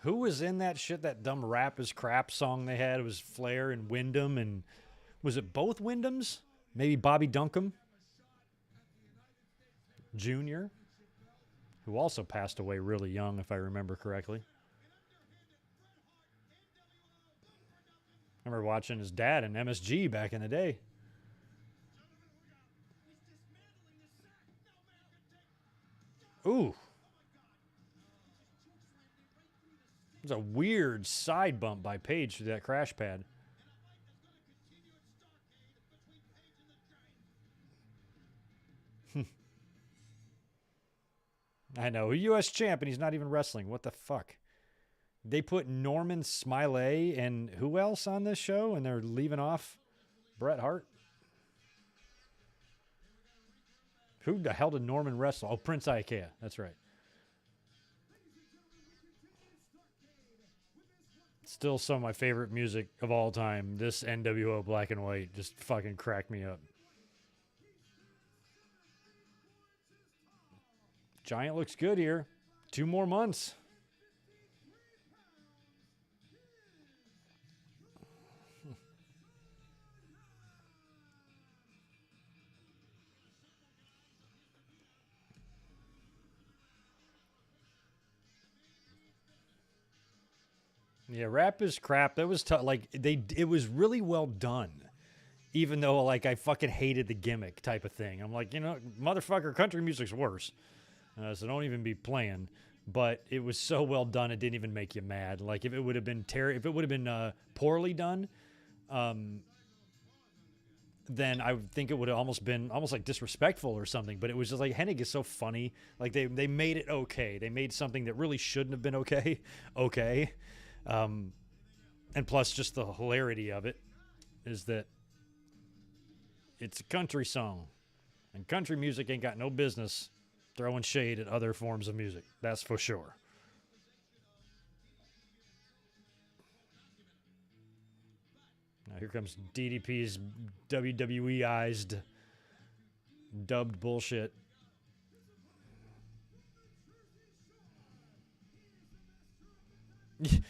Who was in that shit, that dumb Rap is Crap song they had? It was Flair and Wyndham, and was it both Wyndhams? Maybe Bobby Duncombe Jr., who also passed away really young, if I remember correctly. I remember watching his dad in MSG back in the day. Ooh. It was a weird side bump by Page through that crash pad. I know, a U.S. champ, and he's not even wrestling. What the fuck? They put Norman Smiley and who else on this show, and they're leaving off Bret Hart? Who the hell did Norman wrestle? Oh, Prince Ikea. That's right. Still some of my favorite music of all time. This NWO black and white just fucking cracked me up. Giant looks good here. 2 more months. Yeah, rap is crap. That was tough. Like it was really well done, even though like I fucking hated the gimmick type of thing. I'm like, motherfucker, country music's worse, so don't even be playing. But it was so well done, it didn't even make you mad. Like if it would have been poorly done, then I would think it would have almost been like disrespectful or something. But it was just like Hennig is so funny. Like they made it okay. They made something that really shouldn't have been okay. Okay. And plus just the hilarity of it is that it's a country song, and country music ain't got no business throwing shade at other forms of music. That's for sure. Now here comes DDP's WWE-ized dubbed bullshit.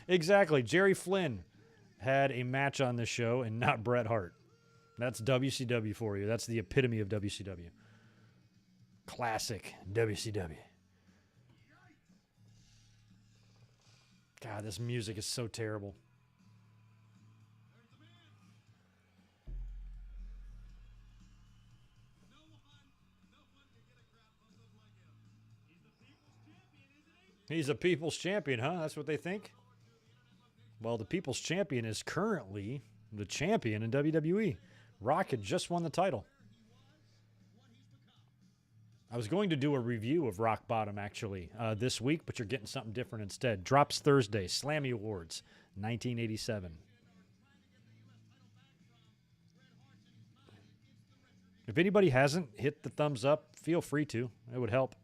Exactly. Jerry Flynn had a match on this show and not Bret Hart. That's WCW for you. That's the epitome of WCW. Classic WCW. God, this music is so terrible. He's a people's champion, huh? That's what they think? Well, the people's champion is currently the champion in WWE. Rock had just won the title. I was going to do a review of Rock Bottom, actually, this week, but you're getting something different instead. Drops Thursday, Slammy Awards, 1987. If anybody hasn't hit the thumbs up, feel free to. It would help.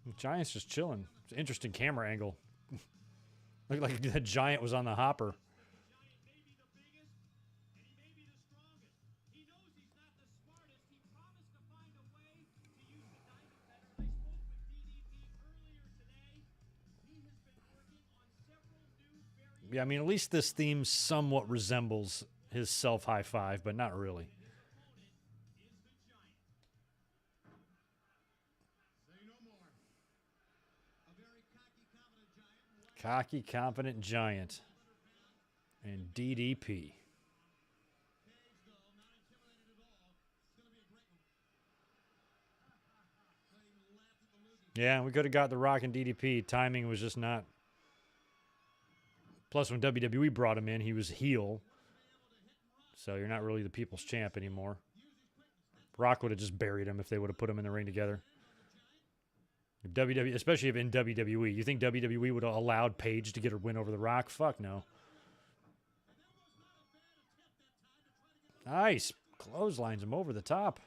The Giant's just chilling. It's an interesting camera angle. Looked like the Giant was on the hopper. Yeah, I mean, at least this theme somewhat resembles his self-high five, but not really. Cocky, confident Giant. And DDP. Yeah, we could have got The Rock and DDP. Timing was just not. Plus, when WWE brought him in, he was heel. So you're not really the people's champ anymore. Rock would have just buried him if they would have put him in the ring together. WWE, especially if in WWE. You think WWE would have allowed Paige to get her win over The Rock? Fuck no. Nice. Clotheslines him over the top.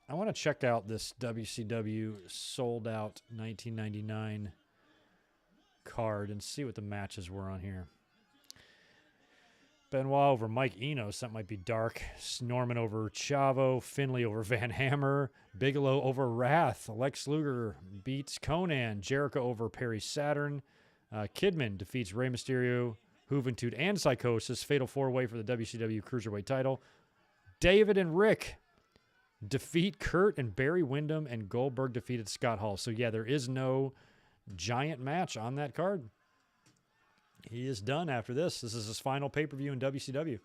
I want to check out this WCW sold out 1999 card and see what the matches were on here. Benoit over Mike Enos. That might be dark. Norman over Chavo. Finlay over Van Hammer. Bigelow over Wrath. Lex Luger beats Conan. Jericho over Perry Saturn. Kidman defeats Rey Mysterio, Juventud, and Psychosis. Fatal 4-way for the WCW Cruiserweight title. David and Rick defeat Kurt and Barry Windham, and Goldberg defeated Scott Hall. So, yeah, there is no Giant match on that card. He is done after this. This is his final pay-per-view in WCW.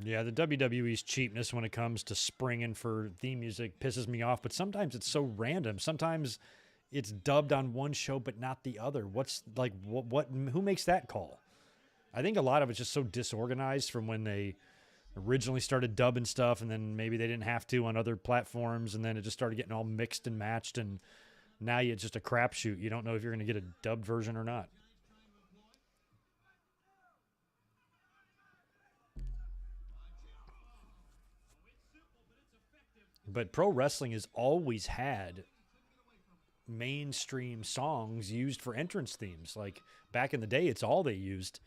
Yeah, the WWE's cheapness when it comes to springing for theme music pisses me off, but sometimes it's so random. Sometimes it's dubbed on one show but not the other. Who makes that call? I think a lot of it's just so disorganized from when they originally started dubbing stuff, and then maybe they didn't have to on other platforms, and then it just started getting all mixed and matched, and now it's just a crapshoot. You don't know if you're going to get a dubbed version or not. But pro wrestling has always had mainstream songs used for entrance themes. Like back in the day, it's all they used.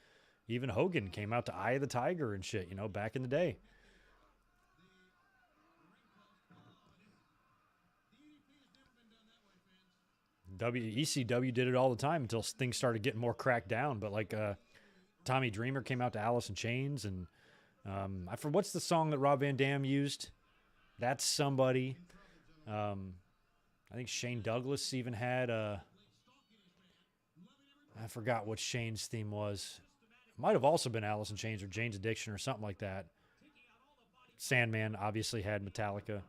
Even Hogan came out to Eye of the Tiger and shit, back in the day. ECW did it all the time until things started getting more cracked down. But like Tommy Dreamer came out to Alice in Chains, and what's the song that Rob Van Dam used? That's Somebody. I think Shane Douglas even had I forgot what Shane's theme was. Might have also been Alice in Chains or Jane's Addiction or something like that. Sandman obviously had Metallica,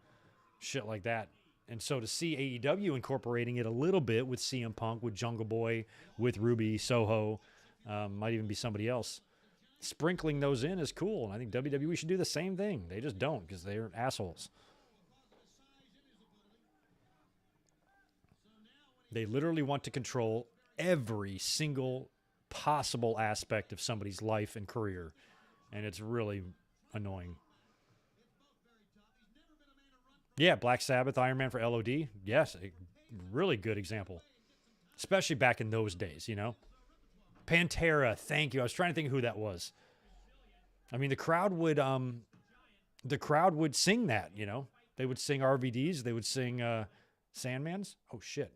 shit like that. And so to see AEW incorporating it a little bit with CM Punk, with Jungle Boy, with Ruby Soho, might even be somebody else. Sprinkling those in is cool, and I think WWE should do the same thing. They just don't because they're assholes. They literally want to control every single possible aspect of somebody's life and career, and it's really annoying. Yeah, Black Sabbath, Iron Man for LOD. Yes, a really good example, especially back in those days, Pantera, thank you. I was trying to think of who that was. I mean, the crowd would sing that, They would sing RVDs. They would sing Sandmans. Oh, shit.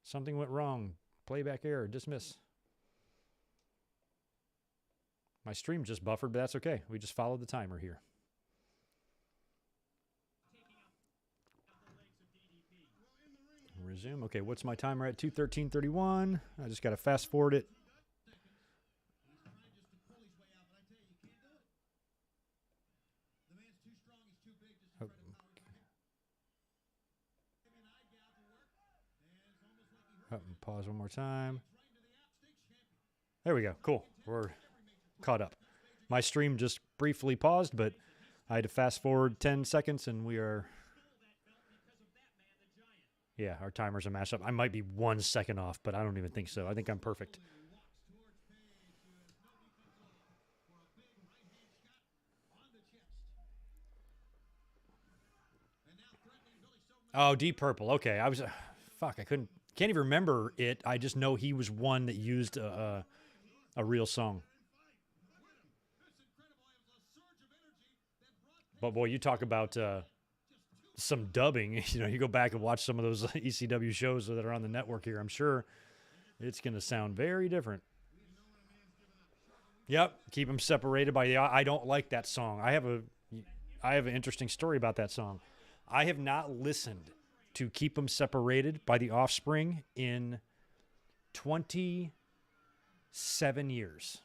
Something went wrong. Playback error. Dismiss. My stream just buffered, but that's okay. We just followed the timer here. Resume. Okay, what's my timer at? 2:13:31. I just got to fast forward it. Pause one more time. There we go. Cool. We're caught up. My stream just briefly paused, but I had to fast forward 10 seconds, and we are... Yeah, our timer's a mashup. I might be 1 second off, but I don't even think so. I think I'm perfect. Oh, Deep Purple. Okay, I was... fuck, I can't even remember it. I just know he was one that used a real song. But boy, you talk about some dubbing. You go back and watch some of those ECW shows that are on the network here. I'm sure it's going to sound very different. Yep, keep them separated by the... I don't like that song. I have an interesting story about that song. I have not listened to Keep Them Separated by The Offspring in 27 years.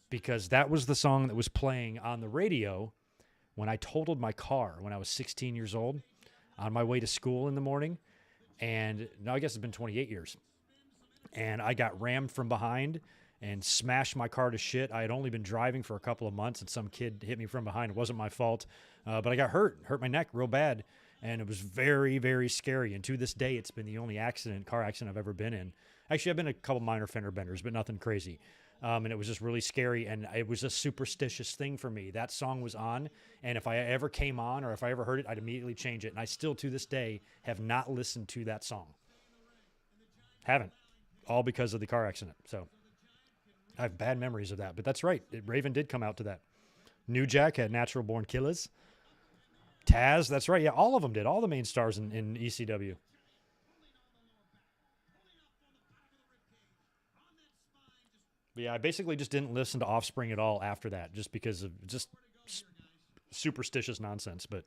Because that was the song that was playing on the radio when I totaled my car when I was 16 years old on my way to school in the morning. And now I guess it's been 28 years. And I got rammed from behind and smashed my car to shit. I had only been driving for a couple of months, and some kid hit me from behind. It wasn't my fault, but I got hurt my neck real bad. And it was very, very scary. And to this day, it's been the only car accident I've ever been in. Actually, I've been in a couple minor fender benders, but nothing crazy. And it was just really scary. And it was a superstitious thing for me. That song was on. And if I ever came on or if I ever heard it, I'd immediately change it. And I still, to this day, have not listened to that song. Haven't. All because of the car accident. So I have bad memories of that. But that's right. Raven did come out to that. New Jack had Natural Born Killers. Taz, that's right. Yeah, all of them did. All the main stars in ECW. But yeah, I basically just didn't listen to Offspring at all after that, just because of just superstitious nonsense. But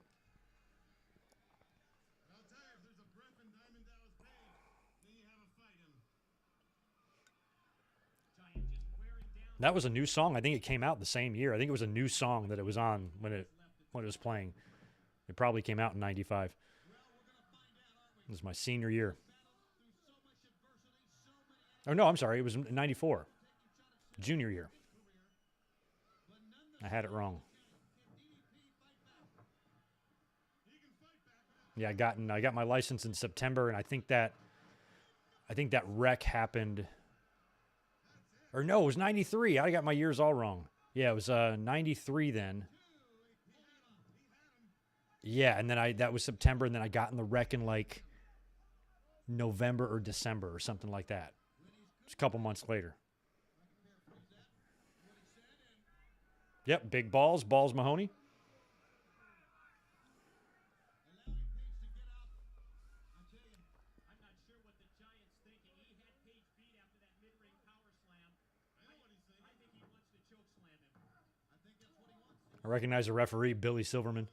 that was a new song. I think it came out the same year. I think it was a new song that it was on when it was playing. It probably came out in 95. It was my senior year. Oh, no, I'm sorry. It was 94. Junior year. I had it wrong. Yeah, I got my license in September, and I think that wreck happened. Or no, it was 93. I got my years all wrong. Yeah, it was 93 then. Yeah, and then that was September, and then I got in the wreck in like November or December or something like that. Just a couple months later. Yep, big balls. Balls Mahoney. I recognize the referee, Billy Silverman.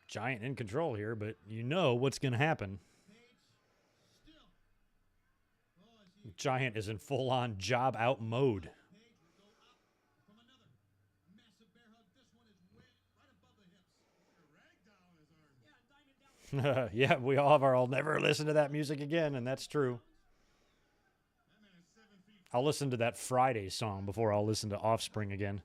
Giant in control here, but you know what's going to happen. Giant is in full-on job out mode. Yeah, we all have our I'll never listen to that music again, and that's true. I'll listen to that Friday song before I'll listen to Offspring again.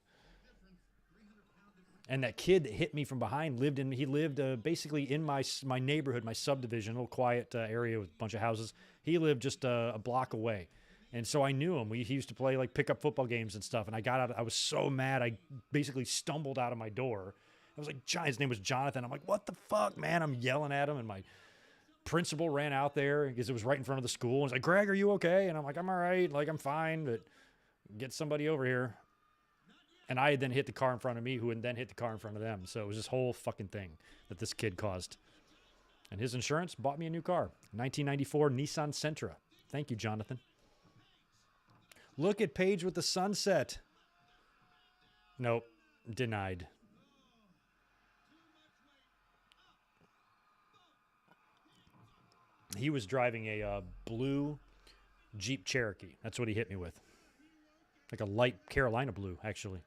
And that kid that hit me from behind lived basically in my neighborhood, my subdivision, a little quiet area with a bunch of houses. He lived just a block away. And so I knew him. He used to play like pickup football games and stuff. And I got out. I was so mad. I basically stumbled out of my door. I was like, his name was Jonathan. I'm like, what the fuck, man? I'm yelling at him. And my principal ran out there because it was right in front of the school. And he's like, Greg, are you okay? And I'm like, I'm all right. Like, I'm fine. But get somebody over here. And I had then hit the car in front of me, who had then hit the car in front of them. So it was this whole fucking thing that this kid caused. And his insurance bought me a new car. 1994 Nissan Sentra. Thank you, Jonathan. Look at Paige with the sunset. Nope. Denied. He was driving a blue Jeep Cherokee. That's what he hit me with. Like a light Carolina blue, actually.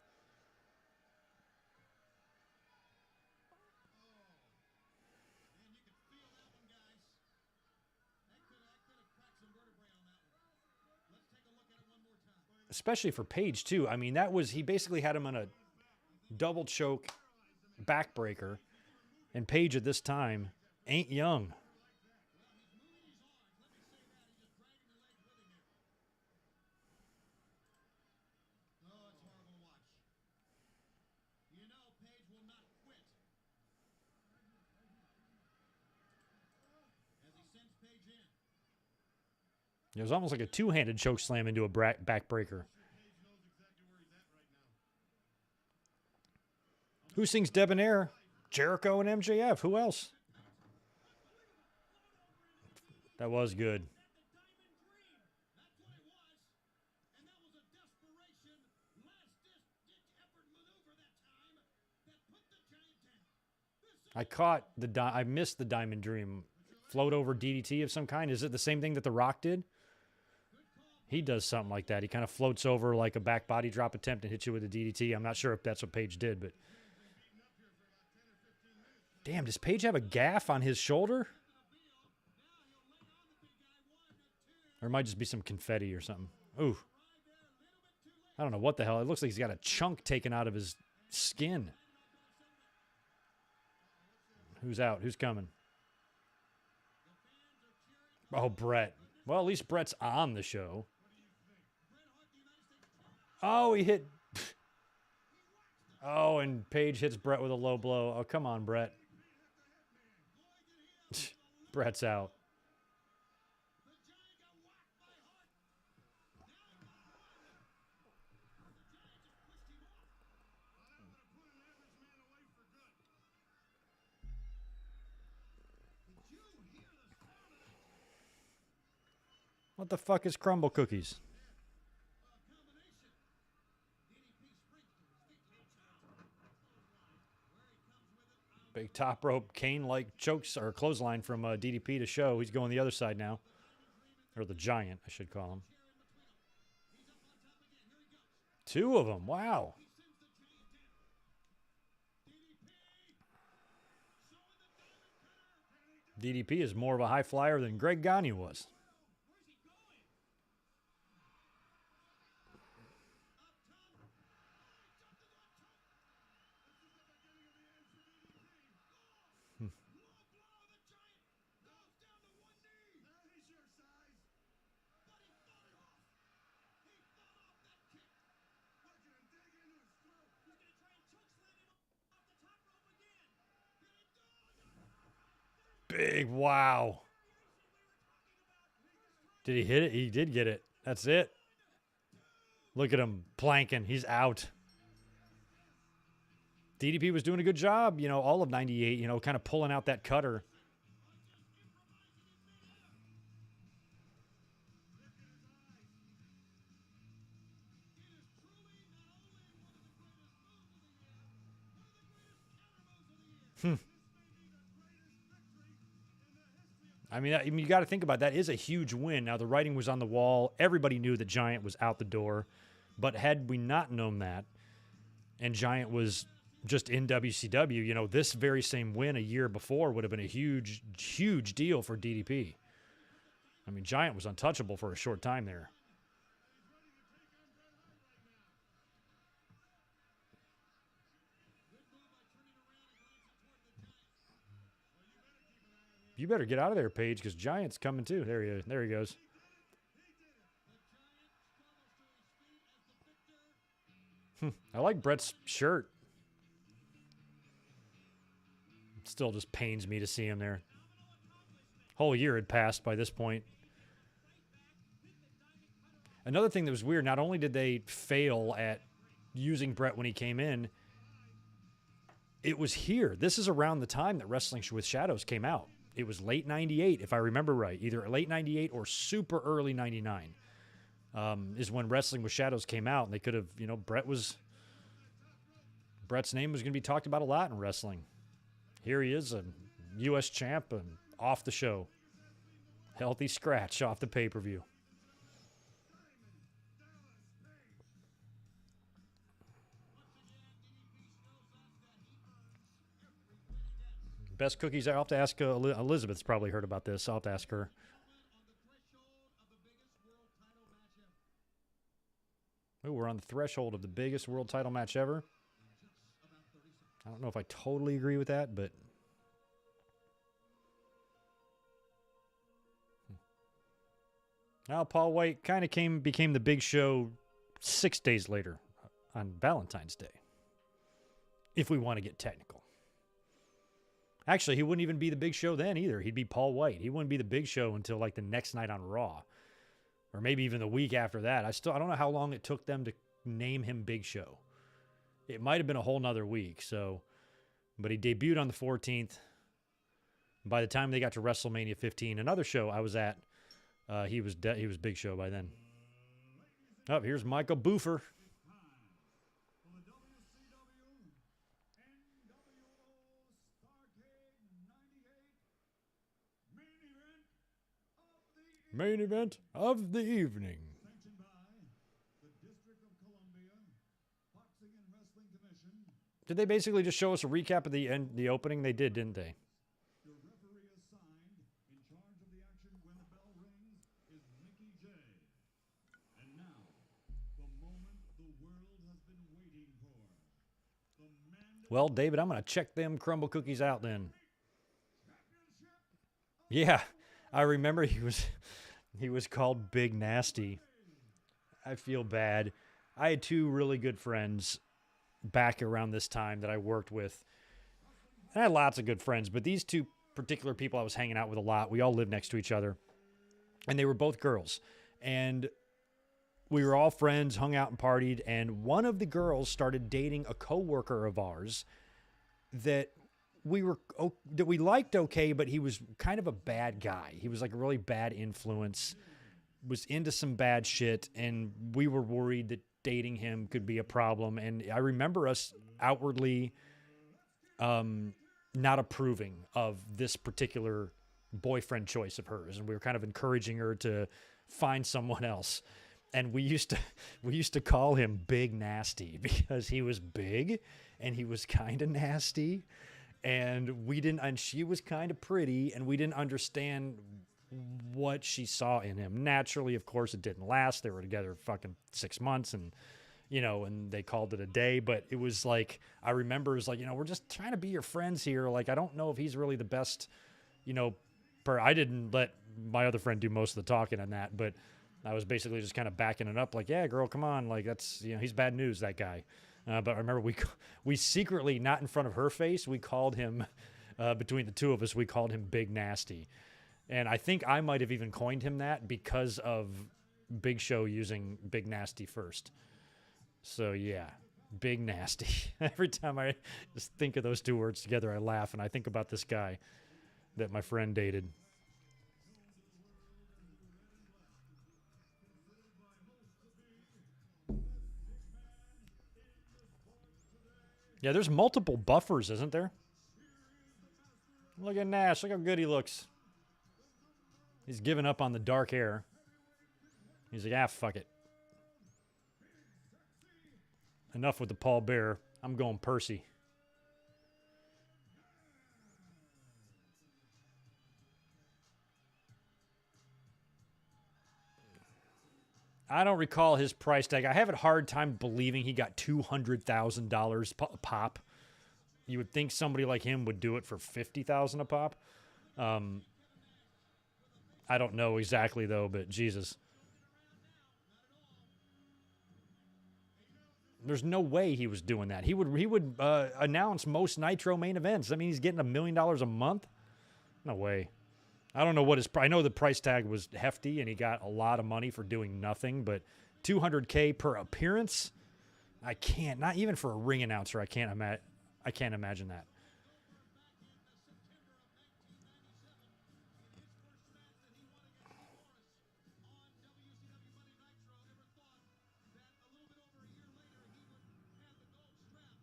Especially for Paige, too. I mean, he basically had him on a double choke backbreaker. And Paige at this time ain't young. It was almost like a two-handed choke slam into a backbreaker. Who sings Debonair? Jericho and MJF. Who else? That was good. I missed the Diamond Dream. Float over DDT of some kind. Is it the same thing that The Rock did? He does something like that. He kind of floats over like a back body drop attempt and hits you with a DDT. I'm not sure if that's what Paige did, but... Damn, does Paige have a gaff on his shoulder? Or it might just be some confetti or something. Ooh. I don't know what the hell. It looks like he's got a chunk taken out of his skin. Who's out? Who's coming? Oh, Brett. Well, at least Brett's on the show. Oh, he hit... Oh, and Paige hits Brett with a low blow. Oh, come on, Brett. Brett's out. What the fuck is crumble cookies? Big top rope cane-like chokes or clothesline from DDP to show. He's going the other side now. Or the Giant, I should call him. Two of them. Wow. DDP is more of a high flyer than Greg Gagne was. Big wow. Did he hit it? He did get it. That's it. Look at him planking. He's out. DDP was doing a good job, all of 98, kind of pulling out that cutter. I mean, you got to think about that. Is a huge win. Now, the writing was on the wall. Everybody knew that Giant was out the door. But had we not known that, and Giant was just in WCW, this very same win a year before would have been a huge, huge deal for DDP. I mean, Giant was untouchable for a short time there. You better get out of there, Paige, because Giant's coming too. There he is. There he goes. I like Brett's shirt. Still just pains me to see him there. Whole year had passed by this point. Another thing that was weird, not only did they fail at using Brett when he came in, it was here. This is around the time that Wrestling with Shadows came out. It was late 98, if I remember right. Either late 98 or super early 99 is when Wrestling with Shadows came out. And they could have, Brett's name was going to be talked about a lot in wrestling. Here he is, a U.S. champ and off the show. Healthy scratch off the pay-per-view. Best cookies. I'll have to ask Elizabeth's probably heard about this. I'll have to ask her. Oh, we're on the threshold of the biggest world title match ever. I don't know if I totally agree with that, but now Paul White kind of became the Big Show 6 days later on Valentine's Day, if we want to get technical. Actually, he wouldn't even be the Big Show then either. He'd be Paul White. He wouldn't be the Big Show until like the next night on Raw, or maybe even the week after that. I don't know how long it took them to name him Big Show. It might have been a whole nother week. But he debuted on the 14th. By the time they got to WrestleMania 15, another show I was at, he was Big Show by then. Oh, here's Michael Buffer. Main event of the evening. Did they basically just show us a recap of the opening? They did, didn't they? Your referee assigned in charge of the action when the bell rings is Mickey J. And now, the moment the world has been waiting for. Well, David, I'm going to check them crumble cookies out then. Yeah, I remember he was called Big Nasty. I feel bad. I had two really good friends back around this time that I worked with. And I had lots of good friends, but these two particular people I was hanging out with a lot, we all lived next to each other. And they were both girls. And we were all friends, hung out and partied, and one of the girls started dating a coworker of ours that we liked okay, but he was kind of a bad guy. He was like a really bad influence, was into some bad shit, and we were worried that dating him could be a problem. And I remember us outwardly not approving of this particular boyfriend choice of hers, and we were kind of encouraging her to find someone else. And we used to call him Big Nasty because he was big and he was kind of nasty, and she was kind of pretty, and we didn't understand what she saw in him. Naturally, of course, it didn't last. They were together fucking 6 months, and and they called it a day. But it was like, I remember it was like, we're just trying to be your friends here. Like, I don't know if he's really the best, I didn't let my other friend do most of the talking on that, but I was basically just kind of backing it up, like, yeah, girl, come on, like, that's, he's bad news, that guy. But I remember we secretly, not in front of her face, we called him between the two of us, we called him Big Nasty. And I think I might have even coined him that because of Big Show using Big Nasty first. So, yeah, Big Nasty. Every time I just think of those two words together, I laugh, and I think about this guy that my friend dated. Yeah, there's multiple buffers, isn't there? Look at Nash. Look how good he looks. He's given up on the dark hair. He's like, fuck it. Enough with the Paul Bear. I'm going Percy. I don't recall his price tag. I have a hard time believing he got $200,000 a pop. You would think somebody like him would do it for $50,000 a pop. I don't know exactly though, but Jesus. There's no way he was doing that. He would announce most Nitro main events. I mean, he's getting $1 million a month. No way. I don't know what his. I know the price tag was hefty, and he got a lot of money for doing nothing. But $200K per appearance, I can't. Not even for a ring announcer, I can't imagine that.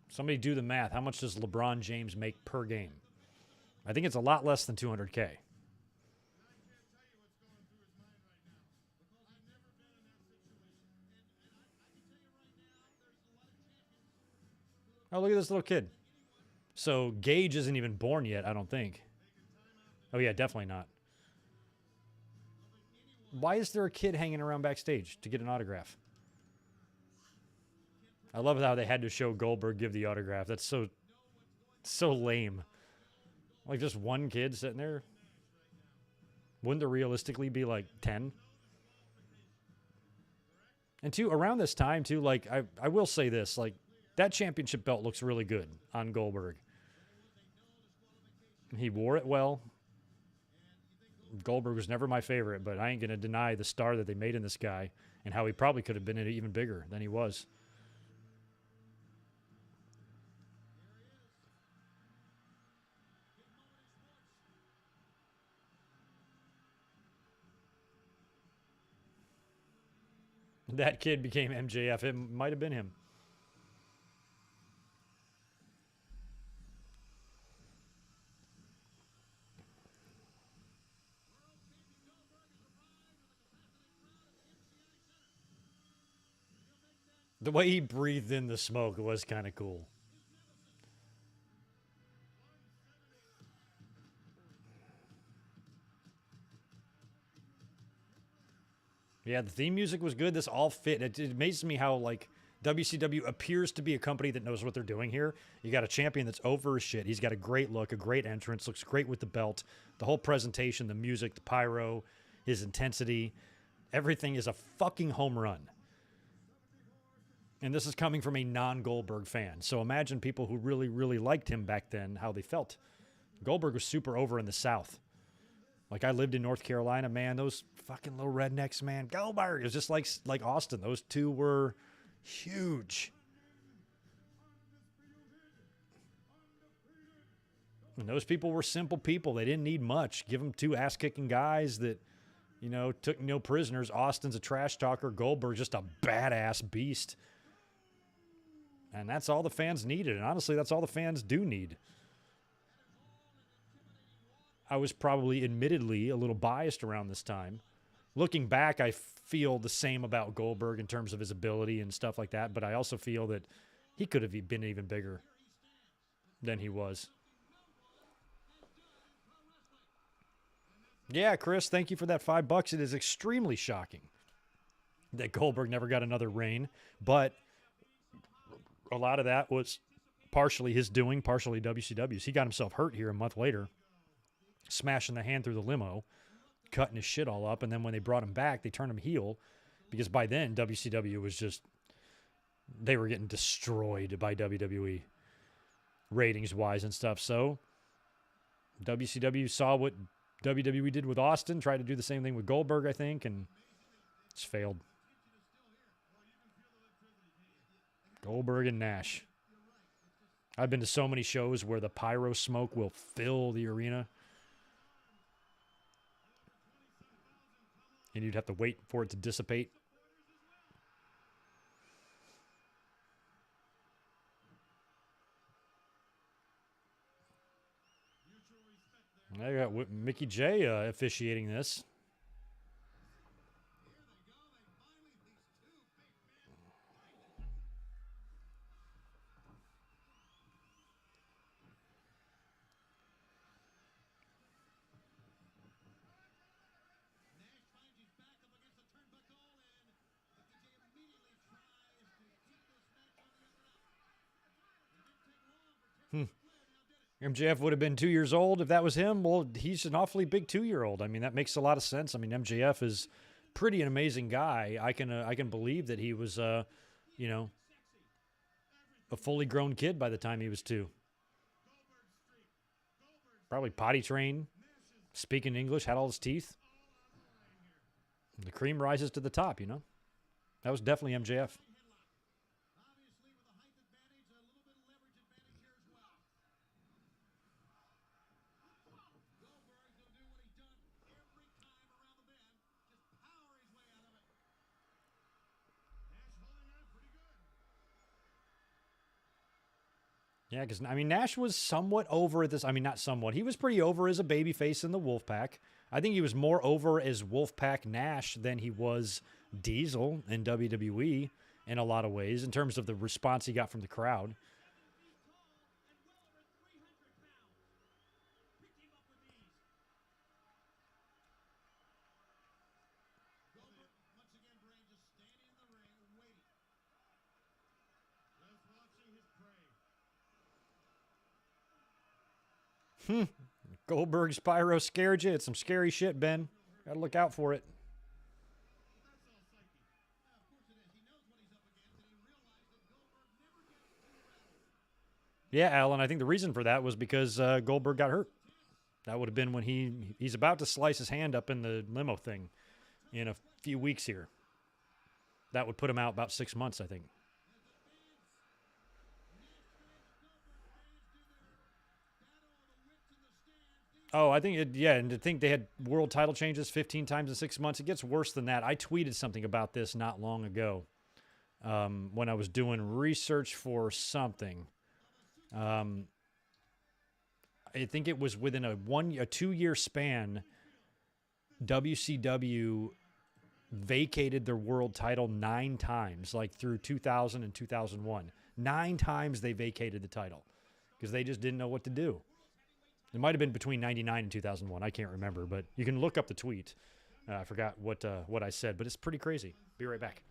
Somebody do the math. How much does LeBron James make per game? I think it's a lot less than $200K. Oh, look at this little kid. So Gage isn't even born yet, I don't think. Oh, yeah, definitely not. Why is there a kid hanging around backstage to get an autograph? I love how they had to show Goldberg give the autograph. That's so lame. Like just one kid sitting there. Wouldn't there realistically be like 10? And two, around this time too, like I will say this, like that championship belt looks really good on Goldberg. He wore it well. Goldberg was never my favorite, but I ain't going to deny the star that they made in this guy and how he probably could have been even bigger than he was. That kid became MJF. It might have been him. The way he breathed in the smoke was kind of cool. Yeah, the theme music was good. This all fit. It amazes me how, like, WCW appears to be a company that knows what they're doing here. You got a champion that's over as shit. He's got a great look, a great entrance, looks great with the belt. The whole presentation, the music, the pyro, his intensity, everything is a fucking home run. And this is coming from a non-Goldberg fan. So imagine people who really, really liked him back then, how they felt. Goldberg was super over in the South. Like, I lived in North Carolina, man. Those fucking little rednecks, man. Goldberg. It was just like Austin. Those two were huge. And those people were simple people. They didn't need much. Give them two ass-kicking guys that, you know, took no prisoners. Austin's a trash talker. Goldberg's just a badass beast. And that's all the fans needed. And honestly, that's all the fans do need. I was probably admittedly a little biased around this time. Looking back, I feel the same about Goldberg in terms of his ability and stuff like that. But I also feel that he could have been even bigger than he was. Yeah, Chris, thank you for that $5. It is extremely shocking that Goldberg never got another reign. But a lot of that was partially his doing, partially WCW's. He got himself hurt here a month later, smashing the hand through the limo, cutting his shit all up. And then when they brought him back, they turned him heel because by then WCW was just, they were getting destroyed by WWE ratings-wise and stuff. So WCW saw what WWE did with Austin, tried to do the same thing with Goldberg, I think, and it's failed. Goldberg and Nash. I've been to so many shows where the pyro smoke will fill the arena. And you'd have to wait for it to dissipate. I got Mickey J officiating this. MJF would have been 2 years old if that was him. Well, he's an awfully big 2-year-old. I mean, that makes a lot of sense. I mean, MJF is pretty an amazing guy. I can believe that he was, a fully grown kid by the time he was 2. Probably potty trained, speaking English, had all his teeth. The cream rises to the top, That was definitely MJF. Yeah, because, Nash was somewhat over at this. Not somewhat. He was pretty over as a babyface in the Wolfpack. I think he was more over as Wolfpack Nash than he was Diesel in WWE in a lot of ways, in terms of the response he got from the crowd. Goldberg's pyro scared you. It's some scary shit, Ben. Gotta look out for it. Yeah, Alan, I think the reason for that was because Goldberg got hurt. That would have been when he's about to slice his hand up in the limo thing in a few weeks here. That would put him out about 6 months, I think. Oh, I think, and to think they had world title changes 15 times in 6 months, it gets worse than that. I tweeted something about this not long ago when I was doing research for something. I think it was within a 2-year span, WCW vacated their world title 9 times, like through 2000 and 2001. 9 times they vacated the title because they just didn't know what to do. It might have been between 99 and 2001. I can't remember, but you can look up the tweet. I forgot what I said, but it's pretty crazy. Be right back.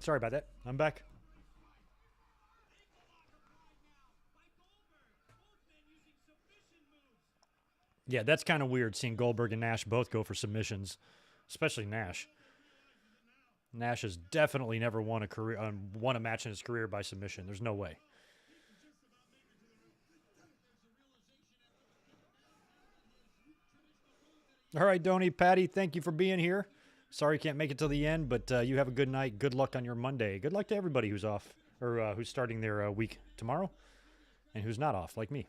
Sorry about that. I'm back. Yeah, that's kind of weird seeing Goldberg and Nash both go for submissions, especially Nash. Nash has definitely never won a match in his career by submission. There's no way. All right, Donnie, Patty, thank you for being here. Sorry you can't make it till the end, but you have a good night. Good luck on your Monday. Good luck to everybody who's off or who's starting their week tomorrow and who's not off, like me.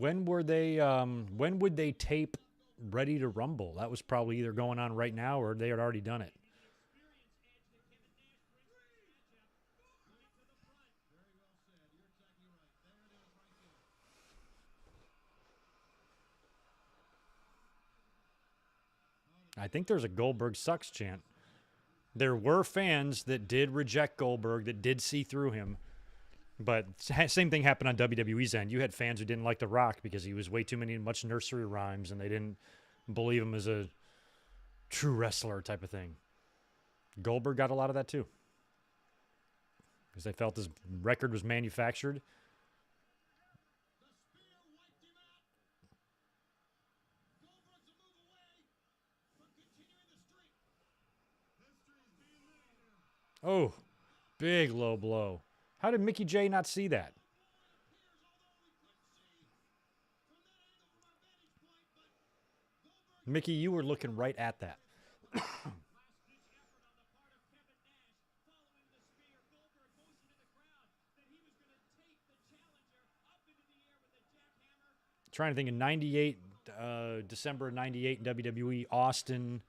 When were they? When would they tape Ready to Rumble? That was probably either going on right now or they had already done it. I think there's a Goldberg sucks chant. There were fans that did reject Goldberg, that did see through him. But same thing happened on WWE's end. You had fans who didn't like The Rock because he was way too much nursery rhymes, and they didn't believe him as a true wrestler type of thing. Goldberg got a lot of that too, because they felt his record was manufactured. Oh, big low blow. How did Mickey J not see that? Mickey, you were looking right at that. Trying to think, in 98, December of 98 in WWE, Austin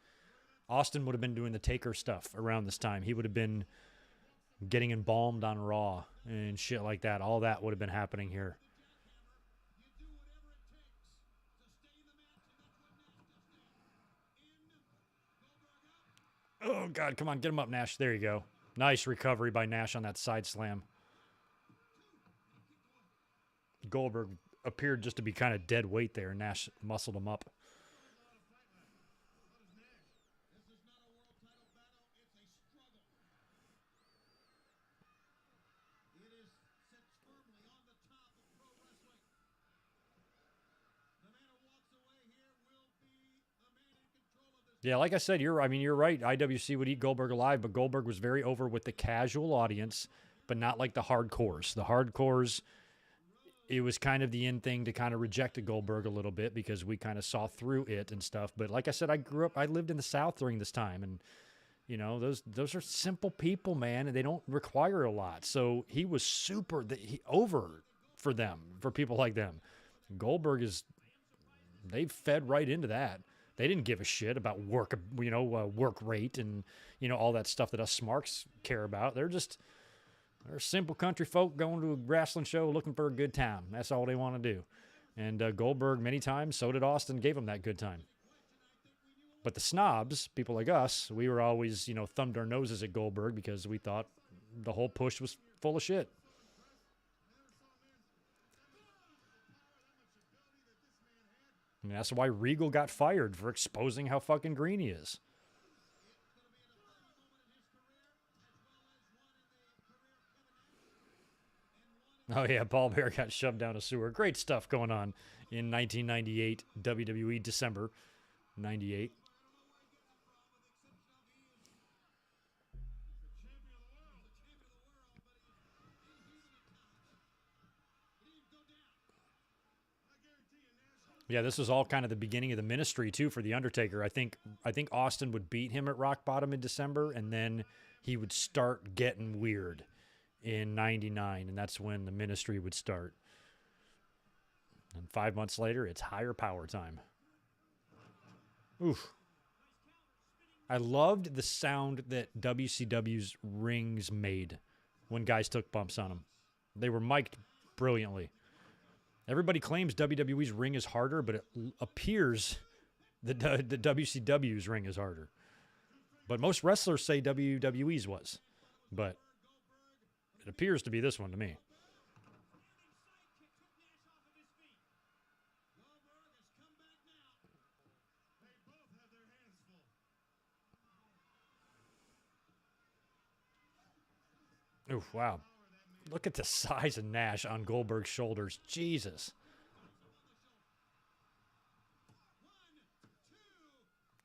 would have been doing the Taker stuff around this time. He would have been getting embalmed on Raw and shit like that. All that would have been happening here. Oh, God, come on, get him up, Nash. There you go. Nice recovery by Nash on that side slam. Goldberg appeared just to be kind of dead weight there. Nash muscled him up. Yeah, like I said, you're right. IWC would eat Goldberg alive, but Goldberg was very over with the casual audience, but not like the hardcores. The hardcores, it was kind of the in thing to kind of reject a Goldberg a little bit because we kind of saw through it and stuff. But like I said, I lived in the South during this time, and you know, those are simple people, man, and they don't require a lot. So he was super over for them, for people like them. Goldberg they fed right into that. They didn't give a shit about work rate and, all that stuff that us smarks care about. They're simple country folk going to a wrestling show looking for a good time. That's all they want to do. And Goldberg, many times, so did Austin, gave him that good time. But the snobs, people like us, we were always, thumbed our noses at Goldberg because we thought the whole push was full of shit. I mean, that's why Regal got fired, for exposing how fucking green he is. Oh, yeah, Paul Bear got shoved down a sewer. Great stuff going on in 1998, WWE, December 98. Yeah, this was all kind of the beginning of the ministry, too, for The Undertaker. I think Austin would beat him at Rock Bottom in December, and then he would start getting weird in 99, and that's when the ministry would start. And 5 months later, it's higher power time. Oof. I loved the sound that WCW's rings made when guys took bumps on them. They were mic'd brilliantly. Everybody claims WWE's ring is harder, but it appears that the WCW's ring is harder. But most wrestlers say WWE's was. But it appears to be this one to me. Oof, wow. Look at the size of Nash on Goldberg's shoulders. Jesus.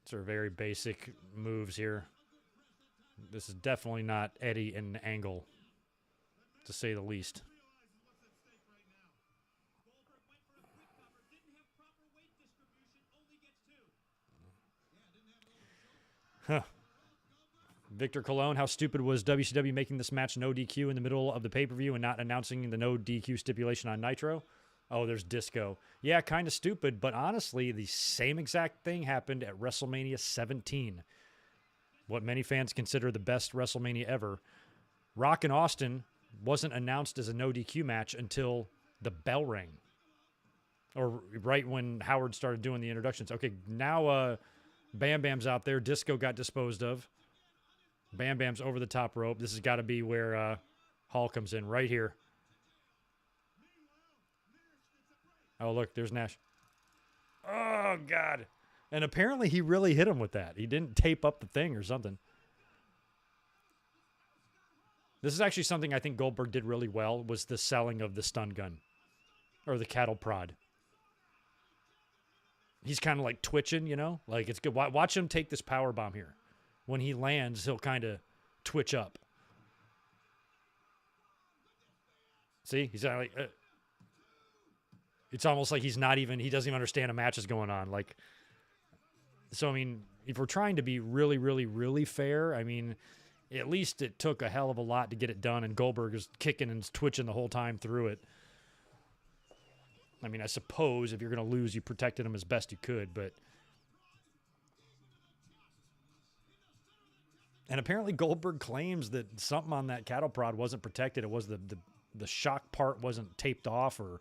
These are very basic moves here. This is definitely not Eddie and Angle, to say the least. Huh. Victor Colon, how stupid was WCW making this match no DQ in the middle of the pay-per-view and not announcing the no DQ stipulation on Nitro? Oh, there's Disco. Yeah, kind of stupid, but honestly, the same exact thing happened at WrestleMania 17. What many fans consider the best WrestleMania ever. Rock and Austin wasn't announced as a no DQ match until the bell rang. Or right when Howard started doing the introductions. Okay, now Bam Bam's out there. Disco got disposed of. Bam Bam's over the top rope. This has got to be where Hall comes in, right here. Oh, look, there's Nash. Oh, God. And apparently he really hit him with that. He didn't tape up the thing or something. This is actually something I think Goldberg did really well, was the selling of the stun gun. Or the cattle prod. He's kind of like twitching, you know? Like, it's good. Watch him take this power bomb here. When he lands, he'll kind of twitch up. See? He's like... it's almost like he doesn't even understand a match is going on. Like, so, I mean, if we're trying to be really, really, really fair, I mean, at least it took a hell of a lot to get it done, and Goldberg is kicking and twitching the whole time through it. I mean, I suppose if you're going to lose, you protected him as best you could, but... And apparently Goldberg claims that something on that cattle prod wasn't protected. It was the shock part wasn't taped off or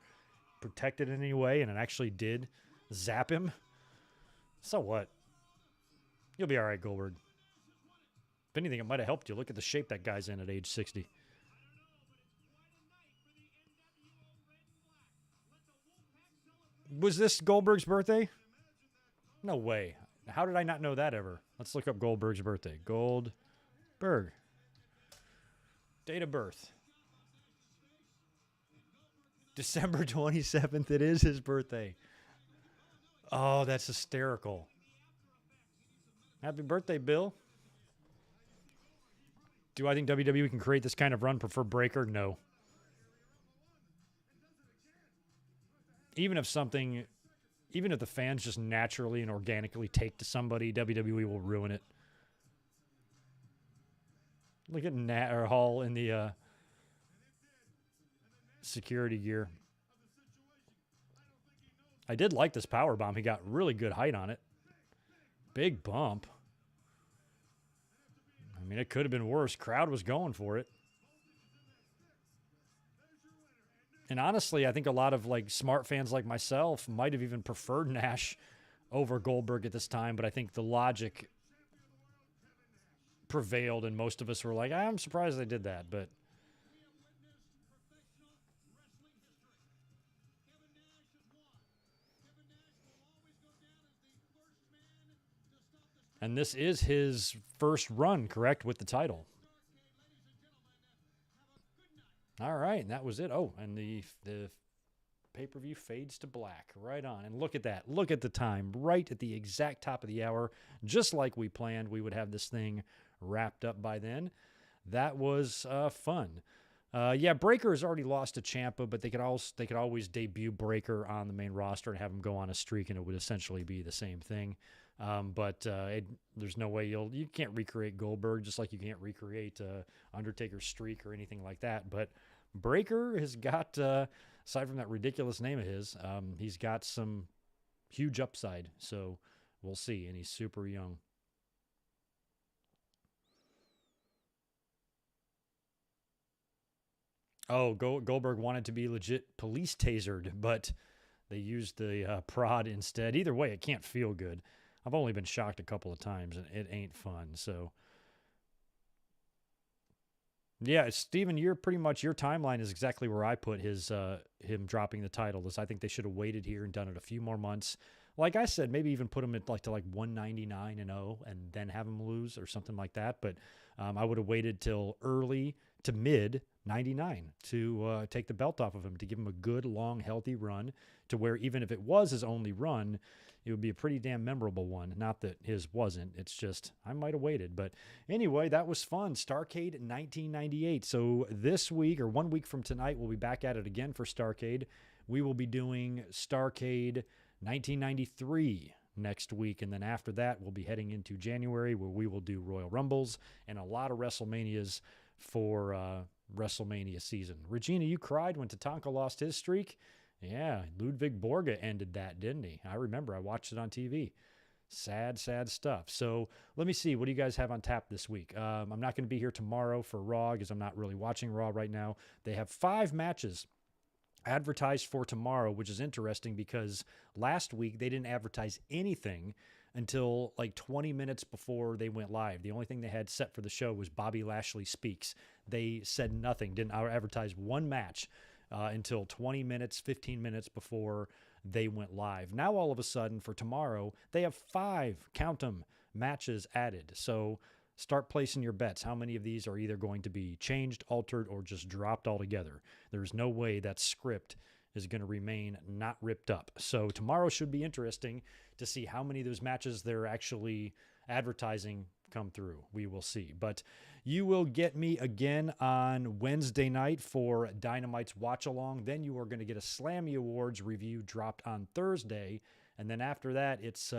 protected in any way, and it actually did zap him. So what? You'll be all right, Goldberg. If anything, it might have helped you. Look at the shape that guy's in at age 60. Was this Goldberg's birthday? No way. How did I not know that ever? Let's look up Goldberg's birthday. Goldberg. Date of birth. December 27th. It is his birthday. Oh, that's hysterical. Happy birthday, Bill. Do I think WWE can create this kind of run? Prefer Breaker? No. Even if the fans just naturally and organically take to somebody, WWE will ruin it. Look at Hall in the security gear. I did like this powerbomb. He got really good height on it. Big bump. I mean, it could have been worse. Crowd was going for it. And honestly, I think a lot of like smart fans like myself might have even preferred Nash over Goldberg at this time, but I think the logic prevailed and most of us were like, I'm surprised they did that, but and this is his first run, correct, with the title. All right, and that was it. Oh, and the pay-per-view fades to black. Right on. And look at that. Look at the time. Right at the exact top of the hour. Just like we planned, we would have this thing wrapped up by then. That was fun. Yeah, Breaker has already lost to Ciampa, but they could always debut Breaker on the main roster and have him go on a streak, and it would essentially be the same thing. But there's no way you can't recreate Goldberg, just like you can't recreate Undertaker's streak or anything like that. But Breaker has got, aside from that ridiculous name of his, he's got some huge upside. So we'll see. And he's super young. Oh, Goldberg wanted to be legit police tasered, but they used the prod instead. Either way, it can't feel good. I've only been shocked a couple of times, and it ain't fun. So, yeah, Steven, your timeline is exactly where I put him dropping the title. I think they should have waited here and done it a few more months. Like I said, maybe even put him at to 199-0 and then have him lose or something like that. But I would have waited till early to mid 99 to take the belt off of him, to give him a good, long, healthy run to where even if it was his only run, it would be a pretty damn memorable one. Not that his wasn't. It's just I might have waited. But anyway, that was fun. Starrcade 1998. So this week, or 1 week from tonight, we'll be back at it again for Starrcade. We will be doing Starrcade 1993 next week. And then after that, we'll be heading into January, where we will do Royal Rumbles and a lot of WrestleManias for WrestleMania season. Regina, you cried when Tatanka lost his streak. Yeah, Ludwig Borga ended that, didn't he? I remember. I watched it on TV. Sad, sad stuff. So let me see. What do you guys have on tap this week? I'm not going to be here tomorrow for Raw because I'm not really watching Raw right now. They have 5 matches advertised for tomorrow, which is interesting because last week they didn't advertise anything until like 20 minutes before they went live. The only thing they had set for the show was Bobby Lashley Speaks. They said nothing, didn't advertise one match until 20 minutes, 15 minutes before they went live. Now, all of a sudden, for tomorrow, they have 5, count them, matches added. So start placing your bets. How many of these are either going to be changed, altered, or just dropped altogether? There's no way that script is going to remain not ripped up. So tomorrow should be interesting to see how many of those matches they're actually advertising come through. We will see. But you will get me again on Wednesday night for Dynamite's Watch Along. Then you are going to get a Slammy Awards review dropped on Thursday. And then after that, it's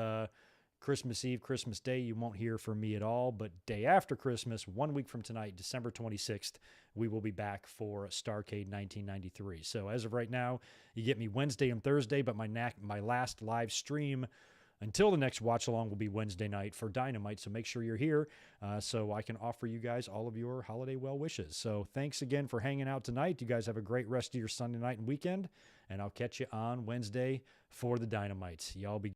Christmas Eve, Christmas Day. You won't hear from me at all. But day after Christmas, 1 week from tonight, December 26th, we will be back for Starrcade 1993. So as of right now, you get me Wednesday and Thursday, but my last live stream until the next watch along will be Wednesday night for Dynamite. So make sure you're here so I can offer you guys all of your holiday well wishes. So thanks again for hanging out tonight. You guys have a great rest of your Sunday night and weekend, and I'll catch you on Wednesday for the Dynamites. Y'all be